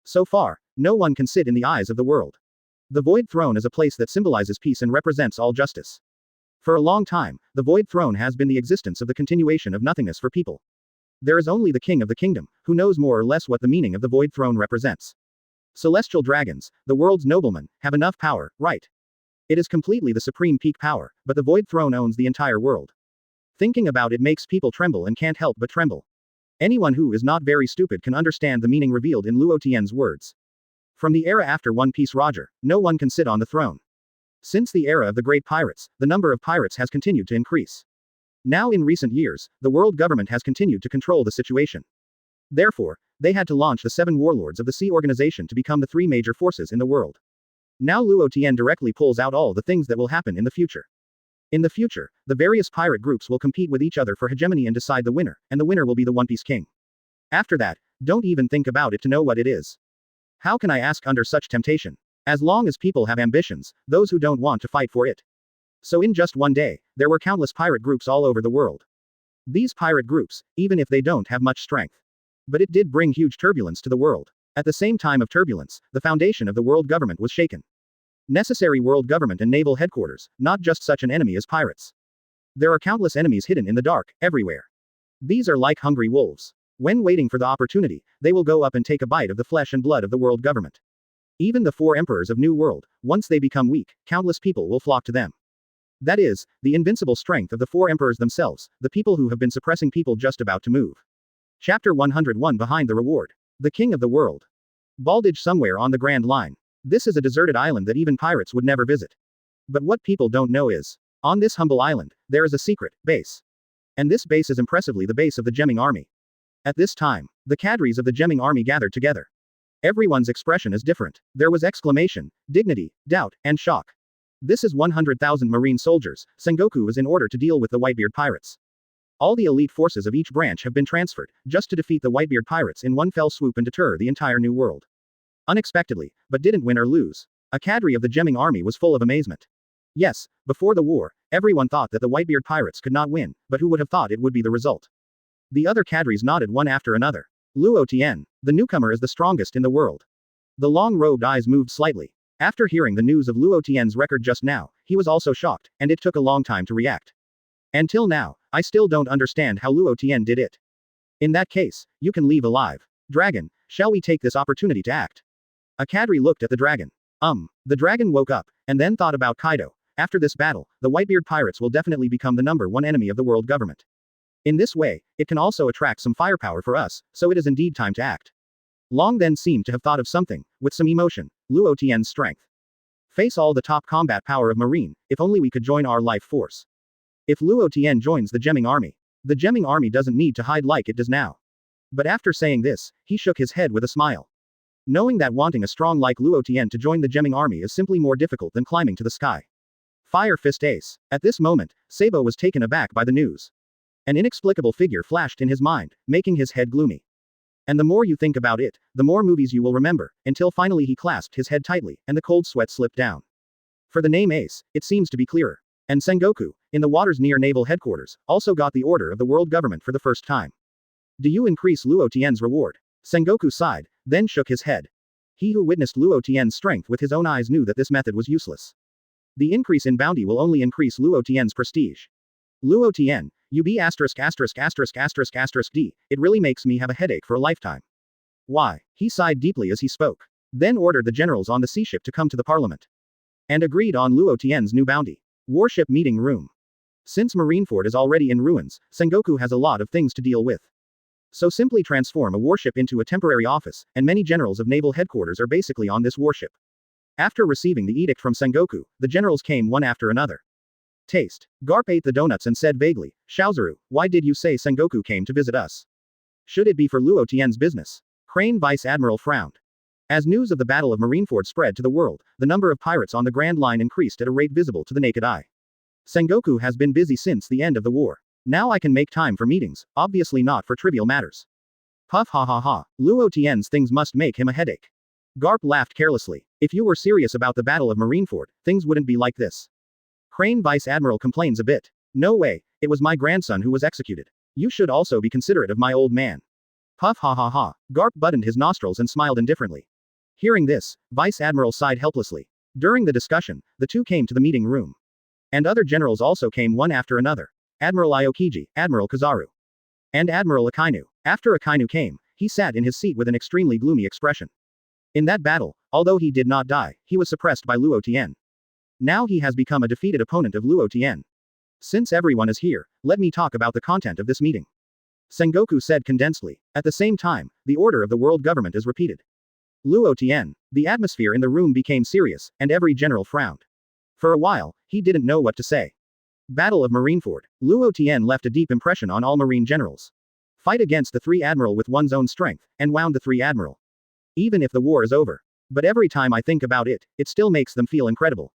So far, no one can sit in the eyes of the world. The void throne is a place that symbolizes peace and represents all justice. For a long time, the void throne has been the existence of the continuation of nothingness for people. There is only the king of the kingdom, who knows more or less what the meaning of the void throne represents. Celestial dragons, the world's noblemen, have enough power, right? It is completely the supreme peak power, but the void throne owns the entire world. Thinking about it makes people tremble and can't help but tremble. Anyone who is not very stupid can understand the meaning revealed in Luo Tian's words. From the era after One Piece Roger, no one can sit on the throne. Since the era of the great pirates, the number of pirates has continued to increase. Now in recent years, the world government has continued to control the situation. Therefore, they had to launch the 7 warlords of the sea organization to become the 3 major forces in the world. Now Luo Tian directly pulls out all the things that will happen in the future. In the future, the various pirate groups will compete with each other for hegemony and decide the winner, and the winner will be the One Piece King. After that, don't even think about it to know what it is. How can I ask under such temptation? As long as people have ambitions, those who don't want to fight for it. So in just one day, there were countless pirate groups all over the world. These pirate groups, even if they don't have much strength. But it did bring huge turbulence to the world. At the same time of turbulence, the foundation of the world government was shaken. Necessary world government and naval headquarters, not just such an enemy as pirates. There are countless enemies hidden in the dark, everywhere. These are like hungry wolves. When waiting for the opportunity, they will go up and take a bite of the flesh and blood of the world government. Even the 4 emperors of New World, once they become weak, countless people will flock to them. That is, the invincible strength of the 4 emperors themselves, the people who have been suppressing people just about to move. Chapter 101 Behind the Reward. The King of the World. Baldage somewhere on the Grand Line. This is a deserted island that even pirates would never visit. But what people don't know is, on this humble island, there is a secret base. And this base is impressively the base of the Gemming Army. At this time, the cadres of the Gemming Army gathered together. Everyone's expression is different. There was exclamation, dignity, doubt, and shock. This is 100,000 marine soldiers. Sengoku is in order to deal with the Whitebeard Pirates. All the elite forces of each branch have been transferred, just to defeat the Whitebeard Pirates in one fell swoop and deter the entire New World. Unexpectedly, but didn't win or lose. A cadre of the Gemming Army was full of amazement. Yes, before the war, everyone thought that the Whitebeard Pirates could not win, but who would have thought it would be the result? The other cadres nodded one after another. Luo Tian, the newcomer, is the strongest in the world. The long-robed eyes moved slightly. After hearing the news of Luo Tian's record just now, he was also shocked, and it took a long time to react. Until now, I still don't understand how Luo Tian did it. In that case, you can leave alive. Dragon, shall we take this opportunity to act? A cadre looked at the dragon. The dragon woke up, and then thought about Kaido. After this battle, the Whitebeard Pirates will definitely become the #1 enemy of the world government. In this way, it can also attract some firepower for us, so it is indeed time to act. Long then seemed to have thought of something, with some emotion, Luo Tian's strength. Face all the top combat power of Marine, if only we could join our life force. If Luo Tian joins the Gemming Army, the Gemming Army doesn't need to hide like it does now. But after saying this, he shook his head with a smile. Knowing that wanting a strong like Luo Tian to join the Gemming Army is simply more difficult than climbing to the sky. Fire Fist Ace. At this moment, Sabo was taken aback by the news. An inexplicable figure flashed in his mind, making his head gloomy. And the more you think about it, the more movies you will remember, until finally he clasped his head tightly, and the cold sweat slipped down. For the name Ace, it seems to be clearer. And Sengoku, in the waters near naval headquarters, also got the order of the world government for the first time. Do you increase Luo Tian's reward? Sengoku sighed, then shook his head. He who witnessed Luo Tian's strength with his own eyes knew that this method was useless. The increase in bounty will only increase Luo Tian's prestige. Luo Tian, UB**********D, it really makes me have a headache for a lifetime. Why? He sighed deeply as he spoke. Then ordered the generals on the sea ship to come to the parliament. And agreed on Luo Tian's new bounty. Warship meeting room. Since Marineford is already in ruins, Sengoku has a lot of things to deal with. So simply transform a warship into a temporary office, and many generals of naval headquarters are basically on this warship. After receiving the edict from Sengoku, the generals came one after another. Taste. Garp ate the donuts and said vaguely, Kizaru, why did you say Sengoku came to visit us? Should it be for Luo Tian's business? Crane Vice Admiral frowned. As news of the Battle of Marineford spread to the world, the number of pirates on the Grand Line increased at a rate visible to the naked eye. Sengoku has been busy since the end of the war. Now I can make time for meetings, obviously not for trivial matters. Puff ha ha ha, Luo Tian's things must make him a headache. Garp laughed carelessly. If you were serious about the Battle of Marineford, things wouldn't be like this. Crane Vice Admiral complains a bit. No way, it was my grandson who was executed. You should also be considerate of my old man. Puff ha ha ha, Garp buttoned his nostrils and smiled indifferently. Hearing this, Vice Admiral sighed helplessly. During the discussion, the two came to the meeting room. And other generals also came one after another. Admiral Aokiji, Admiral Kizaru, and Admiral Akainu. After Akainu came, he sat in his seat with an extremely gloomy expression. In that battle, although he did not die, he was suppressed by Luo Tian. Now he has become a defeated opponent of Luo Tian. Since everyone is here, let me talk about the content of this meeting. Sengoku said condensedly. At the same time, the order of the world government is repeated. Luo Tian. The atmosphere in the room became serious, and every general frowned. For a while, he didn't know what to say. Battle of Marineford. Luo Tian left a deep impression on all marine generals. Fight against the three admiral with one's own strength, and wound the three admiral. Even if the war is over. But every time I think about it, it still makes them feel incredible.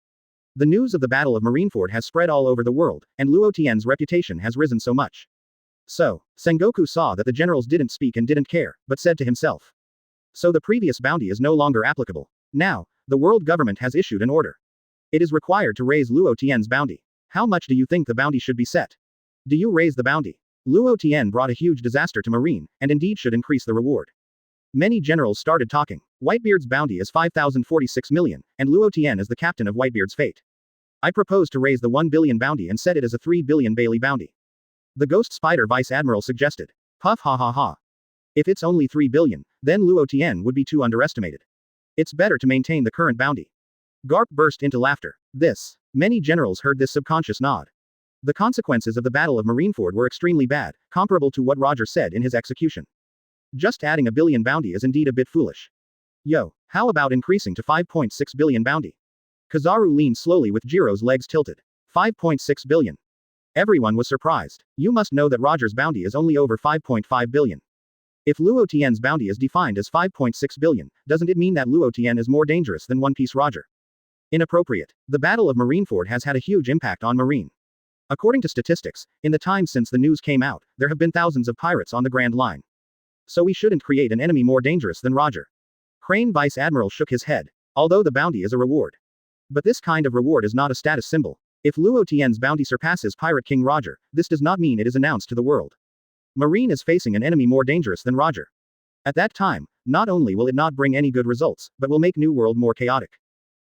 The news of the Battle of Marineford has spread all over the world, and Luo Tian's reputation has risen so much. So, Sengoku saw that the generals didn't speak and didn't care, but said to himself. So the previous bounty is no longer applicable. Now, the world government has issued an order. It is required to raise Luo Tian's bounty. How much do you think the bounty should be set? Do you raise the bounty? Luo Tian brought a huge disaster to Marine, and indeed should increase the reward. Many generals started talking. Whitebeard's bounty is 5,046 million, and Luo Tian is the captain of Whitebeard's fate. I propose to raise the 1 billion bounty and set it as a 3 billion Bailey bounty. The Ghost Spider Vice Admiral suggested. Puff ha ha ha. If it's only 3 billion, then Luo Tian would be too underestimated. It's better to maintain the current bounty. Garp burst into laughter. Many generals heard this subconscious nod. The consequences of the Battle of Marineford were extremely bad, comparable to what Roger said in his execution. Just adding a billion bounty is indeed a bit foolish. Yo, how about increasing to 5.6 billion bounty? Kizaru leaned slowly with Jiro's legs tilted. 5.6 billion. Everyone was surprised. You must know that Roger's bounty is only over 5.5 billion. If Luo Tian's bounty is defined as 5.6 billion, doesn't it mean that Luo Tian is more dangerous than One Piece Roger? Inappropriate. The Battle of Marineford has had a huge impact on Marine. According to statistics, in the time since the news came out, there have been thousands of pirates on the Grand Line. So we shouldn't create an enemy more dangerous than Roger. Crane Vice Admiral shook his head. Although the bounty is a reward. But this kind of reward is not a status symbol. If Luo Tian's bounty surpasses Pirate King Roger, this does not mean it is announced to the world. Marine is facing an enemy more dangerous than Roger. At that time, not only will it not bring any good results, but will make New World more chaotic.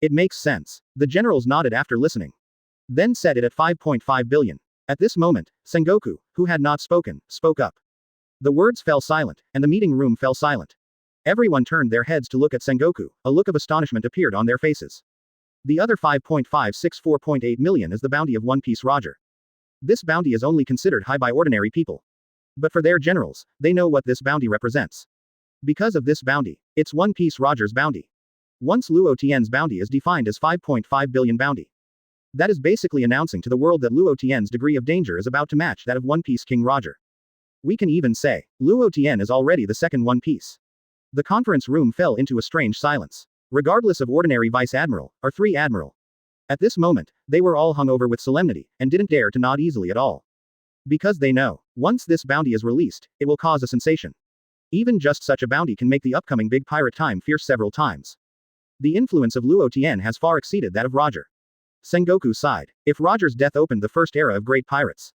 It makes sense. The generals nodded after listening. Then set it at 5.5 billion. At this moment, Sengoku, who had not spoken, spoke up. The words fell silent, and the meeting room fell silent. Everyone turned their heads to look at Sengoku. A look of astonishment appeared on their faces. The other 5.564.8 million is the bounty of One Piece Roger. This bounty is only considered high by ordinary people. But for their generals, they know what this bounty represents. Because of this bounty, it's One Piece Roger's bounty. Once Luo Tian's bounty is defined as 5.5 billion bounty. That is basically announcing to the world that Luo Tian's degree of danger is about to match that of One Piece King Roger. We can even say, Luo Tian is already the second One Piece. The conference room fell into a strange silence. Regardless of ordinary Vice Admiral, or 3 Admiral. At this moment, they were all hung over with solemnity, and didn't dare to nod easily at all. Because they know, once this bounty is released, it will cause a sensation. Even just such a bounty can make the upcoming big pirate time fierce several times. The influence of Luo Tian has far exceeded that of Roger. Sengoku sighed. If Roger's death opened the first era of great pirates.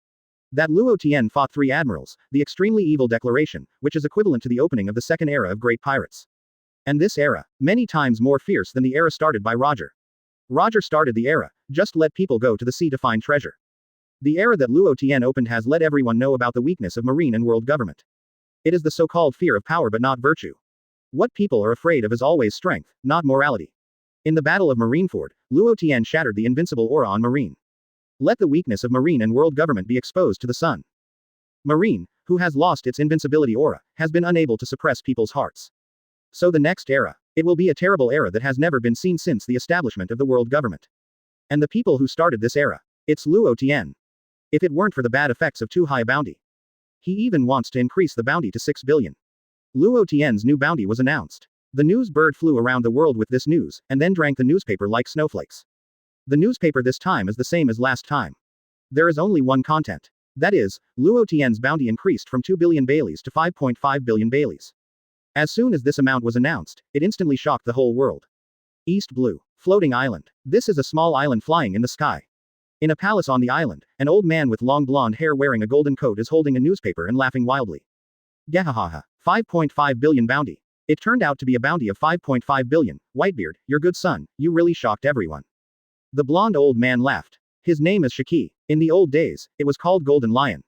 That Luo Tian fought 3 admirals, the extremely evil declaration, which is equivalent to the opening of the second era of great pirates. And this era, many times more fierce than the era started by Roger. Roger started the era, just let people go to the sea to find treasure. The era that Luo Tian opened has let everyone know about the weakness of marine and world government. It is the so-called fear of power but not virtue. What people are afraid of is always strength, not morality. In the Battle of Marineford, Luo Tian shattered the invincible aura on Marine. Let the weakness of marine and world government be exposed to the sun. Marine, who has lost its invincibility aura, has been unable to suppress people's hearts. So the next era, it will be a terrible era that has never been seen since the establishment of the world government. And the people who started this era, it's Luo Tian. If it weren't for the bad effects of too high a bounty. He even wants to increase the bounty to 6 billion. Luo Tian's new bounty was announced. The news bird flew around the world with this news, and then drank the newspaper like snowflakes. The newspaper this time is the same as last time. There is only one content. That is, Luo Tian's bounty increased from 2 billion Baileys to 5.5 billion Baileys. As soon as this amount was announced, it instantly shocked the whole world. East Blue. Floating island. This is a small island flying in the sky. In a palace on the island, an old man with long blonde hair wearing a golden coat is holding a newspaper and laughing wildly. Gahahaha. 5.5 billion bounty. It turned out to be a bounty of 5.5 billion. Whitebeard, your good son, you really shocked everyone. The blonde old man laughed. His name is Haki. In the old days, it was called Golden Lion.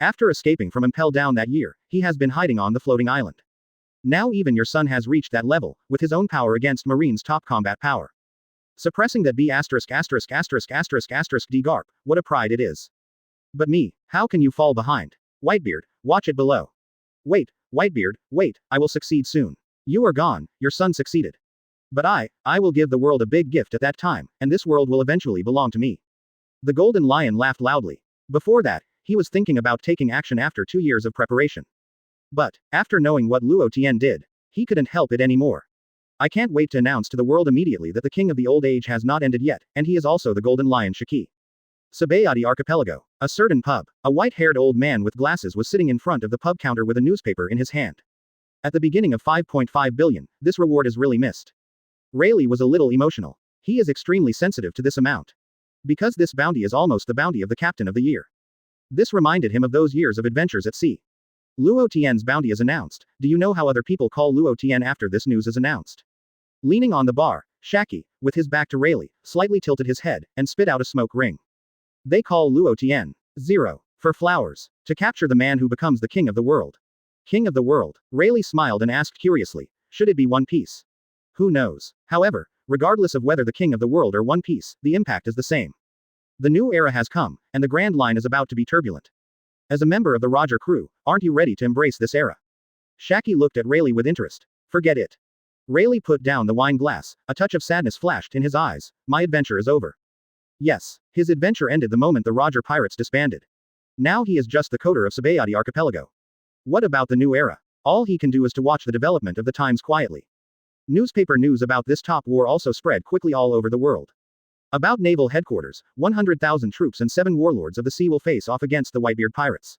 After escaping from Impel Down that year, he has been hiding on the floating island. Now even your son has reached that level, with his own power against Marine's top combat power. Suppressing that B**************** D Garp, what a pride it is. But me, how can you fall behind? Whitebeard, watch it below. Wait, Whitebeard, wait, I will succeed soon. You are gone, your son succeeded. But I will give the world a big gift at that time, and this world will eventually belong to me. The Golden Lion laughed loudly. Before that, he was thinking about taking action after 2 years of preparation. But, after knowing what Luo Tian did, he couldn't help it anymore. I can't wait to announce to the world immediately that the king of the old age has not ended yet, and he is also the Golden Lion Shiki. Sabayati Archipelago. A certain pub. A white-haired old man with glasses was sitting in front of the pub counter with a newspaper in his hand. At the beginning of 5.5 billion, this reward is really missed. Rayleigh was a little emotional. He is extremely sensitive to this amount. Because this bounty is almost the bounty of the captain of the year. This reminded him of those years of adventures at sea. Luo Tian's bounty is announced. Do you know how other people call Luo Tian after this news is announced? Leaning on the bar, Shaki, with his back to Rayleigh, slightly tilted his head, and spit out a smoke ring. They call Luo Tian 0 for flowers, to capture the man who becomes the king of the world. King of the world. Rayleigh smiled and asked curiously, should it be One Piece? Who knows? However, regardless of whether the king of the world or One Piece, the impact is the same. The new era has come, and the Grand Line is about to be turbulent. As a member of the Roger crew, aren't you ready to embrace this era? Shaki looked at Rayleigh with interest. Forget it. Rayleigh put down the wine glass, a touch of sadness flashed in his eyes. My adventure is over. Yes, his adventure ended the moment the Roger Pirates disbanded. Now he is just the coder of Sabayati Archipelago. What about the new era? All he can do is to watch the development of the times quietly. Newspaper news about this top war also spread quickly all over the world. About naval headquarters, 100,000 troops and 7 warlords of the sea will face off against the Whitebeard Pirates.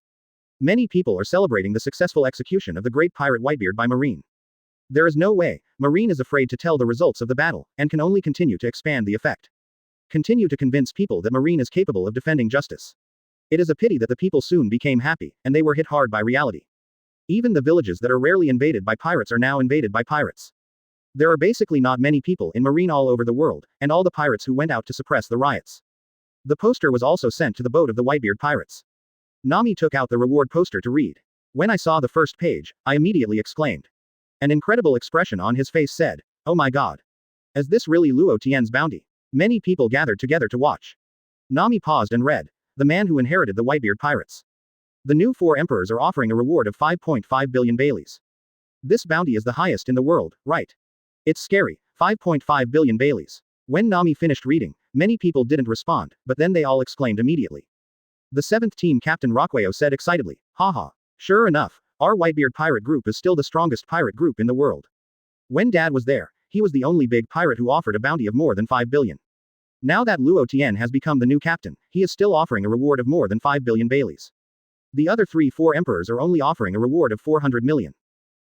Many people are celebrating the successful execution of the great pirate Whitebeard by Marine. There is no way, Marine is afraid to tell the results of the battle, and can only continue to expand the effect. Continue to convince people that Marine is capable of defending justice. It is a pity that the people soon became happy, and they were hit hard by reality. Even the villages that are rarely invaded by pirates are now invaded by pirates. There are basically not many people in Marine all over the world, and all the pirates who went out to suppress the riots. The poster was also sent to the boat of the Whitebeard Pirates. Nami took out the reward poster to read. When I saw the first page, I immediately exclaimed. An incredible expression on his face said, oh my god. Is this really Luo Tian's bounty? Many people gathered together to watch. Nami paused and read. The man who inherited the Whitebeard Pirates. The new 4 emperors are offering a reward of 5.5 billion Baileys. This bounty is the highest in the world, right? It's scary, 5.5 billion Baileys. When Nami finished reading, Many people didn't respond, but then they all exclaimed immediately. The 7th team captain Rockweo said excitedly, haha. Sure enough, our Whitebeard pirate group is still the strongest pirate group in the world. When Dad was there, he was the only big pirate who offered a bounty of more than 5 billion. Now that Luo Tian has become the new captain, he is still offering a reward of more than 5 billion Baileys. The other 4 emperors are only offering a reward of 400 million.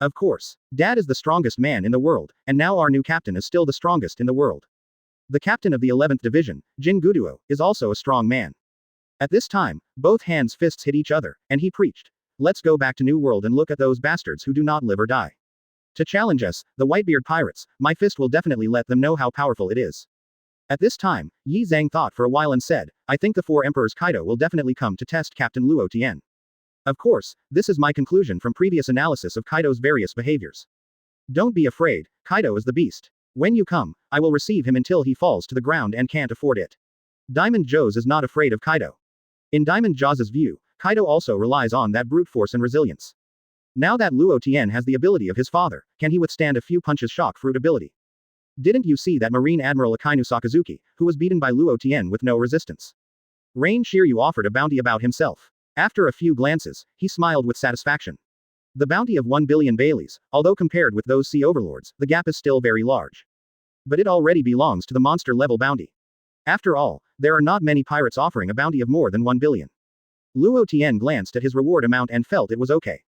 Of course, Dad is the strongest man in the world, and now our new captain is still the strongest in the world. The captain of the 11th division, Jin Guduo, is also a strong man. At this time, both hands' fists hit each other, and he preached. Let's go back to New World and look at those bastards who do not live or die. To challenge us, the Whitebeard Pirates, my fist will definitely let them know how powerful it is. At this time, Yi Zhang thought for a while and said, I think the 4 emperors Kaido will definitely come to test Captain Luo Tian. Of course, this is my conclusion from previous analysis of Kaido's various behaviors. Don't be afraid, Kaido is the beast. When you come, I will receive him until he falls to the ground and can't afford it. Diamond Joe's is not afraid of Kaido. In Diamond Jaws' view, Kaido also relies on that brute force and resilience. Now that Luo Tian has the ability of his father, can he withstand a few punches shock fruit ability? Didn't you see that Marine Admiral Akainu Sakazuki, who was beaten by Luo Tian with no resistance? Rain Shiryu offered a bounty about himself. After a few glances, he smiled with satisfaction. The bounty of 1 billion Baileys, although compared with those sea overlords, the gap is still very large. But it already belongs to the monster-level bounty. After all, there are not many pirates offering a bounty of more than 1 billion. Luo Tian glanced at his reward amount and felt it was okay.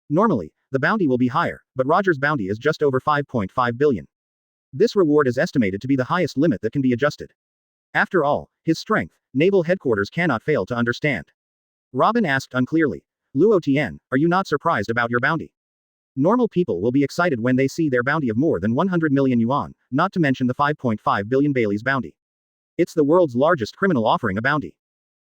Normally, the bounty will be higher, but Roger's bounty is just over 5.5 billion. This reward is estimated to be the highest limit that can be adjusted. After all, his strength, naval headquarters cannot fail to understand. Robin asked unclearly, Luo Tian, are you not surprised about your bounty? Normal people will be excited when they see their bounty of more than 100 million yuan, not to mention the 5.5 billion Bailey's bounty. It's the world's largest criminal offering a bounty.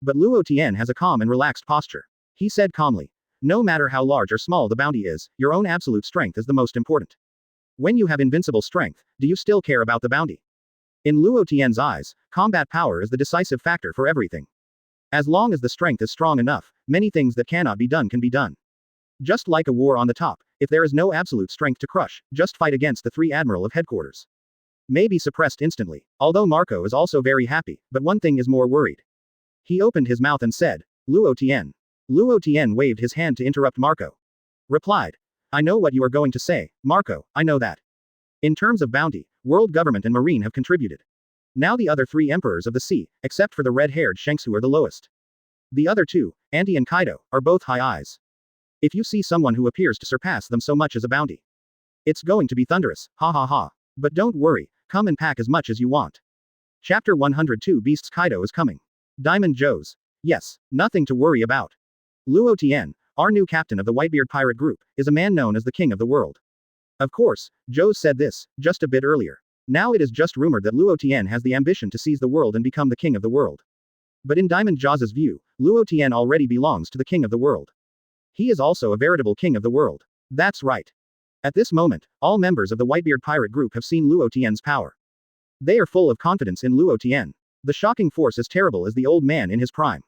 But Luo Tian has a calm and relaxed posture. He said calmly, no matter how large or small the bounty is, your own absolute strength is the most important. When you have invincible strength, do you still care about the bounty? In Luo Tian's eyes, combat power is the decisive factor for everything. As long as the strength is strong enough, many things that cannot be done can be done. Just like a war on the top, if there is no absolute strength to crush, just fight against the 3 Admiral of headquarters. May be suppressed instantly, although Marco is also very happy, but one thing is more worried. He opened his mouth and said, Luo Tian. Luo Tian waved his hand to interrupt Marco. Replied, I know what you are going to say, Marco, I know that. In terms of bounty, world government and marine have contributed. Now the other 3 emperors of the sea, except for the red-haired Shanks who are the lowest. The other 2, Anti and Kaido, are both high eyes. If you see someone who appears to surpass them so much as a bounty, it's going to be thunderous, ha ha ha. But don't worry, come and pack as much as you want. Chapter 102 Beasts Kaido is coming. Diamond Joe's. Yes, nothing to worry about. Luo Tian, our new captain of the Whitebeard Pirate Group, is a man known as the King of the World. Of course, Joe said this, just a bit earlier. Now it is just rumored that Luo Tian has the ambition to seize the world and become the King of the World. But in Diamond Jaws' view, Luo Tian already belongs to the King of the World. He is also a veritable King of the World. That's right. At this moment, all members of the Whitebeard Pirate Group have seen Luo Tian's power. They are full of confidence in Luo Tian. The shocking force as terrible as the old man in his prime.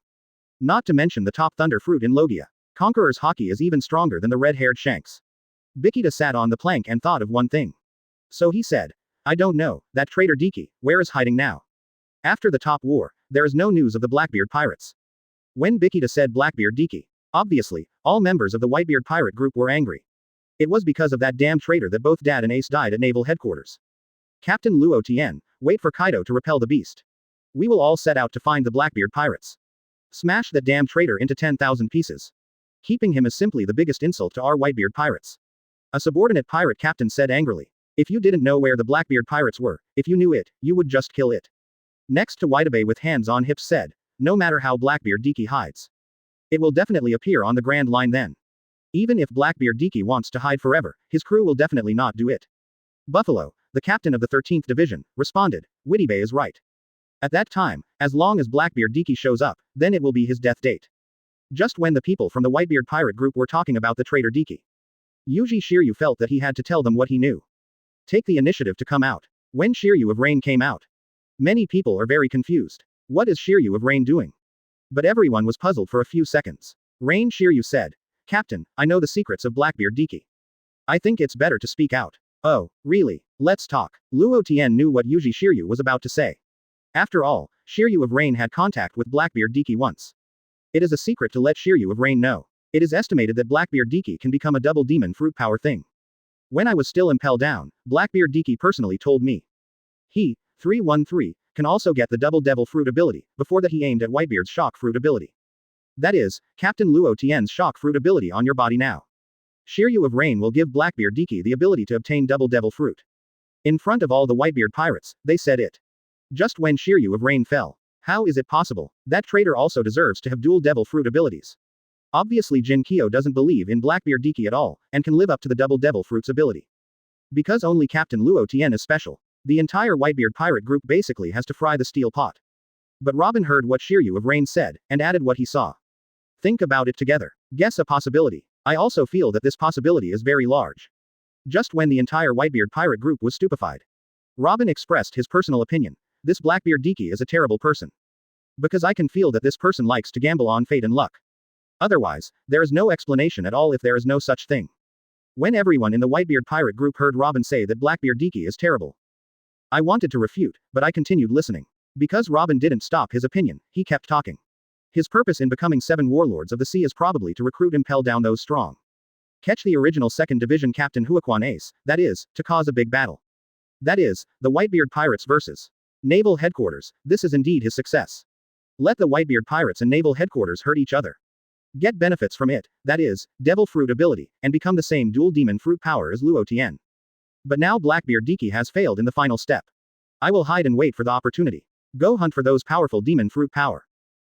Not to mention the top thunder fruit in Logia. Conqueror's Haki is even stronger than the red-haired Shanks. Bikita sat on the plank and thought of one thing. So he said, I don't know, that traitor Diki, where is hiding now? After the top war, there is no news of the Blackbeard Pirates. When Bikita said Blackbeard Diki, obviously, all members of the Whitebeard Pirate Group were angry. It was because of that damn traitor that both Dad and Ace died at naval headquarters. Captain Luo Tian, wait for Kaido to repel the beast. We will all set out to find the Blackbeard Pirates. Smash that damn traitor into 10,000 pieces. Keeping him is simply the biggest insult to our Whitebeard Pirates. A subordinate pirate captain said angrily. If you didn't know where the Blackbeard Pirates were, if you knew it, you would just kill it. Next to Whitebeard with hands on hips said, no matter how Blackbeard Diki hides. It will definitely appear on the Grand Line then. Even if Blackbeard Diki wants to hide forever, his crew will definitely not do it. Buffalo, the captain of the 13th Division, responded, Whitebeard is right. At that time, as long as Blackbeard Diki shows up, then it will be his death date. Just when the people from the Whitebeard Pirate Group were talking about the traitor Diki, Yuji Shiryu felt that he had to tell them what he knew. Take the initiative to come out. When Shiryu of Rain came out, many people are very confused. What is Shiryu of Rain doing? But everyone was puzzled for a few seconds. Rain Shiryu said, Captain, I know the secrets of Blackbeard Diki. I think it's better to speak out. Oh, really? Let's talk. Luo Tian knew what Yuji Shiryu was about to say. After all, Shiryu of Rain had contact with Blackbeard Diki once. It is a secret to let Shiryu of Rain know. It is estimated that Blackbeard Diki can become a double demon fruit power thing. When I was still impelled down, Blackbeard Diki personally told me. He, 313, can also get the double devil fruit ability, before that he aimed at Whitebeard's shock fruit ability. That is, Captain Luo Tian's shock fruit ability on your body now. Shiryu of Rain will give Blackbeard Diki the ability to obtain double devil fruit. In front of all the Whitebeard pirates, they said it. Just when Shiryu of Rain fell. How is it possible? That traitor also deserves to have dual devil fruit abilities. Obviously Jin Kyo doesn't believe in Blackbeard Diki at all, and can live up to the double devil fruit's ability. Because only Captain Luo Tian is special. The entire Whitebeard pirate group basically has to fry the steel pot. But Robin heard what Shiryu of Rain said, and added what he saw. Think about it together. Guess a possibility. I also feel that this possibility is very large. Just when the entire Whitebeard pirate group was stupefied, Robin expressed his personal opinion. This Blackbeard Diki is a terrible person. Because I can feel that this person likes to gamble on fate and luck. Otherwise, there is no explanation at all if there is no such thing. When everyone in the Whitebeard pirate group heard Robin say that Blackbeard Diki is terrible, I wanted to refute, but I continued listening. Because Robin didn't stop his opinion, he kept talking. His purpose in becoming 7 warlords of the sea is probably to recruit and impel down those strong. Catch the original 2nd Division Captain Huaquan Ace, that is, to cause a big battle. That is, the Whitebeard Pirates versus Naval Headquarters. This is indeed his success. Let the Whitebeard Pirates and Naval Headquarters hurt each other. Get benefits from it, that is, Devil Fruit ability, and become the same dual demon fruit power as Luo Tian. But now Blackbeard Diki has failed in the final step. I will hide and wait for the opportunity. Go hunt for those powerful demon fruit power.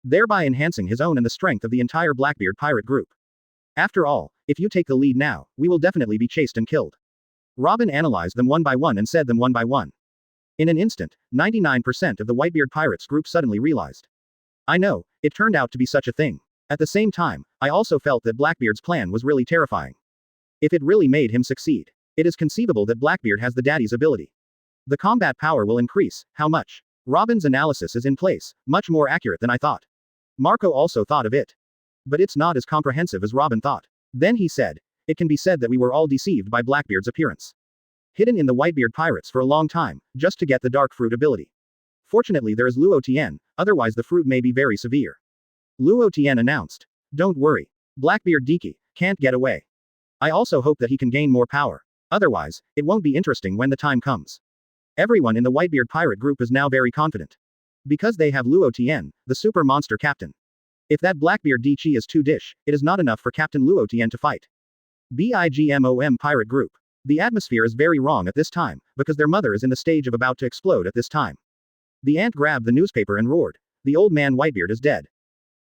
Thereby enhancing his own and the strength of the entire Blackbeard pirate group. After all, if you take the lead now, we will definitely be chased and killed. Robin analyzed them one by one and said them one by one. In an instant, 99% of the Whitebeard pirates group suddenly realized. I know, it turned out to be such a thing. At the same time, I also felt that Blackbeard's plan was really terrifying. If it really made him succeed, it is conceivable that Blackbeard has the daddy's ability. The combat power will increase. How much? Robin's analysis is in place, much more accurate than I thought. Marco also thought of it. But it's not as comprehensive as Robin thought. Then he said, it can be said that we were all deceived by Blackbeard's appearance. Hidden in the Whitebeard pirates for a long time, just to get the dark fruit ability. Fortunately there is Luo Tian, otherwise the fruit may be very severe. Luo Tian announced. Don't worry. Blackbeard Diki can't get away. I also hope that he can gain more power. Otherwise, it won't be interesting when the time comes. Everyone in the Whitebeard pirate group is now very confident. Because they have Luo Tian, the super monster captain. If that Blackbeard Diki is too dish, it is not enough for Captain Luo Tian to fight. BIGMOM pirate group. The atmosphere is very wrong at this time, because their mother is in the stage of about to explode at this time. The ant grabbed the newspaper and roared. The old man Whitebeard is dead.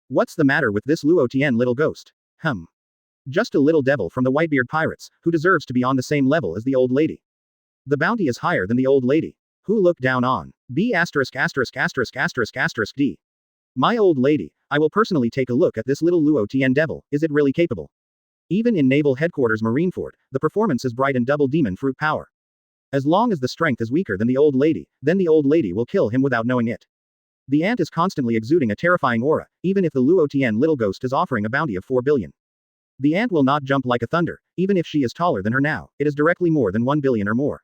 What's the matter with this Luo Tian little ghost? Just a little devil from the Whitebeard pirates, who deserves to be on the same level as the old lady. The bounty is higher than the old lady. Who looked down on? B************************************************************************************************************************. I will personally take a look at this little Luo Tian devil, is it really capable? Even in Naval Headquarters Marineford, the performance is bright and double demon fruit power. As long as the strength is weaker than the old lady, then the old lady will kill him without knowing it. The ant is constantly exuding a terrifying aura, even if the Luo Tian little ghost is offering a bounty of 4 billion. The ant will not jump like a thunder, even if she is taller than her now, it is directly more than 1 billion or more.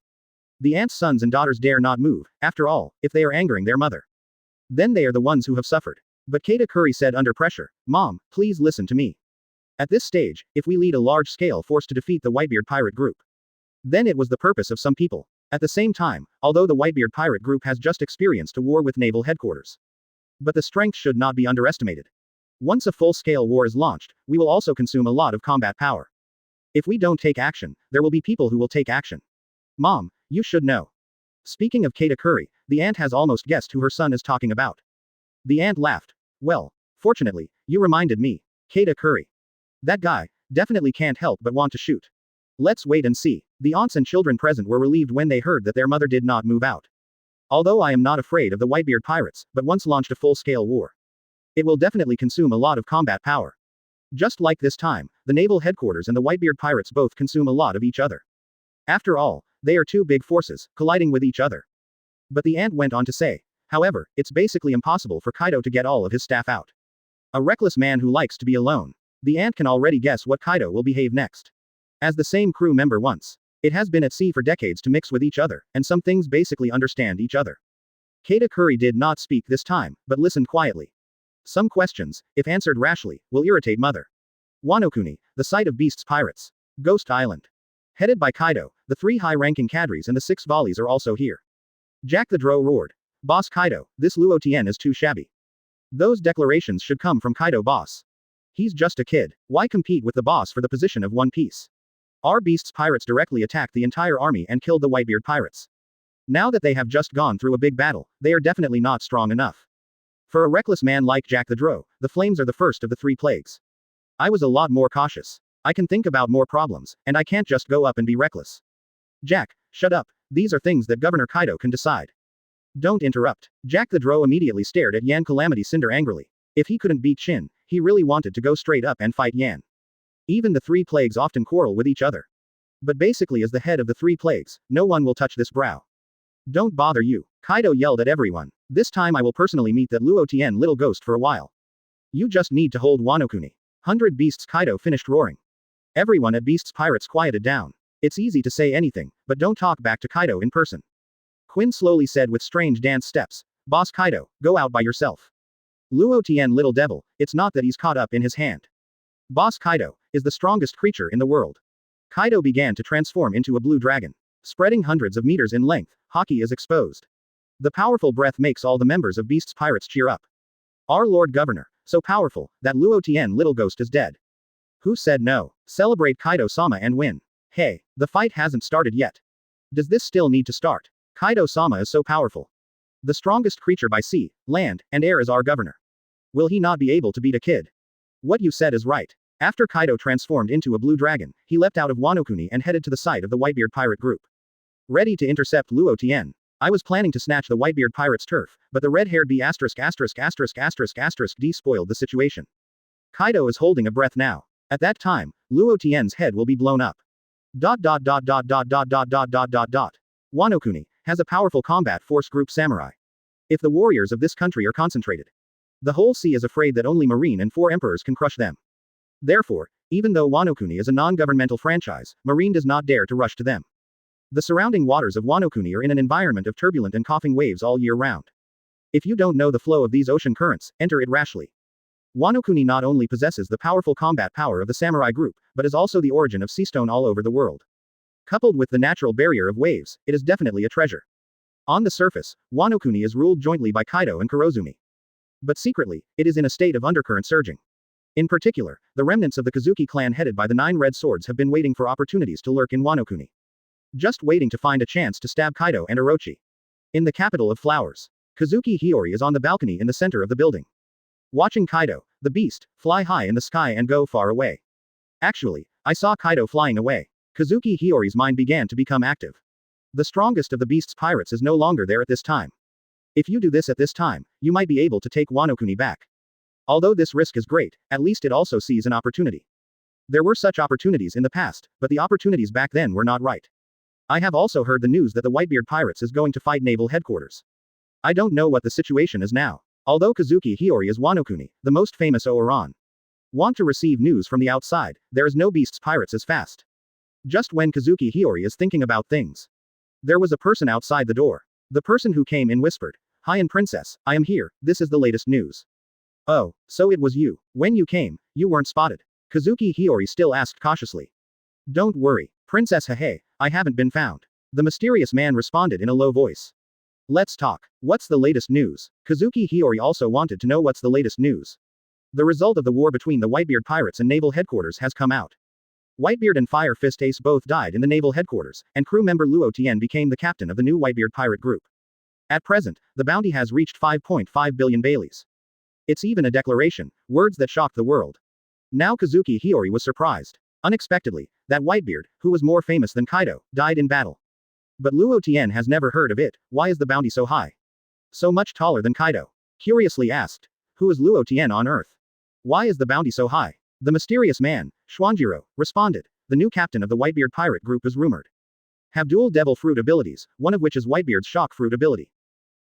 The ant's sons and daughters dare not move, after all, if they are angering their mother. Then they are the ones who have suffered. But Katakuri said under pressure, Mom, please listen to me. At this stage, if we lead a large-scale force to defeat the Whitebeard pirate group, then it was the purpose of some people. At the same time, although the Whitebeard pirate group has just experienced a war with naval headquarters. But the strength should not be underestimated. Once a full-scale war is launched, we will also consume a lot of combat power. If we don't take action, there will be people who will take action. Mom, you should know. Speaking of Katakuri, the ant has almost guessed who her son is talking about. The ant laughed. Well, fortunately, you reminded me. Katakuri. That guy definitely can't help but want to shoot. Let's wait and see. The aunts and children present were relieved when they heard that their mother did not move out. Although I am not afraid of the Whitebeard pirates, but once launched a full-scale war, it will definitely consume a lot of combat power. Just like this time, the naval headquarters and the Whitebeard pirates both consume a lot of each other. After all, they are two big forces, colliding with each other. But the ant went on to say, however, it's basically impossible for Kaido to get all of his staff out. A reckless man who likes to be alone. The ant can already guess what Kaido will behave next. As the same crew member once, it has been at sea for decades to mix with each other, and some things basically understand each other. Katakuri did not speak this time, but listened quietly. Some questions, if answered rashly, will irritate Mother. Wano-kuni, the site of Beasts Pirates. Ghost Island. Headed by Kaido, the 3 high-ranking cadres and the 6 volleys are also here. Jack the Drow roared. Boss Kaido, this Luo Tian is too shabby. Those declarations should come from Kaido boss. He's just a kid. Why compete with the boss for the position of One Piece? Our Beasts Pirates directly attacked the entire army and killed the Whitebeard Pirates. Now that they have just gone through a big battle, they are definitely not strong enough. For a reckless man like Jack the Drow, the flames are the first of the 3 plagues. I was a lot more cautious. I can think about more problems, and I can't just go up and be reckless. Jack, shut up. These are things that Governor Kaido can decide. Don't interrupt. Jack the Drow immediately stared at Yan Calamity Cinder angrily. If he couldn't beat Shin, he really wanted to go straight up and fight Yan. Even the 3 plagues often quarrel with each other. But basically as the head of the 3 plagues, no one will touch this brow. Don't bother you. Kaido yelled at everyone. This time I will personally meet that Luo Tian little ghost for a while. You just need to hold Wano-kuni. 100 beasts. Kaido finished roaring. Everyone at Beasts Pirates quieted down. It's easy to say anything, but don't talk back to Kaido in person. Quinn slowly said with strange dance steps, Boss Kaido, go out by yourself. Luo Tian little devil, it's not that he's caught up in his hand. Boss Kaido is the strongest creature in the world. Kaido began to transform into a blue dragon. Spreading hundreds of meters in length, Haki is exposed. The powerful breath makes all the members of Beasts Pirates cheer up. Our Lord Governor, so powerful, that Luo Tian little ghost is dead. Who said no? Celebrate Kaido-sama and win. Hey, the fight hasn't started yet. Does this still need to start? Kaido-sama is so powerful. The strongest creature by sea, land, and air is our governor. Will he not be able to beat a kid? What you said is right. After Kaido transformed into a blue dragon, he leapt out of Wano-kuni and headed to the site of the Whitebeard pirate group. Ready to intercept Luo Tian. I was planning to snatch the Whitebeard pirates' turf, but the red-haired B*********** D spoiled the situation. Kaido is holding a breath now. At that time, Luo Tian's head will be blown up. Wano-kuni has a powerful combat force group samurai. If the warriors of this country are concentrated, the whole sea is afraid that only Marine and 4 emperors can crush them. Therefore, even though Wano-kuni is a non-governmental franchise, Marine does not dare to rush to them. The surrounding waters of Wano-kuni are in an environment of turbulent and coughing waves all year round. If you don't know the flow of these ocean currents, enter it rashly. Wano-kuni not only possesses the powerful combat power of the samurai group, but is also the origin of seastone all over the world. Coupled with the natural barrier of waves, it is definitely a treasure. On the surface, Wano-kuni is ruled jointly by Kaido and Kurozumi. But secretly, it is in a state of undercurrent surging. In particular, the remnants of the Kazuki clan headed by the 9 red swords have been waiting for opportunities to lurk in Wano-kuni. Just waiting to find a chance to stab Kaido and Orochi. In the capital of flowers, Kazuki Hiyori is on the balcony in the center of the building. Watching Kaido, the beast, fly high in the sky and go far away. Actually, I saw Kaido flying away. Kazuki Hiyori's mind began to become active. The strongest of the beast's pirates is no longer there at this time. If you do this at this time, you might be able to take Wano-kuni back. Although this risk is great, at least it also sees an opportunity. There were such opportunities in the past, but the opportunities back then were not right. I have also heard the news that the Whitebeard Pirates is going to fight naval headquarters. I don't know what the situation is now. Although Kazuki Hiyori is Wano-kuni, the most famous Oran. Want to receive news from the outside, there is no beast's pirates as fast. Just when Kazuki Hiyori is thinking about things, there was a person outside the door. The person who came in whispered, Hi Princess, I am here, this is the latest news. Oh, so it was you. When you came, you weren't spotted. Kazuki Hiyori still asked cautiously. Don't worry, Princess Hehe, I haven't been found. The mysterious man responded in a low voice. Let's talk. What's the latest news? Kazuki Hiyori also wanted to know what's the latest news. The result of the war between the Whitebeard Pirates and naval headquarters has come out. Whitebeard and Fire Fist Ace both died in the naval headquarters, and crew member Luo Tian became the captain of the new Whitebeard pirate group. At present, the bounty has reached 5.5 billion Baileys. It's even a declaration, words that shocked the world. Now Kazuki Hiyori was surprised. Unexpectedly, that Whitebeard, who was more famous than Kaido, died in battle. But Luo Tian has never heard of it. Why is the bounty so high? So much taller than Kaido? Curiously asked. Who is Luo Tian on Earth? Why is the bounty so high? The mysterious man, Schwanjiro, responded. The new captain of the Whitebeard pirate group is rumored. Have dual devil fruit abilities, one of which is Whitebeard's shock fruit ability.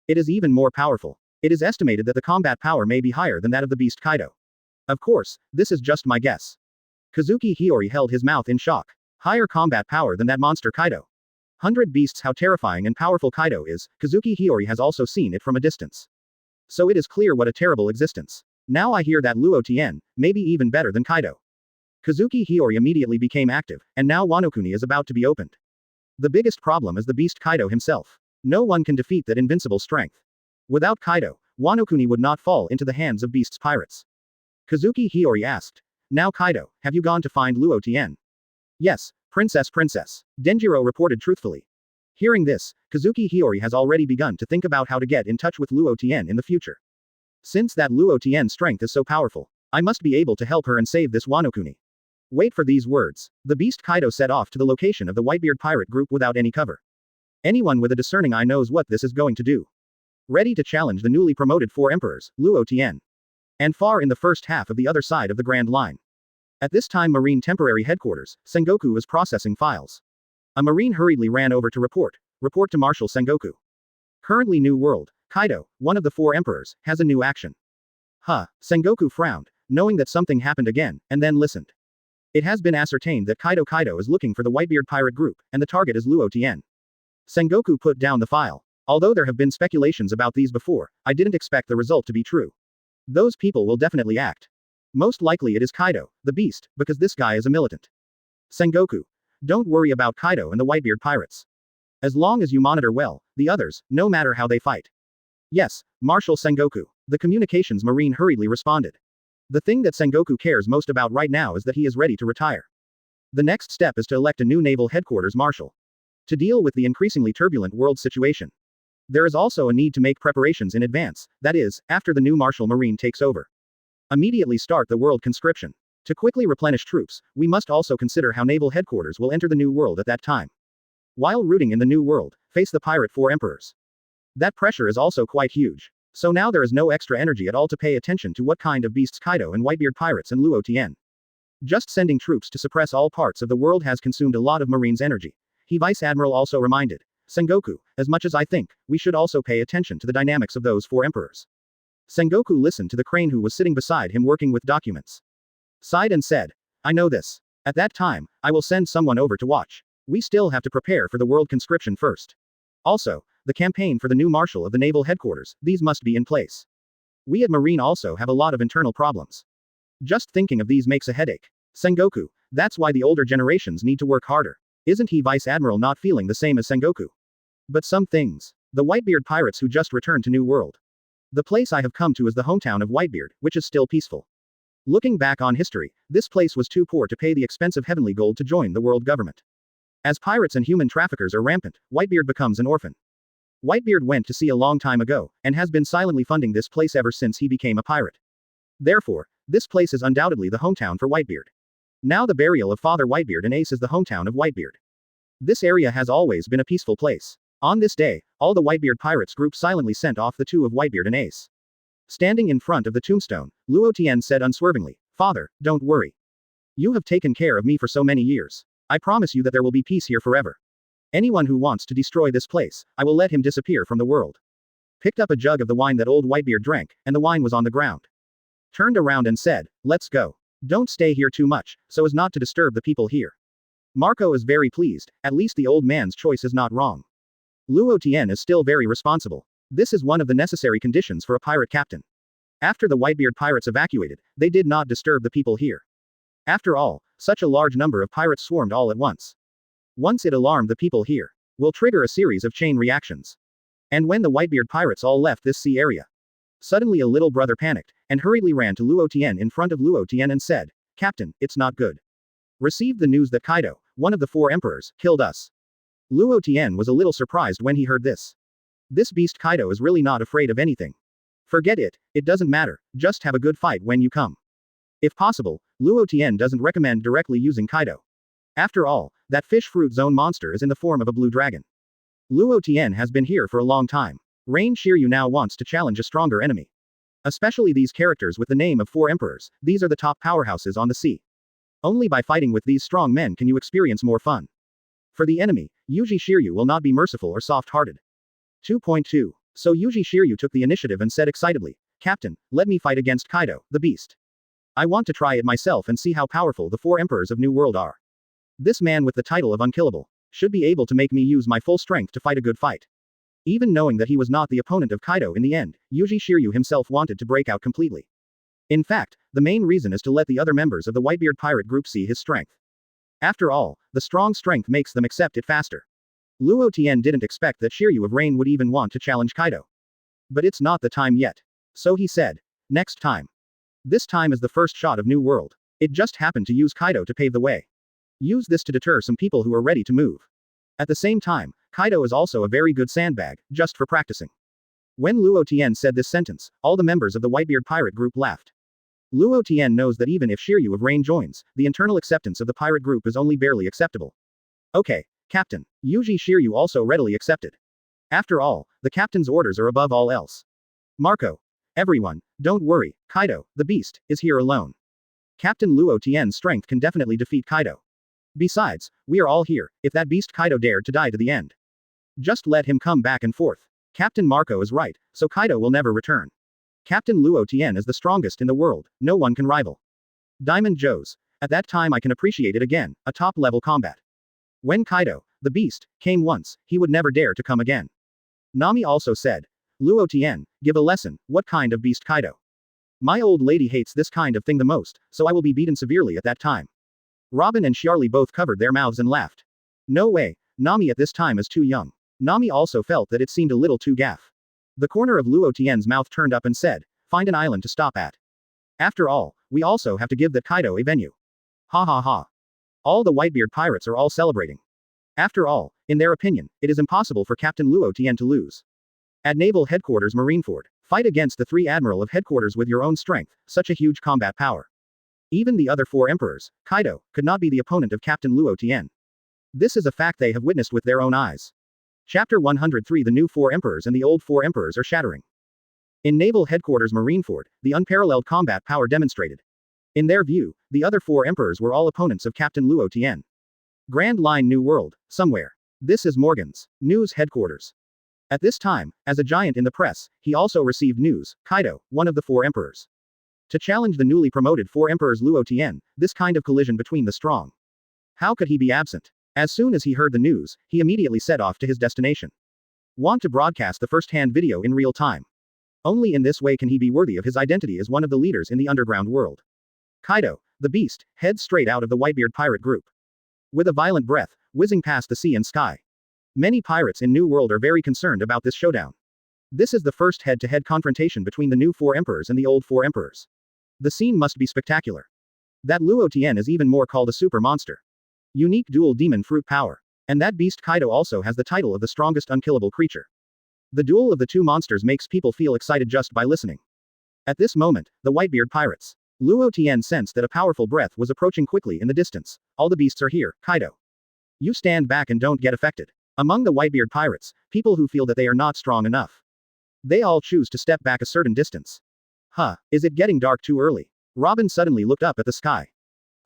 It is even more powerful. It is estimated that the combat power may be higher than that of the beast Kaido. Of course, this is just my guess. Kazuki Hiyori held his mouth in shock. Higher combat power than that monster Kaido. 100 beasts. How terrifying and powerful Kaido is, Kazuki Hiyori has also seen it from a distance. So it is clear what a terrible existence. Now I hear that Luo Tian, may be even better than Kaido. Kazuki Hiyori immediately became active, and now Wano Kuni is about to be opened. The biggest problem is the beast Kaido himself. No one can defeat that invincible strength. Without Kaido, Wano Kuni would not fall into the hands of beasts pirates. Kazuki Hiyori asked. Now Kaido, have you gone to find Luo Tian? Yes, Princess. Denjiro reported truthfully. Hearing this, Kazuki Hiyori has already begun to think about how to get in touch with Luo Tian in the future. Since that Luo Tian's strength is so powerful, I must be able to help her and save this Wano Kuni. Wait for these words. The beast Kaido set off to the location of the Whitebeard pirate group without any cover. Anyone with a discerning eye knows what this is going to do. Ready to challenge the newly promoted 4 emperors, Luo Tian. And far in the first half of the other side of the Grand Line. At this time Marine Temporary Headquarters, Sengoku is processing files. A Marine hurriedly ran over to report to Marshal Sengoku. Currently New World, Kaido, one of the 4 emperors, has a new action. Sengoku frowned, knowing that something happened again, and then listened. It has been ascertained that Kaido is looking for the Whitebeard pirate group, and the target is Luo Tian. Sengoku put down the file. Although there have been speculations about these before, I didn't expect the result to be true. Those people will definitely act. Most likely it is Kaido, the beast, because this guy is a militant. Sengoku. Don't worry about Kaido and the Whitebeard pirates. As long as you monitor well, the others, no matter how they fight. Yes, Marshal Sengoku. The communications Marine hurriedly responded. The thing that Sengoku cares most about right now is that he is ready to retire. The next step is to elect a new naval headquarters marshal. To deal with the increasingly turbulent world situation. There is also a need to make preparations in advance, that is, after the new Marshal Marine takes over. Immediately start the world conscription. To quickly replenish troops, we must also consider how naval headquarters will enter the new world at that time. While rooting in the new world, face the pirate 4 emperors. That pressure is also quite huge. So now there is no extra energy at all to pay attention to what kind of beasts Kaido and Whitebeard pirates and Luo Tian. Just sending troops to suppress all parts of the world has consumed a lot of Marine's energy. He Vice Admiral also reminded. Sengoku, as much as I think, we should also pay attention to the dynamics of those 4 emperors. Sengoku listened to the crane who was sitting beside him working with documents. Sighed and said, I know this. At that time, I will send someone over to watch. We still have to prepare for the world conscription first. Also, the campaign for the new marshal of the naval headquarters, these must be in place. We at Marine also have a lot of internal problems. Just thinking of these makes a headache. Sengoku, that's why the older generations need to work harder. Isn't he Vice Admiral not feeling the same as Sengoku? But some things. The Whitebeard pirates who just returned to New World. The place I have come to is the hometown of Whitebeard, which is still peaceful. Looking back on history, this place was too poor to pay the expensive heavenly gold to join the world government. As pirates and human traffickers are rampant, Whitebeard becomes an orphan. Whitebeard went to sea a long time ago, and has been silently funding this place ever since he became a pirate. Therefore, this place is undoubtedly the hometown for Whitebeard. Now the burial of Father Whitebeard and Ace is the hometown of Whitebeard. This area has always been a peaceful place. On this day, all the Whitebeard pirates group silently sent off the 2 of Whitebeard and Ace. Standing in front of the tombstone, Luo Tian said unswervingly, Father, don't worry. You have taken care of me for so many years. I promise you that there will be peace here forever. Anyone who wants to destroy this place, I will let him disappear from the world. Picked up a jug of the wine that old Whitebeard drank, and the wine was on the ground. Turned around and said, let's go. Don't stay here too much, so as not to disturb the people here. Marco is very pleased, at least the old man's choice is not wrong. Luo Tian is still very responsible. This is one of the necessary conditions for a pirate captain. After the Whitebeard pirates evacuated, they did not disturb the people here. After all, such a large number of pirates swarmed all at once. Once it alarmed the people here, will trigger a series of chain reactions. And when the Whitebeard pirates all left this sea area, suddenly a little brother panicked, and hurriedly ran to Luo Tian in front of Luo Tian and said, Captain, it's not good. Received the news that Kaido, one of the 4 emperors, killed us. Luo Tian was a little surprised when he heard this. This beast Kaido is really not afraid of anything. Forget it, it doesn't matter, just have a good fight when you come. If possible, Luo Tian doesn't recommend directly using Kaido. After all, that fish fruit zone monster is in the form of a blue dragon. Luo Tian has been here for a long time. Rain Shiryu now wants to challenge a stronger enemy. Especially these characters with the name of 4 emperors, these are the top powerhouses on the sea. Only by fighting with these strong men can you experience more fun. For the enemy, Yuji Shiryu will not be merciful or soft-hearted. 2.2. So Yuji Shiryu took the initiative and said excitedly, Captain, let me fight against Kaido, the beast. I want to try it myself and see how powerful the 4 emperors of New World are. This man with the title of unkillable. should be able to make me use my full strength to fight a good fight. Even knowing that he was not the opponent of Kaido in the end, Shiryu himself wanted to break out completely. In fact, the main reason is to let the other members of the Whitebeard pirate group see his strength. After all, the strong strength makes them accept it faster. Luo Tian didn't expect that Shiryu of Rain would even want to challenge Kaido. But it's not the time yet. So he said. Next time. This time is the first shot of New World. It just happened to use Kaido to pave the way. Use this to deter some people who are ready to move. At the same time, Kaido is also a very good sandbag, just for practicing. When Luo Tian said this sentence, all the members of the Whitebeard pirate group laughed. Luo Tian knows that even if Shiryu of Rain joins, the internal acceptance of the pirate group is only barely acceptable. Okay, Captain. Shiryu also readily accepted. After all, the captain's orders are above all else. Marco. Everyone, don't worry, Kaido, the beast, is here alone. Captain Luo Tian's strength can definitely defeat Kaido. Besides, we are all here, if that beast Kaido dared to die to the end. Just let him come back and forth. Captain Marco is right, so Kaido will never return. Captain Luo Tian is the strongest in the world, no one can rival. Diamond Joes. At that time I can appreciate it again, a top-level combat. When Kaido, the beast, came once, he would never dare to come again. Nami also said. Luo Tian, give a lesson, what kind of beast Kaido? My old lady hates this kind of thing the most, so I will be beaten severely at that time. Robin and Charlie both covered their mouths and laughed. No way, Nami at this time is too young. Nami also felt that it seemed a little too gaff. The corner of Luo Tian's mouth turned up and said, find an island to stop at. After all, we also have to give that Kaido a venue. Ha ha ha. All the Whitebeard pirates are all celebrating. After all, in their opinion, it is impossible for Captain Luo Tian to lose. At Naval Headquarters Marineford, fight against the 3 Admiral of Headquarters with your own strength, such a huge combat power. Even the other 4 emperors, Kaido, could not be the opponent of Captain Luo Tian. This is a fact they have witnessed with their own eyes. Chapter 103 The new 4 emperors and the old 4 emperors are shattering. In Naval Headquarters Marineford, the unparalleled combat power demonstrated. In their view, the other 4 emperors were all opponents of Captain Luo Tian. Grand Line New World, somewhere. This is Morgan's news headquarters. At this time, as a giant in the press, he also received news, Kaido, one of the 4 emperors. To challenge the newly promoted 4 emperors Luo Tian, this kind of collision between the strong. How could he be absent? As soon as he heard the news, he immediately set off to his destination. Want to broadcast the first-hand video in real time. Only in this way can he be worthy of his identity as one of the leaders in the underground world. Kaido, the beast, heads straight out of the Whitebeard pirate group. With a violent breath, whizzing past the sea and sky. Many pirates in New World are very concerned about this showdown. This is the first head-to-head confrontation between the new 4 emperors and the old 4 emperors. The scene must be spectacular. That Luo Tian is even more called a super monster. Unique dual demon fruit power. And that beast Kaido also has the title of the strongest unkillable creature. The duel of the 2 monsters makes people feel excited just by listening. At this moment, the Whitebeard pirates. Luo Tian sensed that a powerful breath was approaching quickly in the distance. All the beasts are here, Kaido. You stand back and don't get affected. Among the Whitebeard pirates, people who feel that they are not strong enough. They all choose to step back a certain distance. Huh, is it getting dark too early? Robin suddenly looked up at the sky.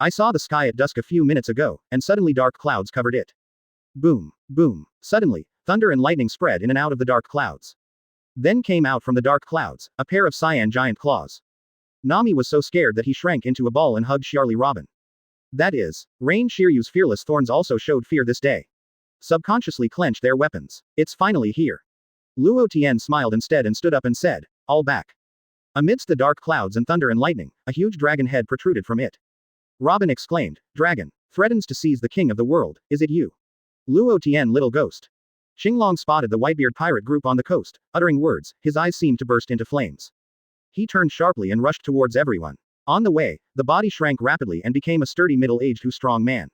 I saw the sky at dusk a few minutes ago, and suddenly dark clouds covered it. Boom, boom. Suddenly, thunder and lightning spread in and out of the dark clouds. Then came out from the dark clouds, a pair of cyan giant claws. Nami was so scared that he shrank into a ball and hugged Charlie Robin. That is, Rain Shiryu's fearless thorns also showed fear this day. Subconsciously clenched their weapons. It's finally here. Luo Tian smiled instead and stood up and said, all back. Amidst the dark clouds and thunder and lightning, a huge dragon head protruded from it. Robin exclaimed, Dragon, threatens to seize the king of the world, is it you? Luo Tian little ghost. Xinglong spotted the Whitebeard pirate group on the coast, uttering words, his eyes seemed to burst into flames. He turned sharply and rushed towards everyone. On the way, the body shrank rapidly and became a sturdy middle-aged strong man.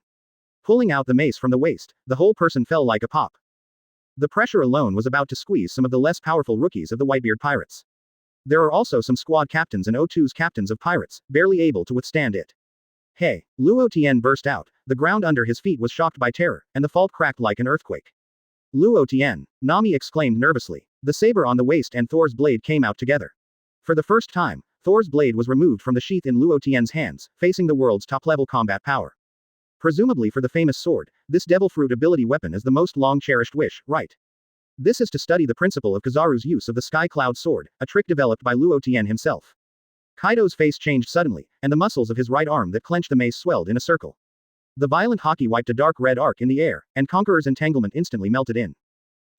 Pulling out the mace from the waist, the whole person fell like a pop. The pressure alone was about to squeeze some of the less powerful rookies of the Whitebeard pirates. There are also some squad captains and O2's captains of pirates, barely able to withstand it. Hey, Luo Tian burst out, the ground under his feet was shocked by terror, and the fault cracked like an earthquake. Luo Tian, Nami exclaimed nervously. The saber on the waist and Thor's blade came out together. For the first time, Thor's blade was removed from the sheath in Luo Tian's hands, facing the world's top-level combat power. Presumably for the famous sword, this devil fruit ability weapon is the most long-cherished wish, right? This is to study the principle of Kizaru's use of the Sky Cloud Sword, a trick developed by Luo Tian himself. Kaido's face changed suddenly, and the muscles of his right arm that clenched the mace swelled in a circle. The violent Haki wiped a dark red arc in the air, and Conqueror's entanglement instantly melted in.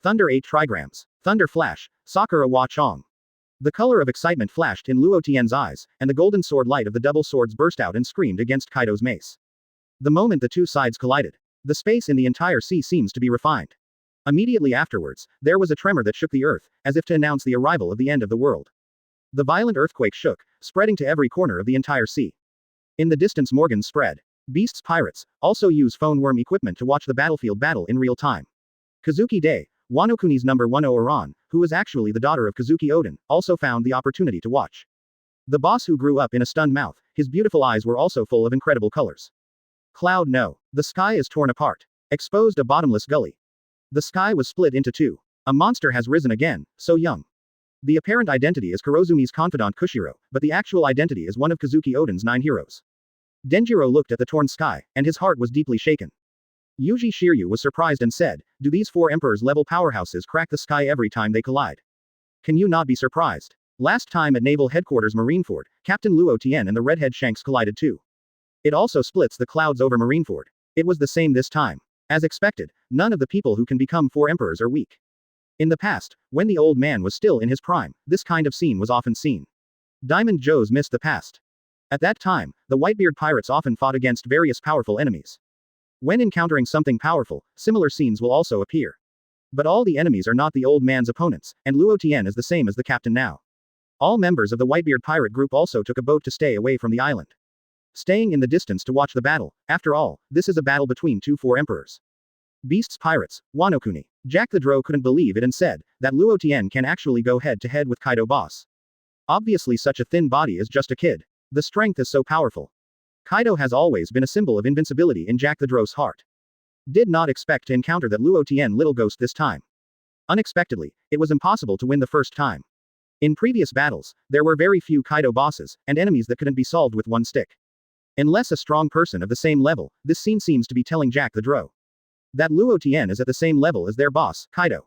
Thunder 8 trigrams. Thunder flash. Sakura wa chong. The color of excitement flashed in Luo Tian's eyes, and the golden sword light of the double swords burst out and screamed against Kaido's mace. The moment the two sides collided, the space in the entire sea seems to be refined. Immediately afterwards, there was a tremor that shook the earth, as if to announce the arrival of the end of the world. The violent earthquake shook, spreading to every corner of the entire sea. In the distance Morgans spread. Beasts Pirates also use phone worm equipment to watch the battlefield battle in real time. Kazuki Day, Wano Kuni's number 1 Oran, who was actually the daughter of Kazuki Oden, also found the opportunity to watch. The boss who grew up in a stunned mouth, his beautiful eyes were also full of incredible colors. Cloud no. The sky is torn apart. Exposed a bottomless gully. The sky was split into two. A monster has risen again, so young. The apparent identity is Kurozumi's confidant Kushiro, but the actual identity is one of Kazuki Oden's 9 heroes. Denjiro looked at the torn sky, and his heart was deeply shaken. Yuji Shiryu was surprised and said, "Do these 4 Emperors-level powerhouses crack the sky every time they collide? Can you not be surprised? Last time at Naval Headquarters Marineford, Captain Luo Tian and the redhead Shanks collided too. It also splits the clouds over Marineford. It was the same this time. As expected, none of the people who can become 4 Emperors are weak. In the past, when the old man was still in his prime, this kind of scene was often seen. Diamond Joes missed the past. At that time, the Whitebeard Pirates often fought against various powerful enemies. When encountering something powerful, similar scenes will also appear. But all the enemies are not the old man's opponents, and Luo Tian is the same as the captain now. All members of the Whitebeard pirate group also took a boat to stay away from the island. Staying in the distance to watch the battle. After all, this is a battle between 2 4 emperors. Beasts Pirates, Wano Kuni. Jack the Drow couldn't believe it and said that Luo Tian can actually go head to head with Kaido boss. Obviously such a thin body is just a kid. The strength is so powerful. Kaido has always been a symbol of invincibility in Jack the Drow's heart. Did not expect to encounter that Luo Tian little ghost this time. Unexpectedly, it was impossible to win the first time. In previous battles, there were very few Kaido bosses, and enemies that couldn't be solved with one stick. Unless a strong person of the same level, this scene seems to be telling Jack the Drow that Luo Tian is at the same level as their boss, Kaido.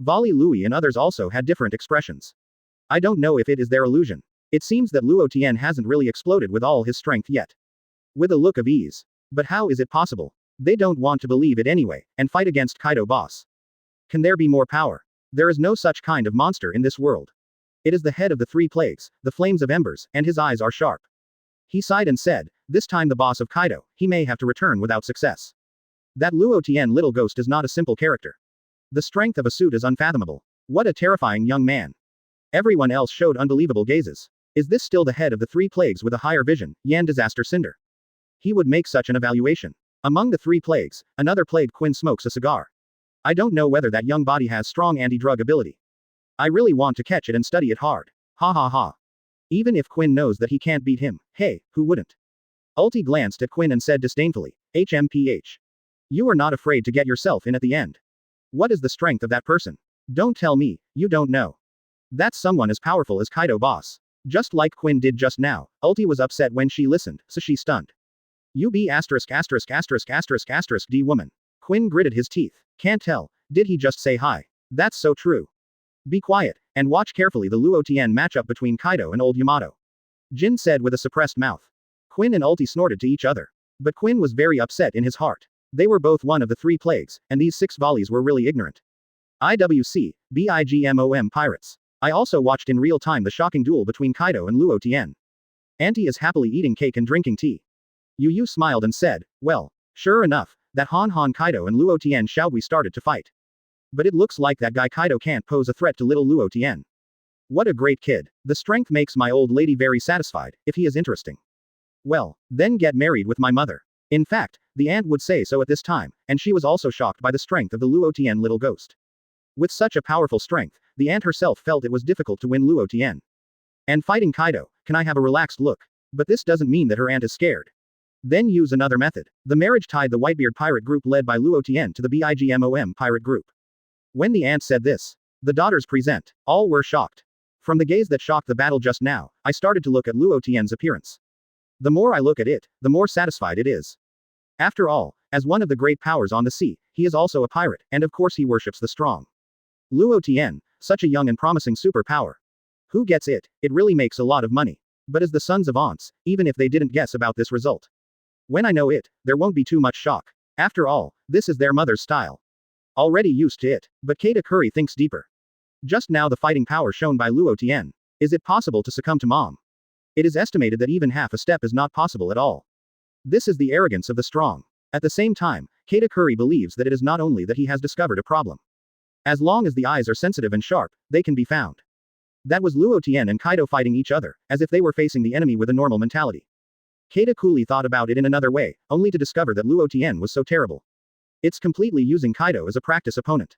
Volley Louis and others also had different expressions. I don't know if it is their illusion. It seems that Luo Tian hasn't really exploded with all his strength yet. With a look of ease. But how is it possible? They don't want to believe it anyway, and fight against Kaido boss. Can there be more power? There is no such kind of monster in this world. It is the head of the 3 plagues, the flames of embers, and his eyes are sharp. He sighed and said, this time the boss of Kaido, he may have to return without success. That Luo Tian little ghost is not a simple character. The strength of a suit is unfathomable. What a terrifying young man. Everyone else showed unbelievable gazes. Is this still the head of the 3 plagues with a higher vision, Yan Disaster Cinder? He would make such an evaluation. Among the 3 plagues, another plague Quinn smokes a cigar. I don't know whether that young body has strong anti-drug ability. I really want to catch it and study it hard. Ha ha ha. Even if Quinn knows that he can't beat him, hey, who wouldn't? Ulti glanced at Quinn and said disdainfully, HMPH. You are not afraid to get yourself in at the end. What is the strength of that person? Don't tell me, you don't know. That's someone as powerful as Kaido boss. Just like Quinn did just now, Ulti was upset when she listened, so she stunned. UB ********* D woman. Quinn gritted his teeth. Can't tell, did he just say hi? That's so true. Be quiet, and watch carefully the Luo Tian matchup between Kaido and old Yamato. Jin said with a suppressed mouth. Quinn and Ulti snorted to each other. But Quinn was very upset in his heart. They were both one of the 3 plagues, and these 6 volleys were really ignorant. IWC, BIGMOM Pirates. I also watched in real time the shocking duel between Kaido and Luo Tian. Auntie is happily eating cake and drinking tea. Yu smiled and said, well, sure enough, that Han Kaido and Luo Tian Xiaogui started to fight. But it looks like that guy Kaido can't pose a threat to little Luo Tian. What a great kid. The strength makes my old lady very satisfied, if he is interesting. Well, then get married with my mother. In fact, the aunt would say so at this time, and she was also shocked by the strength of the Luo Tian little ghost. With such a powerful strength, the aunt herself felt it was difficult to win Luo Tian. And fighting Kaido, can I have a relaxed look? But this doesn't mean that her aunt is scared. Then use another method. The marriage tied the Whitebeard pirate group led by Luo Tian to the BIGMOM pirate group. When the aunt said this, the daughters present, all were shocked. From the gaze that shocked the battle just now, I started to look at Luo Tian's appearance. The more I look at it, the more satisfied it is. After all, as one of the great powers on the sea, he is also a pirate, and of course he worships the strong. Luo Tian, such a young and promising superpower. Who gets it? It really makes a lot of money. But as the sons of aunts, even if they didn't guess about this result. When I know it, there won't be too much shock. After all, this is their mother's style. Already used to it. But Katakuri thinks deeper. Just now the fighting power shown by Luo Tian. Is it possible to succumb to mom? It is estimated that even half a step is not possible at all. This is the arrogance of the strong. At the same time, Katakuri believes that it is not only that he has discovered a problem. As long as the eyes are sensitive and sharp, they can be found. That was Luo Tian and Kaido fighting each other, as if they were facing the enemy with a normal mentality. Katakuri thought about it in another way, only to discover that Luo Tian was so terrible. It's completely using Kaido as a practice opponent.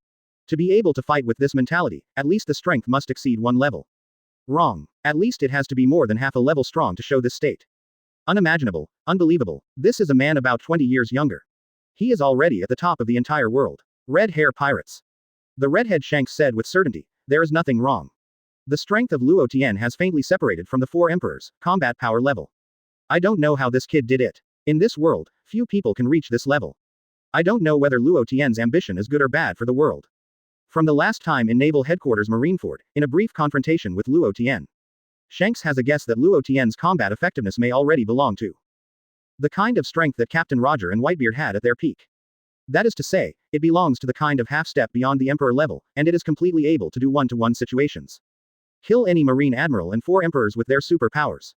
To be able to fight with this mentality, at least the strength must exceed one level. Wrong. At least it has to be more than half a level strong to show this state. Unimaginable, unbelievable, this is a man about 20 years younger. He is already at the top of the entire world. Red hair pirates. The redhead Shanks said with certainty, there is nothing wrong. The strength of Luo Tian has faintly separated from the four emperors, combat power level. I don't know how this kid did it. In this world, few people can reach this level. I don't know whether Luo Tian's ambition is good or bad for the world. From the last time in Naval Headquarters Marineford, in a brief confrontation with Luo Tian, Shanks has a guess that Luo Tian's combat effectiveness may already belong to the kind of strength that Captain Roger and Whitebeard had at their peak. That is to say, it belongs to the kind of half-step beyond the Emperor level, and it is completely able to do one-to-one situations. Kill any Marine Admiral and 4 Emperors with their superpowers.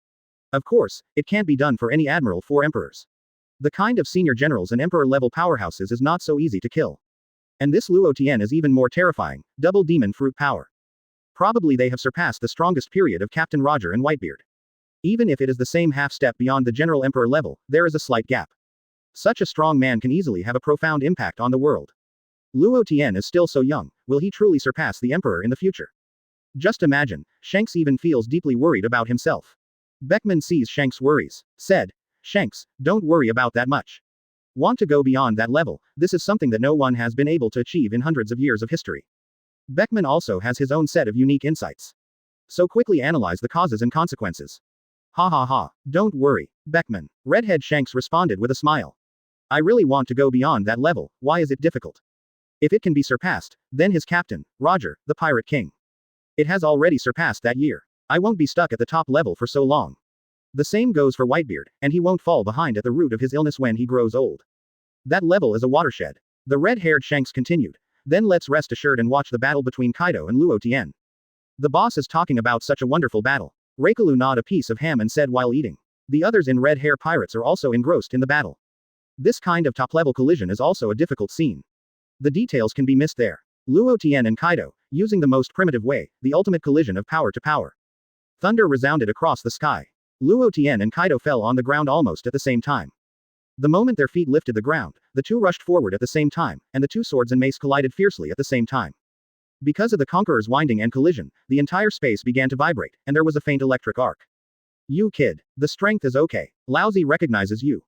Of course, it can't be done for any Admiral 4 Emperors. The kind of senior generals and Emperor-level powerhouses is not so easy to kill. And this Luo Tian is even more terrifying, double demon fruit power. Probably they have surpassed the strongest period of Captain Roger and Whitebeard. Even if it is the same half-step beyond the General Emperor level, there is a slight gap. Such a strong man can easily have a profound impact on the world. Luo Tian is still so young, will he truly surpass the Emperor in the future? Just imagine, Shanks even feels deeply worried about himself. Beckman sees Shanks' worries, said, Shanks, don't worry about that much. Want to go beyond that level, this is something that no one has been able to achieve in hundreds of years of history. Beckman also has his own set of unique insights. So quickly analyze the causes and consequences. Ha ha ha, don't worry, Beckman. Redhead Shanks responded with a smile. I really want to go beyond that level, why is it difficult? If it can be surpassed, then his captain, Roger, the Pirate King. It has already surpassed that year. I won't be stuck at the top level for so long. The same goes for Whitebeard, and he won't fall behind at the root of his illness when he grows old. That level is a watershed. The red-haired Shanks continued. Then let's rest assured and watch the battle between Kaido and Luo Tian. The boss is talking about such a wonderful battle. Reikalu gnawed a piece of ham and said while eating. The others in red hair pirates are also engrossed in the battle. This kind of top-level collision is also a difficult scene. The details can be missed there. Luo Tian and Kaido, using the most primitive way, the ultimate collision of power to power. Thunder resounded across the sky. Luo Tian and Kaido fell on the ground almost at the same time. The moment their feet lifted the ground, the two rushed forward at the same time, and the two swords and mace collided fiercely at the same time. Because of the Conqueror's winding and collision, the entire space began to vibrate, and there was a faint electric arc. You kid. The strength is okay. Lousy recognizes you.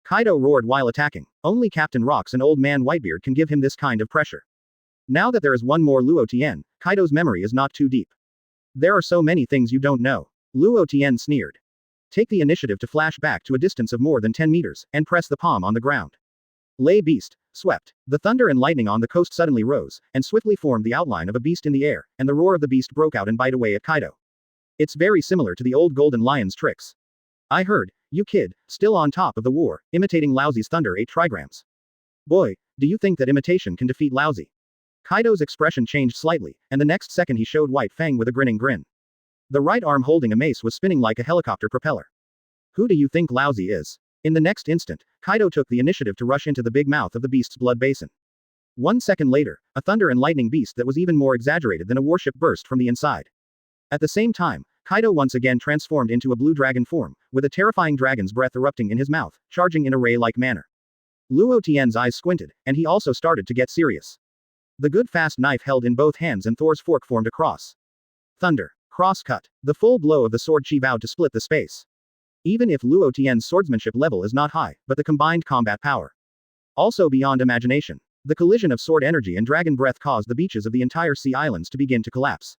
Kaido roared while attacking. Only Captain Rocks and Old Man Whitebeard can give him this kind of pressure. Now that there is one more Luo Tian, Kaido's memory is not too deep. There are so many things you don't know. Luo Tian sneered. Take the initiative to flash back to a distance of more than 10 meters, and press the palm on the ground. Lay beast. Swept. The thunder and lightning on the coast suddenly rose, and swiftly formed the outline of a beast in the air, and the roar of the beast broke out and bite away at Kaido. It's very similar to the old Golden Lion's tricks. I heard, you kid, still on top of the war, imitating Lousy's thunder 8 trigrams. Boy, do you think that imitation can defeat Lousy? Kaido's expression changed slightly, and the next second he showed White Fang with a grinning grin. The right arm holding a mace was spinning like a helicopter propeller. Who do you think Lousy is? In the next instant, Kaido took the initiative to rush into the big mouth of the beast's blood basin. 1 second later, a thunder and lightning beast that was even more exaggerated than a warship burst from the inside. At the same time, Kaido once again transformed into a blue dragon form, with a terrifying dragon's breath erupting in his mouth, charging in a ray-like manner. Luo Tian's eyes squinted, and he also started to get serious. The good fast knife held in both hands and Thor's fork formed a cross. Thunder. Cross-cut. The full blow of the sword chi vowed to split the space. Even if Luo Tian's swordsmanship level is not high, but the combined combat power. Also beyond imagination. The collision of sword energy and dragon breath caused the beaches of the entire sea islands to begin to collapse.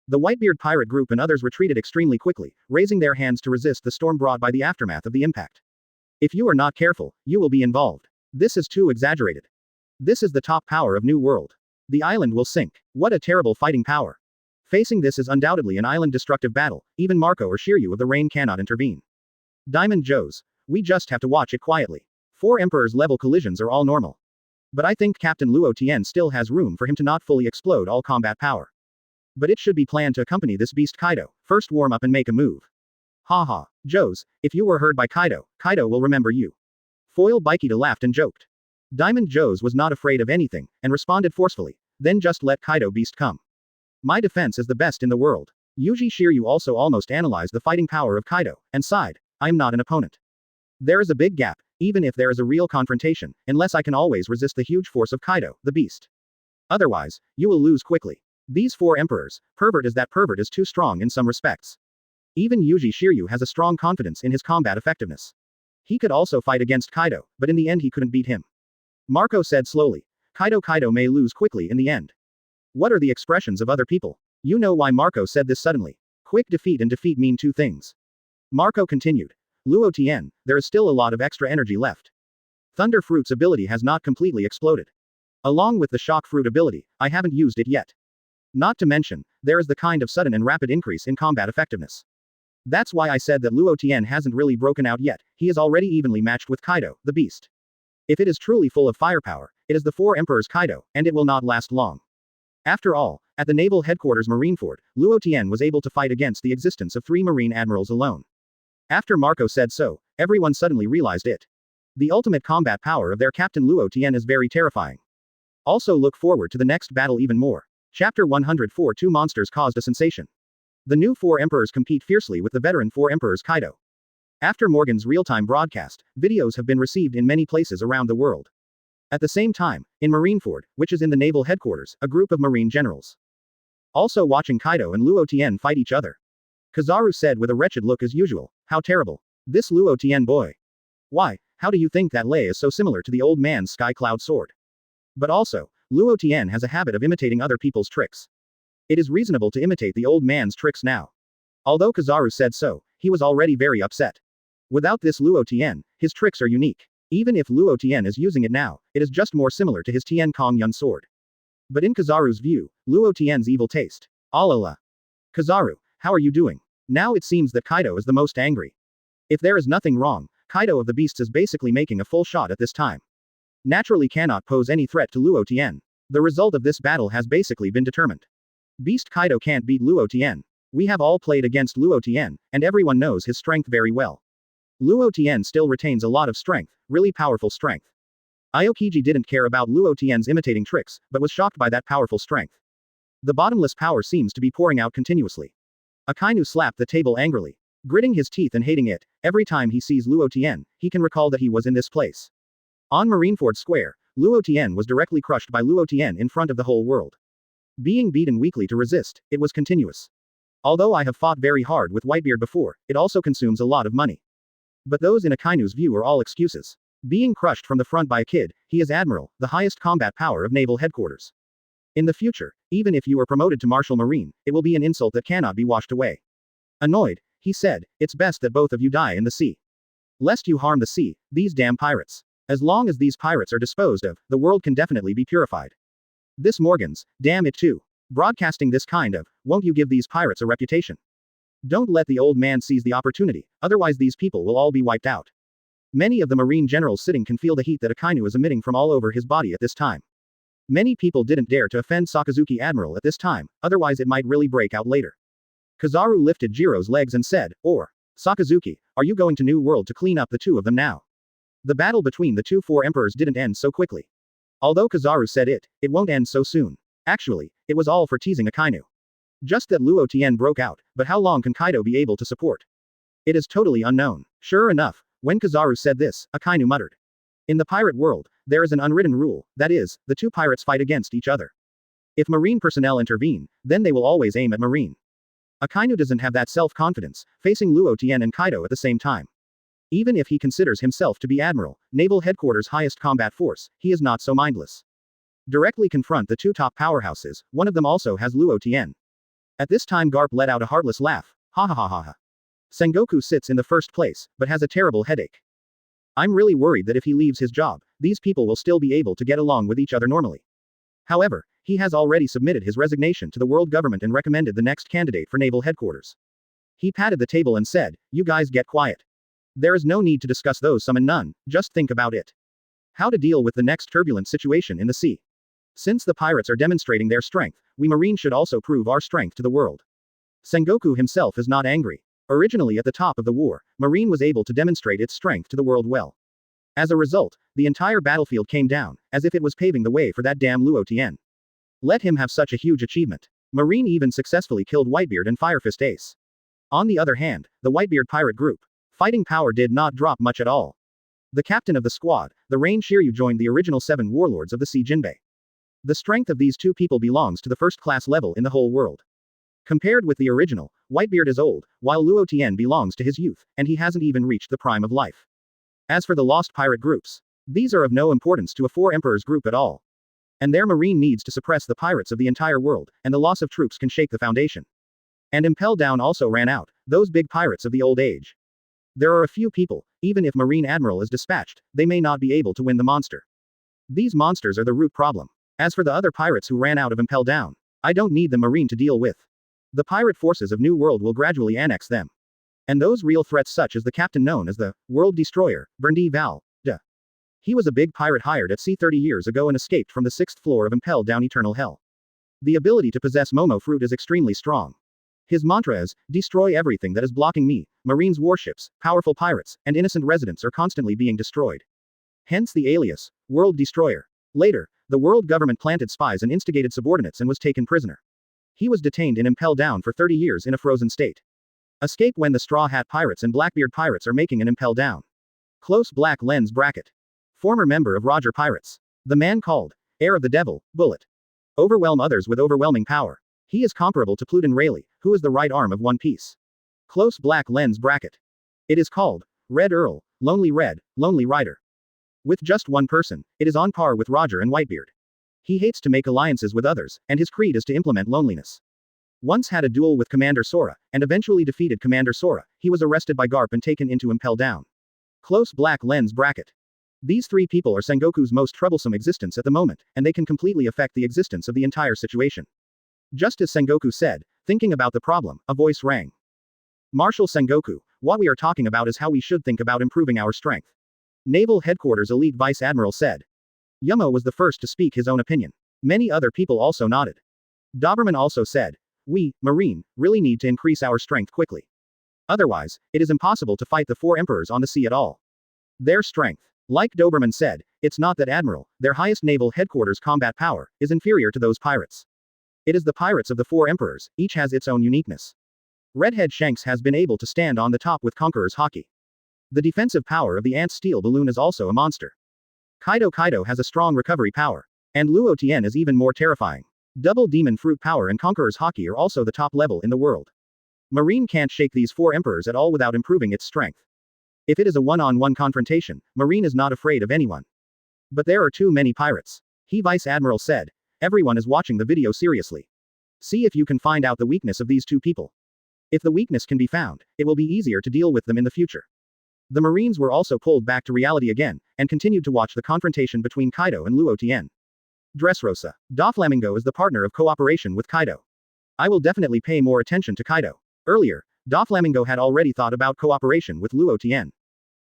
The Whitebeard pirate group and others retreated extremely quickly, raising their hands to resist the storm brought by the aftermath of the impact. If you are not careful, you will be involved. This is too exaggerated. This is the top power of New World. The island will sink. What a terrible fighting power. Facing this is undoubtedly an island-destructive battle, even Marco or Shiryu of the Rain cannot intervene. Diamond Joes. We just have to watch it quietly. 4 Emperors-level collisions are all normal. But I think Captain Luo Tian still has room for him to not fully explode all combat power. But it should be planned to accompany this beast Kaido, first warm up and make a move. Haha, Joes, if you were heard by Kaido, Kaido will remember you. Foil Bikita laughed and joked. Diamond Joes was not afraid of anything, and responded forcefully, then just let Kaido beast come. My defense is the best in the world. Yuji Shiryu also almost analyzed the fighting power of Kaido, and sighed, I am not an opponent. There is a big gap, even if there is a real confrontation, unless I can always resist the huge force of Kaido, the beast. Otherwise, you will lose quickly. These 4 emperors, pervert is too strong in some respects. Even Yuji Shiryu has a strong confidence in his combat effectiveness. He could also fight against Kaido, but in the end he couldn't beat him. Marco said slowly, Kaido may lose quickly in the end. What are the expressions of other people? You know why Marco said this suddenly. Quick defeat and defeat mean 2 things. Marco continued. Luo Tian, there is still a lot of extra energy left. Thunder Fruit's ability has not completely exploded. Along with the Shock Fruit ability, I haven't used it yet. Not to mention, there is the kind of sudden and rapid increase in combat effectiveness. That's why I said that Luo Tian hasn't really broken out yet, he is already evenly matched with Kaido, the beast. If it is truly full of firepower, it is the 4 Emperors Kaido, and it will not last long. After all, at the Naval Headquarters Marineford, Luo Tian was able to fight against the existence of 3 Marine Admirals alone. After Marco said so, everyone suddenly realized it. The ultimate combat power of their Captain Luo Tian is very terrifying. Also look forward to the next battle even more. Chapter 104 2 monsters caused a sensation. The new 4 Emperors compete fiercely with the veteran 4 Emperors Kaido. After Morgan's real-time broadcast, videos have been received in many places around the world. At the same time, in Marineford, which is in the naval headquarters, a group of marine generals also watching Kaido and Luo Tian fight each other. Kizaru said with a wretched look as usual, how terrible. This Luo Tian boy. Why, how do you think that lei is so similar to the old man's sky cloud sword? But also, Luo Tian has a habit of imitating other people's tricks. It is reasonable to imitate the old man's tricks now. Although Kizaru said so, he was already very upset. Without this Luo Tian, his tricks are unique. Even if Luo Tian is using it now, it is just more similar to his Tian Kong Yun sword. But in Kizaru's view, Luo Tian's evil taste. Alala. Kizaru, how are you doing? Now it seems that Kaido is the most angry. If there is nothing wrong, Kaido of the Beasts is basically making a full shot at this time. Naturally cannot pose any threat to Luo Tian. The result of this battle has basically been determined. Beast Kaido can't beat Luo Tian. We have all played against Luo Tian, and everyone knows his strength very well. Luo Tian still retains a lot of strength, really powerful strength. Aokiji didn't care about Luo Tian's imitating tricks, but was shocked by that powerful strength. The bottomless power seems to be pouring out continuously. Akainu slapped the table angrily. Gritting his teeth and hating it, every time he sees Luo Tian, he can recall that he was in this place. On Marineford Square, Luo Tian was directly crushed by Luo Tian in front of the whole world. Being beaten weakly to resist, it was continuous. Although I have fought very hard with Whitebeard before, it also consumes a lot of money. But those in Akainu's view are all excuses. Being crushed from the front by a kid, he is Admiral, the highest combat power of naval headquarters. In the future, even if you are promoted to Marshal Marine, it will be an insult that cannot be washed away. Annoyed, he said, it's best that both of you die in the sea. Lest you harm the sea, these damn pirates. As long as these pirates are disposed of, the world can definitely be purified. This Morgans, damn it too. Broadcasting this kind of, won't you give these pirates a reputation? Don't let the old man seize the opportunity, otherwise these people will all be wiped out. Many of the marine generals sitting can feel the heat that Akainu is emitting from all over his body at this time. Many people didn't dare to offend Sakazuki Admiral at this time, otherwise it might really break out later. Kizaru lifted Jiro's legs and said, Sakazuki, are you going to New World to clean up the 2 of them now? The battle between the 2 4 emperors didn't end so quickly. Although Kizaru said it won't end so soon. Actually, it was all for teasing Akainu. Just that Luo Tian broke out, but how long can Kaido be able to support? It is totally unknown. Sure enough, when Kizaru said this, Akainu muttered. In the pirate world, there is an unwritten rule, that is, the 2 pirates fight against each other. If marine personnel intervene, then they will always aim at marine. Akainu doesn't have that self-confidence, facing Luo Tian and Kaido at the same time. Even if he considers himself to be Admiral, Naval Headquarters' highest combat force, he is not so mindless. Directly confront the 2 top powerhouses, one of them also has Luo Tian. At this time Garp let out a heartless laugh, ha ha ha ha ha. Sengoku sits in the first place, but has a terrible headache. I'm really worried that if he leaves his job, these people will still be able to get along with each other normally. However, He has already submitted his resignation to the world government and recommended the next candidate for naval headquarters. He patted the table and said, "You guys get quiet. There is no need to discuss those some and none, just think about it. How to deal with the next turbulent situation in the sea. Since the pirates are demonstrating their strength, we Marine should also prove our strength to the world." Sengoku himself is not angry. Originally at the top of the war, Marine was able to demonstrate its strength to the world well. As a result, the entire battlefield came down, as if it was paving the way for that damn Luo Tian. Let him have such a huge achievement. Marine even successfully killed Whitebeard and Firefist Ace. On the other hand, the Whitebeard pirate group, fighting power did not drop much at all. The captain of the squad, the Rain Shiryu, joined the original 7 warlords of the Sea Jinbei. The strength of these two people belongs to the first-class level in the whole world. Compared with the original, Whitebeard is old, while Luo Tian belongs to his youth, and he hasn't even reached the prime of life. As for the lost pirate groups, these are of no importance to a 4 emperors group at all. And their Marine needs to suppress the pirates of the entire world, and the loss of troops can shake the foundation. And Impel Down also ran out, those big pirates of the old age. There are a few people, even if Marine Admiral is dispatched, they may not be able to win the monster. These monsters are the root problem. As for the other pirates who ran out of Impel Down, I don't need the Marine to deal with. The pirate forces of New World will gradually annex them. And those real threats such as the captain known as the World Destroyer, Berndi Val, de. He was a big pirate hired at sea 30 years ago and escaped from the 6th floor of Impel Down Eternal Hell. The ability to possess Momo fruit is extremely strong. His mantra is, destroy everything that is blocking me. Marines' warships, powerful pirates, and innocent residents are constantly being destroyed. Hence the alias, World Destroyer. Later, the world government planted spies and instigated subordinates and was taken prisoner. He was detained in Impel Down for 30 years in a frozen state. Escape when the Straw Hat Pirates and Blackbeard Pirates are making an Impel Down. Close black lens bracket. Former member of Roger Pirates. The man called, Heir of the Devil, Bullet. Overwhelm others with overwhelming power. He is comparable to Pluton Rayleigh, who is the right arm of One Piece. Close black lens bracket. It is called, Red Earl, Lonely Rider. With just one person, it is on par with Roger and Whitebeard. He hates to make alliances with others, and his creed is to implement loneliness. Once had a duel with Commander Sora, and eventually defeated Commander Sora, he was arrested by Garp and taken into Impel Down. Close black lens bracket. These 3 people are Sengoku's most troublesome existence at the moment, and they can completely affect the existence of the entire situation. Just as Sengoku said, thinking about the problem, a voice rang. Marshal Sengoku, what we are talking about is how we should think about improving our strength. Naval Headquarters Elite Vice Admiral said. Yumo was the first to speak his own opinion. Many other people also nodded. Doberman also said, we, Marine, really need to increase our strength quickly. Otherwise, it is impossible to fight the 4 emperors on the sea at all. Their strength. Like Doberman said, it's not that Admiral, their highest naval headquarters combat power, is inferior to those pirates. It is the pirates of the 4 emperors, each has its own uniqueness. Redhead Shanks has been able to stand on the top with Conqueror's Haki. The defensive power of the Ant's steel balloon is also a monster. Kaido has a strong recovery power. And Luo Tian is even more terrifying. Double Demon Fruit power and Conqueror's Haki are also the top level in the world. Marine can't shake these 4 emperors at all without improving its strength. If it is a one-on-one confrontation, Marine is not afraid of anyone. But there are too many pirates. He Vice Admiral said. Everyone is watching the video seriously. See if you can find out the weakness of these 2 people. If the weakness can be found, it will be easier to deal with them in the future. The Marines were also pulled back to reality again, and continued to watch the confrontation between Kaido and Luo Tian. Dressrosa. Doflamingo is the partner of cooperation with Kaido. I will definitely pay more attention to Kaido. Earlier, Doflamingo had already thought about cooperation with Luo Tian.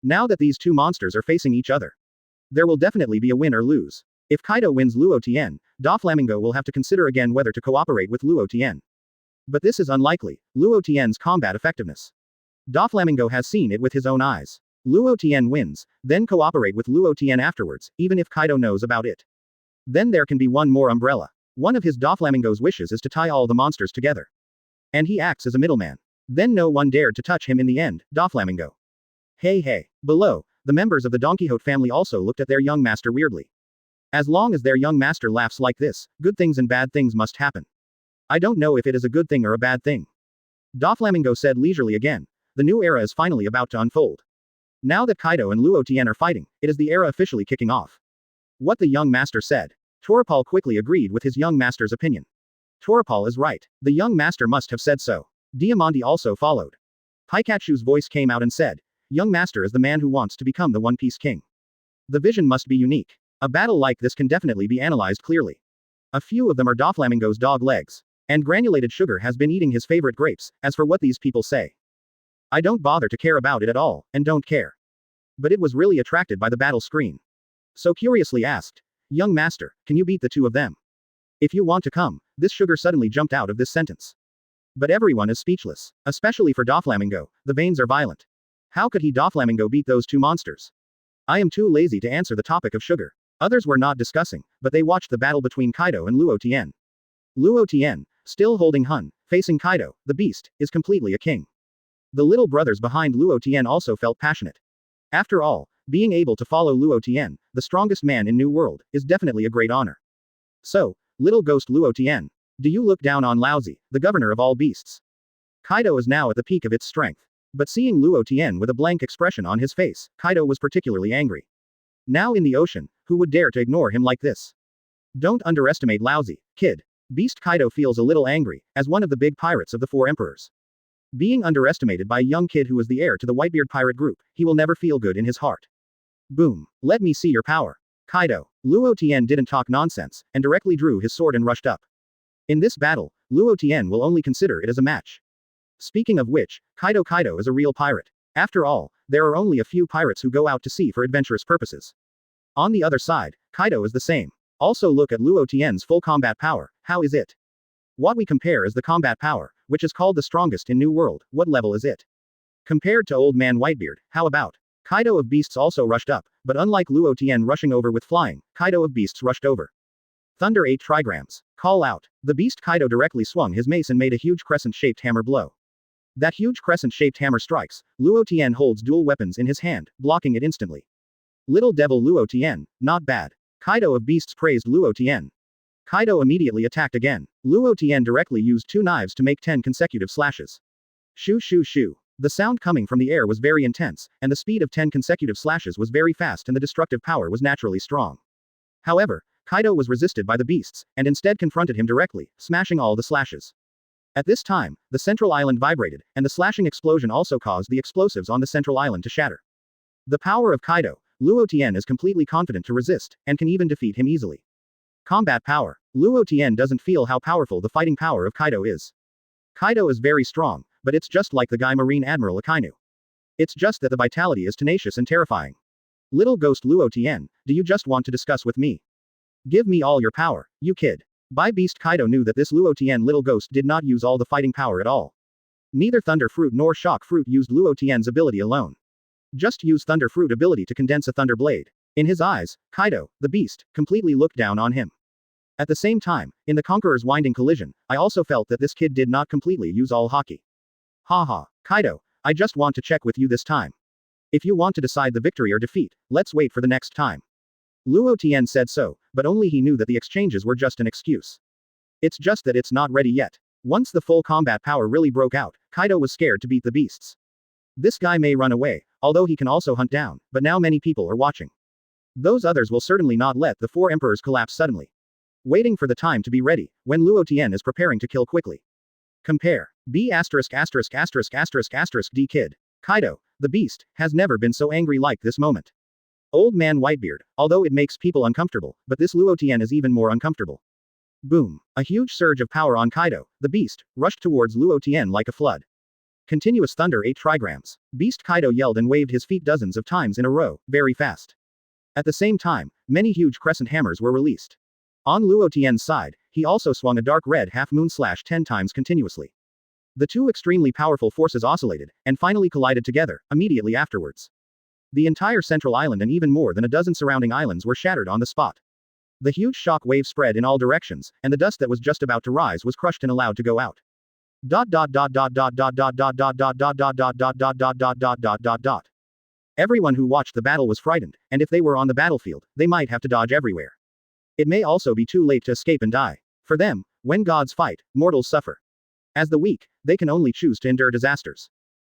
Now that these 2 monsters are facing each other, there will definitely be a win or lose. If Kaido wins Luo Tian, Doflamingo will have to consider again whether to cooperate with Luo Tian. But this is unlikely, Luo Tian's combat effectiveness. Doflamingo has seen it with his own eyes. Luo Tian wins, then cooperate with Luo Tian afterwards, even if Kaido knows about it. Then there can be one more umbrella. One of his Doflamingo's wishes is to tie all the monsters together. And he acts as a middleman. Then no one dared to touch him in the end, Doflamingo. Hey. Below, the members of the Don Quixote family also looked at their young master weirdly. As long as their young master laughs like this, good things and bad things must happen. I don't know if it is a good thing or a bad thing. Doflamingo said leisurely again. The new era is finally about to unfold. Now that Kaido and Luo Tian are fighting, it is the era officially kicking off. What the young master said. Toripal quickly agreed with his young master's opinion. Toripal is right. The young master must have said so. Diamante also followed. Pikachu's voice came out and said, young master is the man who wants to become the One Piece King. The vision must be unique. A battle like this can definitely be analyzed clearly. A few of them are Doflamingo's dog legs. And granulated sugar has been eating his favorite grapes, as for what these people say. I don't bother to care about it at all, and don't care. But it was really attracted by the battle screen. So curiously asked, young master, can you beat the two of them? If you want to come, this sugar suddenly jumped out of this sentence. But everyone is speechless, especially for Doflamingo, the veins are violent. How could he Doflamingo beat those two monsters? I am too lazy to answer the topic of sugar. Others were not discussing, but they watched the battle between Kaido and Luo Tian. Luo Tian, still holding Hun, facing Kaido, the beast, is completely a king. The little brothers behind Luo Tian also felt passionate. After all, being able to follow Luo Tian, the strongest man in New World, is definitely a great honor. So, little ghost Luo Tian, do you look down on Laozi, the governor of all beasts? Kaido is now at the peak of its strength. But seeing Luo Tian with a blank expression on his face, Kaido was particularly angry. Now in the ocean, who would dare to ignore him like this? Don't underestimate Laozi, kid. Beast Kaido feels a little angry, as one of the big pirates of the four emperors. Being underestimated by a young kid who is the heir to the Whitebeard Pirate group, he will never feel good in his heart. Boom. Let me see your power. Kaido. Luo Tian didn't talk nonsense, and directly drew his sword and rushed up. In this battle, Luo Tian will only consider it as a match. Speaking of which, Kaido is a real pirate. After all, there are only a few pirates who go out to sea for adventurous purposes. On the other side, Kaido is the same. Also look at Luo Tian's full combat power, how is it? What we compare is the combat power, which is called the strongest in New World, what level is it? Compared to Old Man Whitebeard, how about? Kaido of Beasts also rushed up, but unlike Luo Tian rushing over with flying, Kaido of Beasts rushed over. Thunder 8 trigrams. Call out. The beast Kaido directly swung his mace and made a huge crescent-shaped hammer blow. That huge crescent-shaped hammer strikes, Luo Tian holds dual weapons in his hand, blocking it instantly. Little devil Luo Tian, not bad. Kaido of Beasts praised Luo Tian. Kaido immediately attacked again. Luo Tian directly used 2 knives to make 10 consecutive slashes. Shoo shoo shoo. The sound coming from the air was very intense, and the speed of 10 consecutive slashes was very fast and the destructive power was naturally strong. However, Kaido was resisted by the beasts, and instead confronted him directly, smashing all the slashes. At this time, the central island vibrated, and the slashing explosion also caused the explosives on the central island to shatter. The power of Kaido, Luo Tian is completely confident to resist, and can even defeat him easily. Combat power. Luo Tian doesn't feel how powerful the fighting power of Kaido is. Kaido is very strong, but it's just like the guy Marine Admiral Akainu. It's just that the vitality is tenacious and terrifying. Little ghost Luo Tian, do you just want to discuss with me? Give me all your power, you kid. By beast Kaido knew that this Luo Tian little ghost did not use all the fighting power at all. Neither Thunder Fruit nor Shock Fruit used Luo Tian's ability alone. Just use Thunder Fruit ability to condense a Thunder Blade. In his eyes, Kaido, the beast, completely looked down on him. At the same time, in the Conqueror's winding collision, I also felt that this kid did not completely use all Haki. Haha, Kaido, I just want to check with you this time. If you want to decide the victory or defeat, let's wait for the next time. Luo Tian said so, but only he knew that the exchanges were just an excuse. It's just that it's not ready yet. Once the full combat power really broke out, Kaido was scared to beat the beasts. This guy may run away, although he can also hunt down, but now many people are watching. Those others will certainly not let the 4 emperors collapse suddenly. Waiting for the time to be ready, when Luo Tian is preparing to kill quickly. Compare. B************ D kid. Kaido, the beast, has never been so angry like this moment. Old Man Whitebeard, although it makes people uncomfortable, but this Luo Tian is even more uncomfortable. Boom. A huge surge of power on Kaido, the beast, rushed towards Luo Tian like a flood. Continuous thunder 8 trigrams. Beast Kaido yelled and waved his feet dozens of times in a row, very fast. At the same time, many huge crescent hammers were released. On Luo Tian's side, he also swung a dark red half-moon slash 10 times continuously. The two extremely powerful forces oscillated, and finally collided together, immediately afterwards. The entire central island and even more than a dozen surrounding islands were shattered on the spot. The huge shock wave spread in all directions, and the dust that was just about to rise was crushed and allowed to go out. Everyone who watched the battle was frightened, and if they were on the battlefield, they might have to dodge everywhere. It may also be too late to escape and die. For them, when gods fight, mortals suffer. As the weak, they can only choose to endure disasters.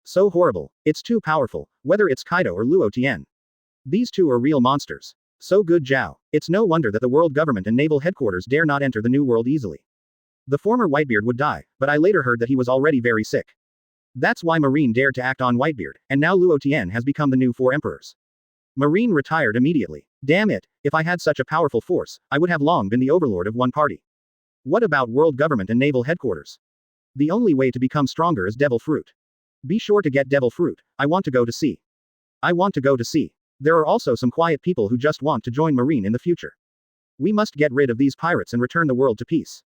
So horrible, it's too powerful, whether it's Kaido or Luo Tian. These two are real monsters. So good Zhao. It's no wonder that the world government and naval headquarters dare not enter the new world easily. The former Whitebeard would die, but I later heard that he was already very sick. That's why Marine dared to act on Whitebeard, and now Luo Tian has become the new 4 emperors. Marine retired immediately. Damn it, if I had such a powerful force, I would have long been the overlord of one party. What about world government and naval headquarters? The only way to become stronger is devil fruit. Be sure to get devil fruit. I want to go to sea. I want to go to sea. There are also some quiet people who just want to join Marine in the future. We must get rid of these pirates and return the world to peace.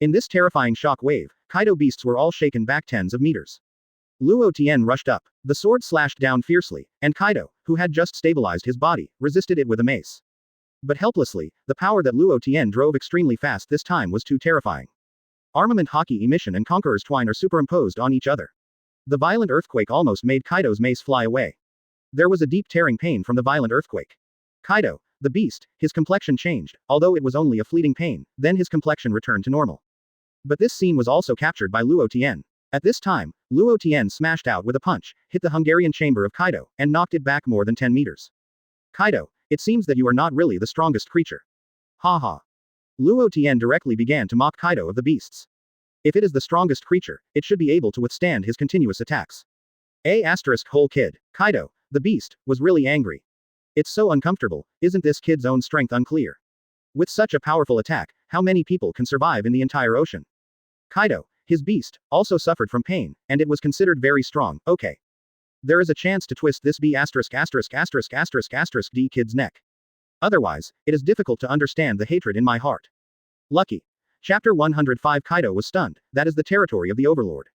In this terrifying shock wave, Kaido beasts were all shaken back tens of meters. Luo Tian rushed up. The sword slashed down fiercely, and Kaido, who had just stabilized his body, resisted it with a mace. But helplessly, the power that Luo Tian drove extremely fast this time was too terrifying. Armament Haki emission and Conqueror's twine are superimposed on each other. The violent earthquake almost made Kaido's mace fly away. There was a deep tearing pain from the violent earthquake. Kaido, the beast, his complexion changed, although it was only a fleeting pain, then his complexion returned to normal. But this scene was also captured by Luo Tian. At this time, Luo Tian smashed out with a punch, hit the Hungarian chamber of Kaido, and knocked it back more than 10 meters. Kaido, it seems that you are not really the strongest creature. Ha ha. Luo Tian directly began to mock Kaido of the beasts. If it is the strongest creature, it should be able to withstand his continuous attacks. Whole kid. Kaido, the beast, was really angry. It's so uncomfortable, isn't this kid's own strength unclear? With such a powerful attack, how many people can survive in the entire ocean? Kaido, his beast, also suffered from pain, and it was considered very strong. Okay. There is a chance to twist this D kid's neck. Otherwise, it is difficult to understand the hatred in my heart. Lucky. Chapter 105. Kaido was stunned. That is the territory of the overlord.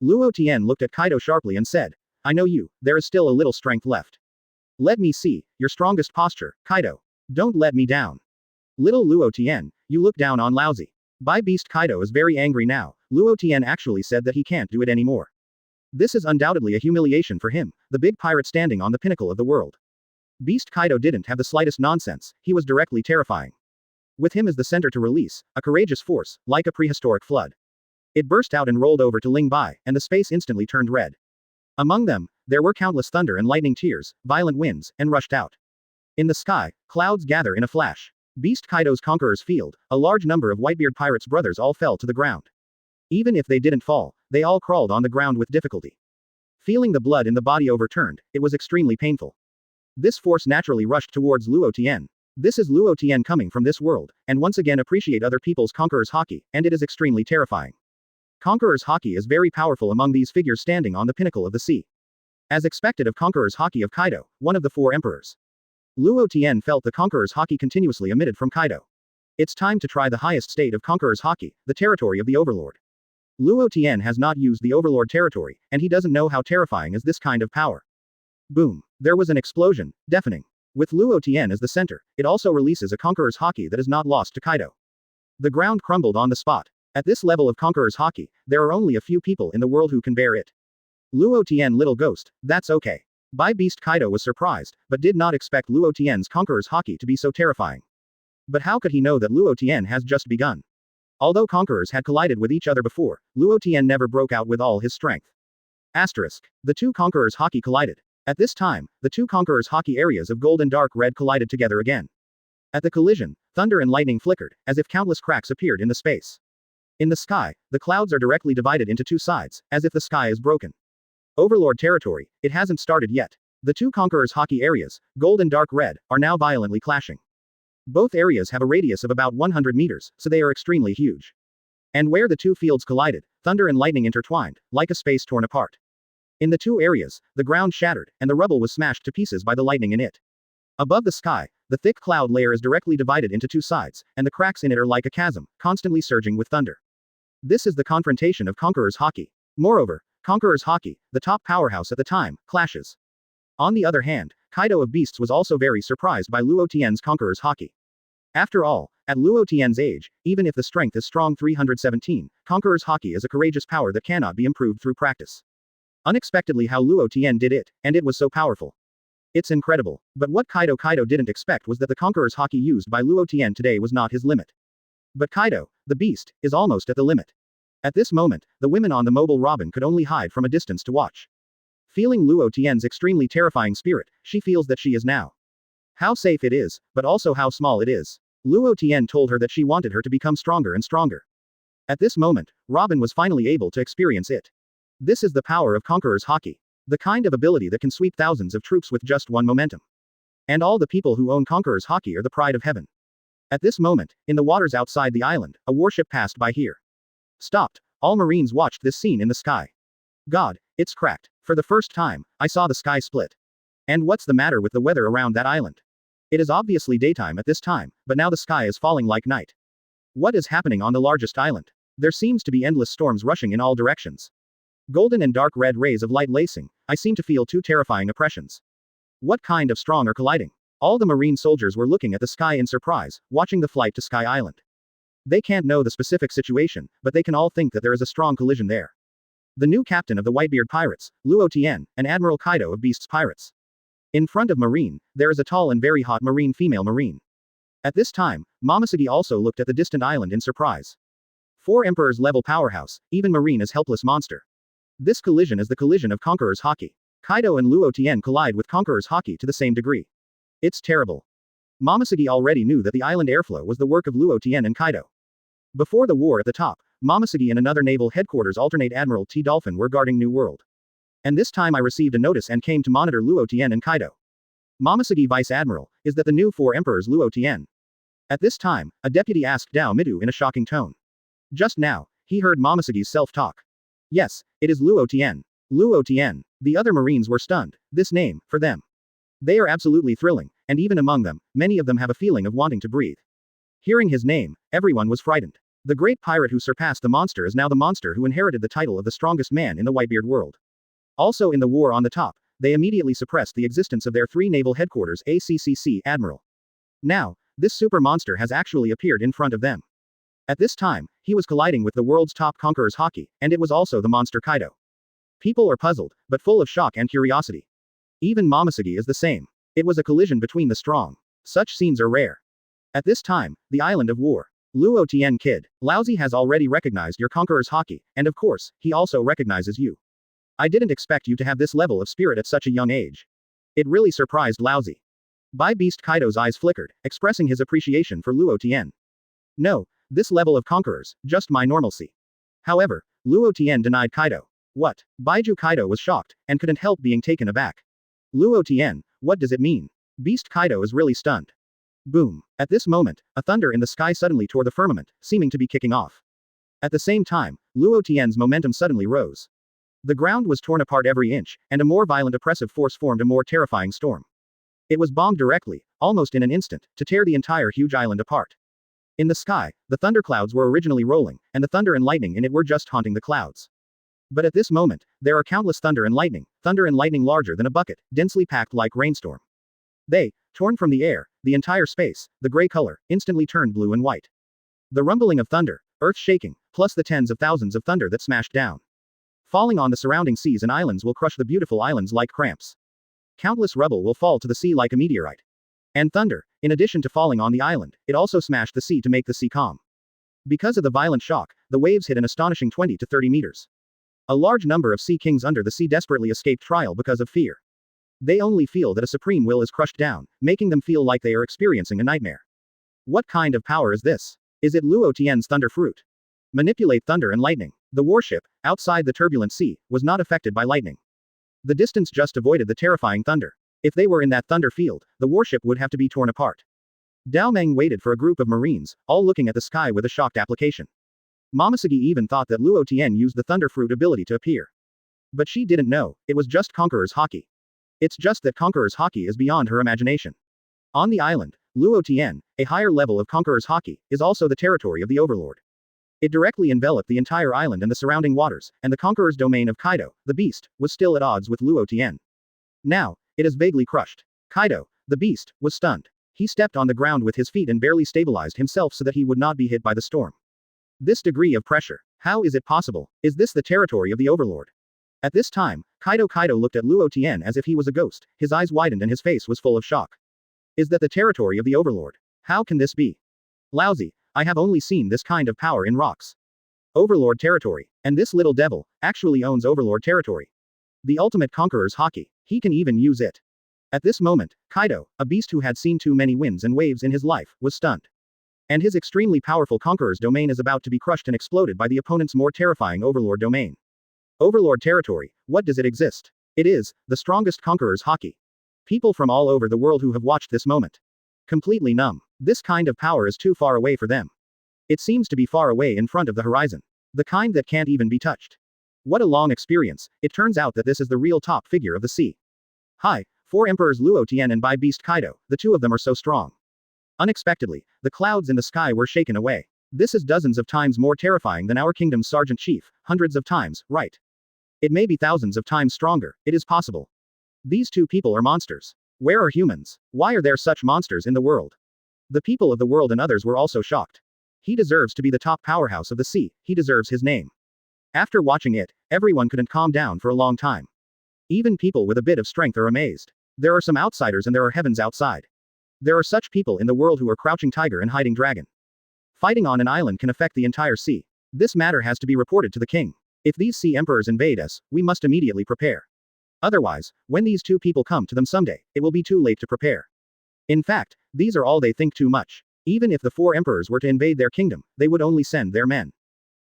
Luo Tian looked at Kaido sharply and said, I know you, there is still a little strength left. Let me see, your strongest posture, Kaido. Don't let me down. Little Luo Tian, you look down on lousy. By beast Kaido is very angry now. Luo Tian actually said that he can't do it anymore. This is undoubtedly a humiliation for him, the big pirate standing on the pinnacle of the world. Beast Kaido didn't have the slightest nonsense, he was directly terrifying. With him as the center to release, a courageous force, like a prehistoric flood. It burst out and rolled over to Ling Bai, and the space instantly turned red. Among them, there were countless thunder and lightning tears, violent winds, and rushed out. In the sky, clouds gather in a flash. Beast Kaido's Conqueror's field, a large number of Whitebeard Pirates' brothers all fell to the ground. Even if they didn't fall, they all crawled on the ground with difficulty. Feeling the blood in the body overturned, it was extremely painful. This force naturally rushed towards Luo Tian. This is Luo Tian coming from this world, and once again appreciate other people's Conqueror's Haki, and it is extremely terrifying. Conqueror's Haki is very powerful among these figures standing on the pinnacle of the sea. As expected of Conqueror's Haki of Kaido, one of the four emperors. Luo Tian felt the Conqueror's Haki continuously emitted from Kaido. It's time to try the highest state of Conqueror's Haki, the territory of the overlord. Luo Tian has not used the overlord territory, and he doesn't know how terrifying is this kind of power. Boom. There was an explosion, deafening. With Luo Tian as the center, it also releases a Conqueror's Haki that is not lost to Kaido. The ground crumbled on the spot. At this level of Conqueror's Haki, there are only a few people in the world who can bear it. Luo Tian little ghost, that's okay. By beast Kaido was surprised, but did not expect Luo Tian's Conqueror's Haki to be so terrifying. But how could he know that Luo Tian has just begun? Although conquerors had collided with each other before, Luo Tian never broke out with all his strength. Asterisk. The two conquerors' Haki collided. At this time, the two conquerors' Haki areas of gold and dark red collided together again. At the collision, thunder and lightning flickered, as if countless cracks appeared in the space. In the sky, the clouds are directly divided into two sides, as if the sky is broken. Overlord territory, it hasn't started yet. The two conquerors' Haki areas, gold and dark red, are now violently clashing. Both areas have a radius of about 100 meters, so they are extremely huge. And where the two fields collided, thunder and lightning intertwined, like a space torn apart. In the two areas, the ground shattered, and the rubble was smashed to pieces by the lightning in it. Above the sky, the thick cloud layer is directly divided into two sides, and the cracks in it are like a chasm, constantly surging with thunder. This is the confrontation of Conqueror's Haki. Moreover, Conqueror's Haki, the top powerhouse at the time, clashes. On the other hand, Kaido of Beasts was also very surprised by Luo Tian's Conqueror's Haki. After all, at Luo Tian's age, even if the strength is strong 317, Conqueror's Haki is a courageous power that cannot be improved through practice. Unexpectedly how Luo Tian did it, and it was so powerful. It's incredible. But what Kaido didn't expect was that the Conqueror's Haki used by Luo Tian today was not his limit. But Kaido, the beast, is almost at the limit. At this moment, the women on the mobile Robin could only hide from a distance to watch. Feeling Luo Tian's extremely terrifying spirit, she feels that she is now. How safe it is, but also how small it is. Luo Tian told her that she wanted her to become stronger and stronger. At this moment, Robin was finally able to experience it. This is the power of Conqueror's Haki. The kind of ability that can sweep thousands of troops with just one momentum. And all the people who own Conqueror's Haki are the pride of heaven. At this moment, in the waters outside the island, a warship passed by here. Stopped. All Marines watched this scene in the sky. God, it's cracked. For the first time, I saw the sky split. And what's the matter with the weather around that island? It is obviously daytime at this time, but now the sky is falling like night. What is happening on the largest island? There seems to be endless storms rushing in all directions. Golden and dark red rays of light lacing, I seem to feel two terrifying oppressions. What kind of strong are colliding? All the Marine soldiers were looking at the sky in surprise, watching the flight to Sky Island. They can't know the specific situation, but they can all think that there is a strong collision there. The new captain of the Whitebeard Pirates, Luo Tian, and Admiral Kaido of Beast's Pirates. In front of Marine, there is a tall and very hot Marine female Marine. At this time, Momoshiki also looked at the distant island in surprise. 4 Emperors level powerhouse, even Marine is helpless monster. This collision is the collision of Conqueror's Haki. Kaido and Luo Tian collide with Conqueror's Haki to the same degree. It's terrible. Momoshiki already knew that the island airflow was the work of Luo Tian and Kaido. Before the war at the top, Momoshiki and another naval headquarters alternate Admiral T. Dolphin were guarding New World. And this time I received a notice and came to monitor Luo Tian and Kaido. Momoshiki Vice Admiral, is that the new 4 Emperors Luo Tian? At this time, a deputy asked Dao Midu in a shocking tone. Just now, he heard Momoshiki's self-talk. Yes, it is Luo Tian. Luo Tian. The other Marines were stunned. This name, for them. They are absolutely thrilling, and even among them, many of them have a feeling of wanting to breathe. Hearing his name, everyone was frightened. The great pirate who surpassed the monster is now the monster who inherited the title of the strongest man in the Whitebeard world. Also in the war on the top, they immediately suppressed the existence of their 3 naval headquarters ACCC Admiral. Now, this super monster has actually appeared in front of them. At this time, he was colliding with the world's top Conqueror's Haki, and it was also the monster Kaido. People are puzzled, but full of shock and curiosity. Even Momoshiki is the same. It was a collision between the strong. Such scenes are rare. At this time, the island of war. Luo Tian kid, Laozi has already recognized your Conqueror's Haki, and of course, he also recognizes you. I didn't expect you to have this level of spirit at such a young age. It really surprised Laozi. By Beast Kaido's eyes flickered, expressing his appreciation for Luo Tian. No, this level of conquerors, just my normalcy. However, Luo Tian denied Kaido. What? Baiju Kaido was shocked, and couldn't help being taken aback. Luo Tian, what does it mean? Beast Kaido is really stunned. Boom. At this moment, a thunder in the sky suddenly tore the firmament, seeming to be kicking off. At the same time, Luo Tian's momentum suddenly rose. The ground was torn apart every inch, and a more violent oppressive force formed a more terrifying storm. It was bombed directly, almost in an instant, to tear the entire huge island apart. In the sky, the thunderclouds were originally rolling, and the thunder and lightning in it were just haunting the clouds. But at this moment, there are countless thunder and lightning larger than a bucket, densely packed like rainstorm. They, torn from the air, the entire space, the gray color, instantly turned blue and white. The rumbling of thunder, earth shaking, plus the tens of thousands of thunder that smashed down. Falling on the surrounding seas and islands will crush the beautiful islands like cramps. Countless rubble will fall to the sea like a meteorite. And thunder, in addition to falling on the island, it also smashed the sea to make the sea calm. Because of the violent shock, the waves hit an astonishing 20 to 30 meters. A large number of sea kings under the sea desperately escaped trial because of fear. They only feel that a supreme will is crushed down, making them feel like they are experiencing a nightmare. What kind of power is this? Is it Luo Tian's thunder fruit? Manipulate thunder and lightning. The warship, outside the turbulent sea, was not affected by lightning. The distance just avoided the terrifying thunder. If they were in that thunder field, the warship would have to be torn apart. Dao Meng waited for a group of Marines, all looking at the sky with a shocked application. Momoshiki even thought that Luo Tian used the thunder fruit ability to appear. But she didn't know, it was just Conqueror's Haki. It's just that Conqueror's Haki is beyond her imagination. On the island, Luo Tian, a higher level of Conqueror's Haki, is also the territory of the overlord. It directly enveloped the entire island and the surrounding waters, and the Conqueror's domain of Kaido, the beast, was still at odds with Luo Tian. Now, it is vaguely crushed. Kaido, the beast, was stunned. He stepped on the ground with his feet and barely stabilized himself so that he would not be hit by the storm. This degree of pressure. How is it possible? Is this the territory of the overlord? At this time, Kaido looked at Luo Tian as if he was a ghost, his eyes widened and his face was full of shock. Is that the territory of the overlord? How can this be? Lousy, I have only seen this kind of power in rocks. Overlord territory. And this little devil, actually owns overlord territory. The ultimate conqueror's Haki. He can even use it. At this moment, Kaido, a beast who had seen too many winds and waves in his life, was stunned. And his extremely powerful conqueror's domain is about to be crushed and exploded by the opponent's more terrifying overlord domain. Overlord territory, what does it exist? It is, the strongest conqueror's Haki. People from all over the world who have watched this moment. Completely numb. This kind of power is too far away for them. It seems to be far away in front of the horizon. The kind that can't even be touched. What a long experience. It turns out that this is the real top figure of the sea. Hi, 4 Emperors Luo Tian and Beast Kaido, the two of them are so strong. Unexpectedly, the clouds in the sky were shaken away. This is dozens of times more terrifying than our kingdom's Sergeant Chief, hundreds of times, right? It may be thousands of times stronger, it is possible. These two people are monsters. Where are humans? Why are there such monsters in the world? The people of the world and others were also shocked. He deserves to be the top powerhouse of the sea, he deserves his name. After watching it, everyone couldn't calm down for a long time. Even people with a bit of strength are amazed. There are some outsiders and there are heavens outside. There are such people in the world who are crouching tiger and hiding dragon. Fighting on an island can affect the entire sea. This matter has to be reported to the king. If these sea emperors invade us, we must immediately prepare. Otherwise, when these two people come to them someday, it will be too late to prepare. In fact, these are all they think too much. Even if the 4 emperors were to invade their kingdom, they would only send their men.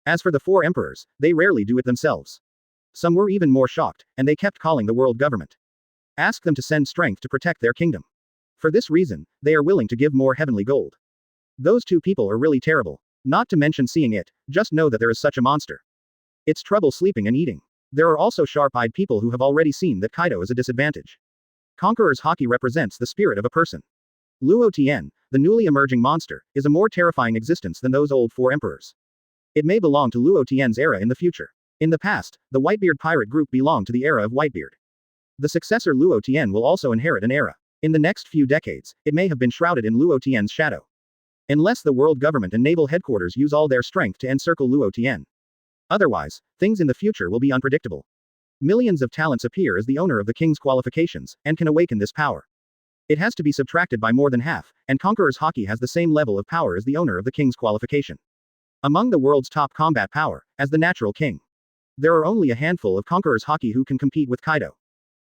As for the 4 emperors, they rarely do it themselves. Some were even more shocked, and they kept calling the world government. Ask them to send strength to protect their kingdom. For this reason, they are willing to give more heavenly gold. Those two people are really terrible. Not to mention seeing it, just know that there is such a monster. It's trouble sleeping and eating. There are also sharp-eyed people who have already seen that Kaido is a disadvantage. Conqueror's Haki represents the spirit of a person. Luo Tian, the newly emerging monster, is a more terrifying existence than those old 4 emperors. It may belong to Luo Tian's era in the future. In the past, the Whitebeard pirate group belonged to the era of Whitebeard. The successor Luo Tian will also inherit an era. In the next few decades, it may have been shrouded in Luo Tian's shadow. Unless the world government and naval headquarters use all their strength to encircle Luo Tian. Otherwise, things in the future will be unpredictable. Millions of talents appear as the owner of the king's qualifications, and can awaken this power. It has to be subtracted by more than half, and Conqueror's Haki has the same level of power as the owner of the king's qualification. Among the world's top combat power, as the natural king. There are only a handful of Conqueror's Haki who can compete with Kaido.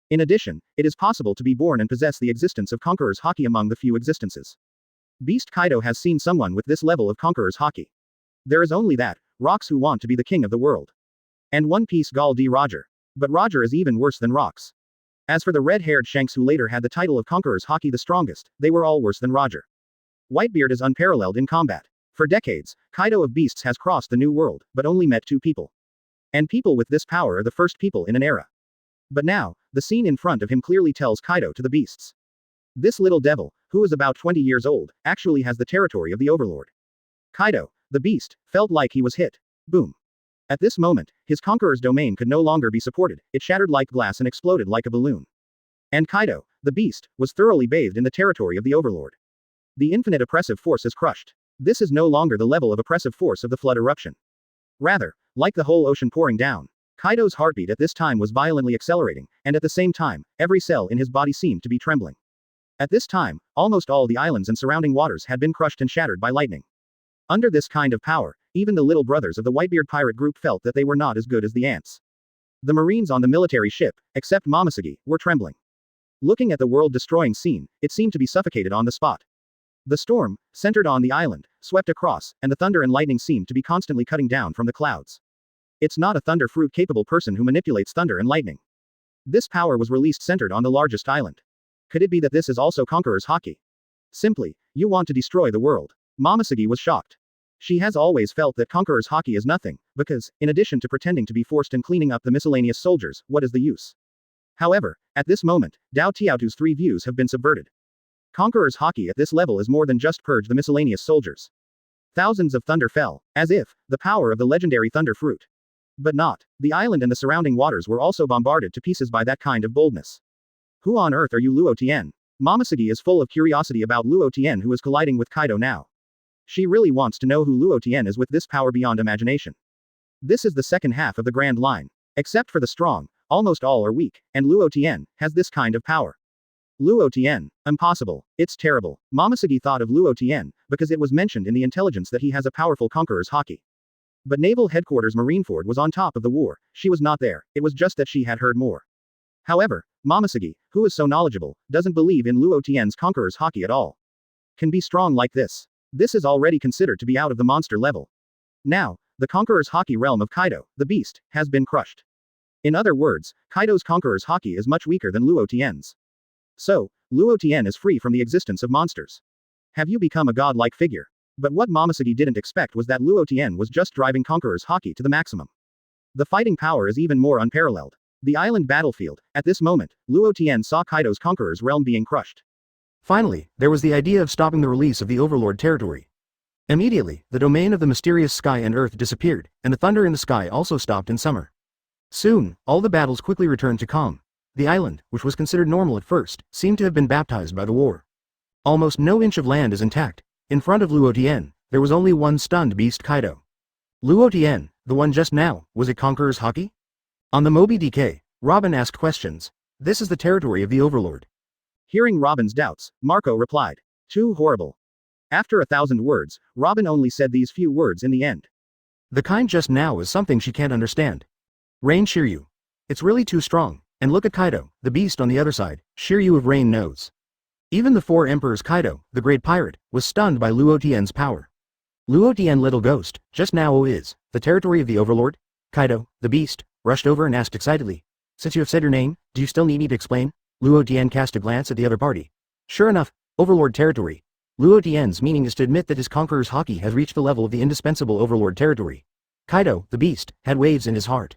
In addition, it is possible to be born and possess the existence of Conqueror's Haki among the few existences. Beast Kaido has seen someone with this level of Conqueror's Haki. There is only that, Rocks who want to be the king of the world. And One Piece Gal D. Roger. But Roger is even worse than Rocks. As for the red-haired Shanks who later had the title of Conqueror's Haki the strongest, they were all worse than Roger. Whitebeard is unparalleled in combat. For decades, Kaido of Beasts has crossed the New World, but only met 2 people. And people with this power are the first people in an era. But now, the scene in front of him clearly tells Kaido to the beasts. This little devil, who is about 20 years old, actually has the territory of the overlord. Kaido, the beast, felt like he was hit. Boom. At this moment, his conqueror's domain could no longer be supported, it shattered like glass and exploded like a balloon. And Kaido, the beast, was thoroughly bathed in the territory of the overlord. The infinite oppressive force is crushed. This is no longer the level of oppressive force of the flood eruption. Rather, like the whole ocean pouring down. Kaido's heartbeat at this time was violently accelerating, and at the same time, every cell in his body seemed to be trembling. At this time, almost all the islands and surrounding waters had been crushed and shattered by lightning. Under this kind of power, even the little brothers of the Whitebeard pirate group felt that they were not as good as the ants. The marines on the military ship, except Momoshiki, were trembling. Looking at the world-destroying scene, it seemed to be suffocated on the spot. The storm, centered on the island, swept across, and the thunder and lightning seemed to be constantly cutting down from the clouds. It's not a thunder fruit-capable person who manipulates thunder and lightning. This power was released centered on the largest island. Could it be that this is also Conqueror's Haki? Simply, you want to destroy the world. Momoshiki was shocked. She has always felt that Conqueror's Haki is nothing, because, in addition to pretending to be forced and cleaning up the miscellaneous soldiers, what is the use? However, at this moment, Dao Tiaotu's 3 views have been subverted. Conqueror's Haki at this level is more than just purge the miscellaneous soldiers. Thousands of thunder fell, as if, the power of the legendary thunder fruit. But not. The island and the surrounding waters were also bombarded to pieces by that kind of boldness. Who on earth are you, Luo Tian? Momoshiki is full of curiosity about Luo Tian, who is colliding with Kaido now. She really wants to know who Luo Tian is with this power beyond imagination. This is the second half of the Grand Line. Except for the strong, almost all are weak, and Luo Tian has this kind of power. Luo Tian. Impossible. It's terrible. Momoshiki thought of Luo Tian, because it was mentioned in the intelligence that he has a powerful Conqueror's Haki. But Naval Headquarters Marineford was on top of the war, she was not there, it was just that she had heard more. However, Momoshiki, who is so knowledgeable, doesn't believe in Luo Tian's Conqueror's Haki at all. Can be strong like this. This is already considered to be out of the monster level. Now, the Conqueror's Haki realm of Kaido, the beast, has been crushed. In other words, Kaido's Conqueror's Haki is much weaker than Luo Tian's. So, Luo Tian is free from the existence of monsters. Have you become a godlike figure? But what Momosuke didn't expect was that Luo Tian was just driving Conqueror's Haki to the maximum. The fighting power is even more unparalleled. The island battlefield. At this moment, Luo Tian saw Kaido's Conqueror's realm being crushed. Finally, there was the idea of stopping the release of the overlord territory. Immediately, the domain of the mysterious sky and earth disappeared, and the thunder in the sky also stopped in summer. Soon, all the battles quickly returned to calm. The island, which was considered normal at first, seemed to have been baptized by the war. Almost no inch of land is intact. In front of Luo Tian, there was only one stunned beast Kaido. Luo Tian, the one just now, was it Conqueror's Haki? On the Moby DK, Robin asked questions. This is the territory of the overlord. Hearing Robin's doubts, Marco replied. Too horrible. After 1,000 words, Robin only said these few words in the end. The kind just now is something she can't understand. Rain Shiryu. It's really too strong, and look at Kaido, the beast on the other side, Shiryu of Rain knows. Even the four emperors Kaido, the great pirate, was stunned by Luo Tian's power. Luo Tian little ghost, just now is, the territory of the overlord? Kaido, the beast, rushed over and asked excitedly. Since you have said your name, do you still need me to explain? Luo Tian cast a glance at the other party. Sure enough, overlord territory. Luo Tian's meaning is to admit that his Conqueror's Haki has reached the level of the indispensable overlord territory. Kaido, the beast, had waves in his heart.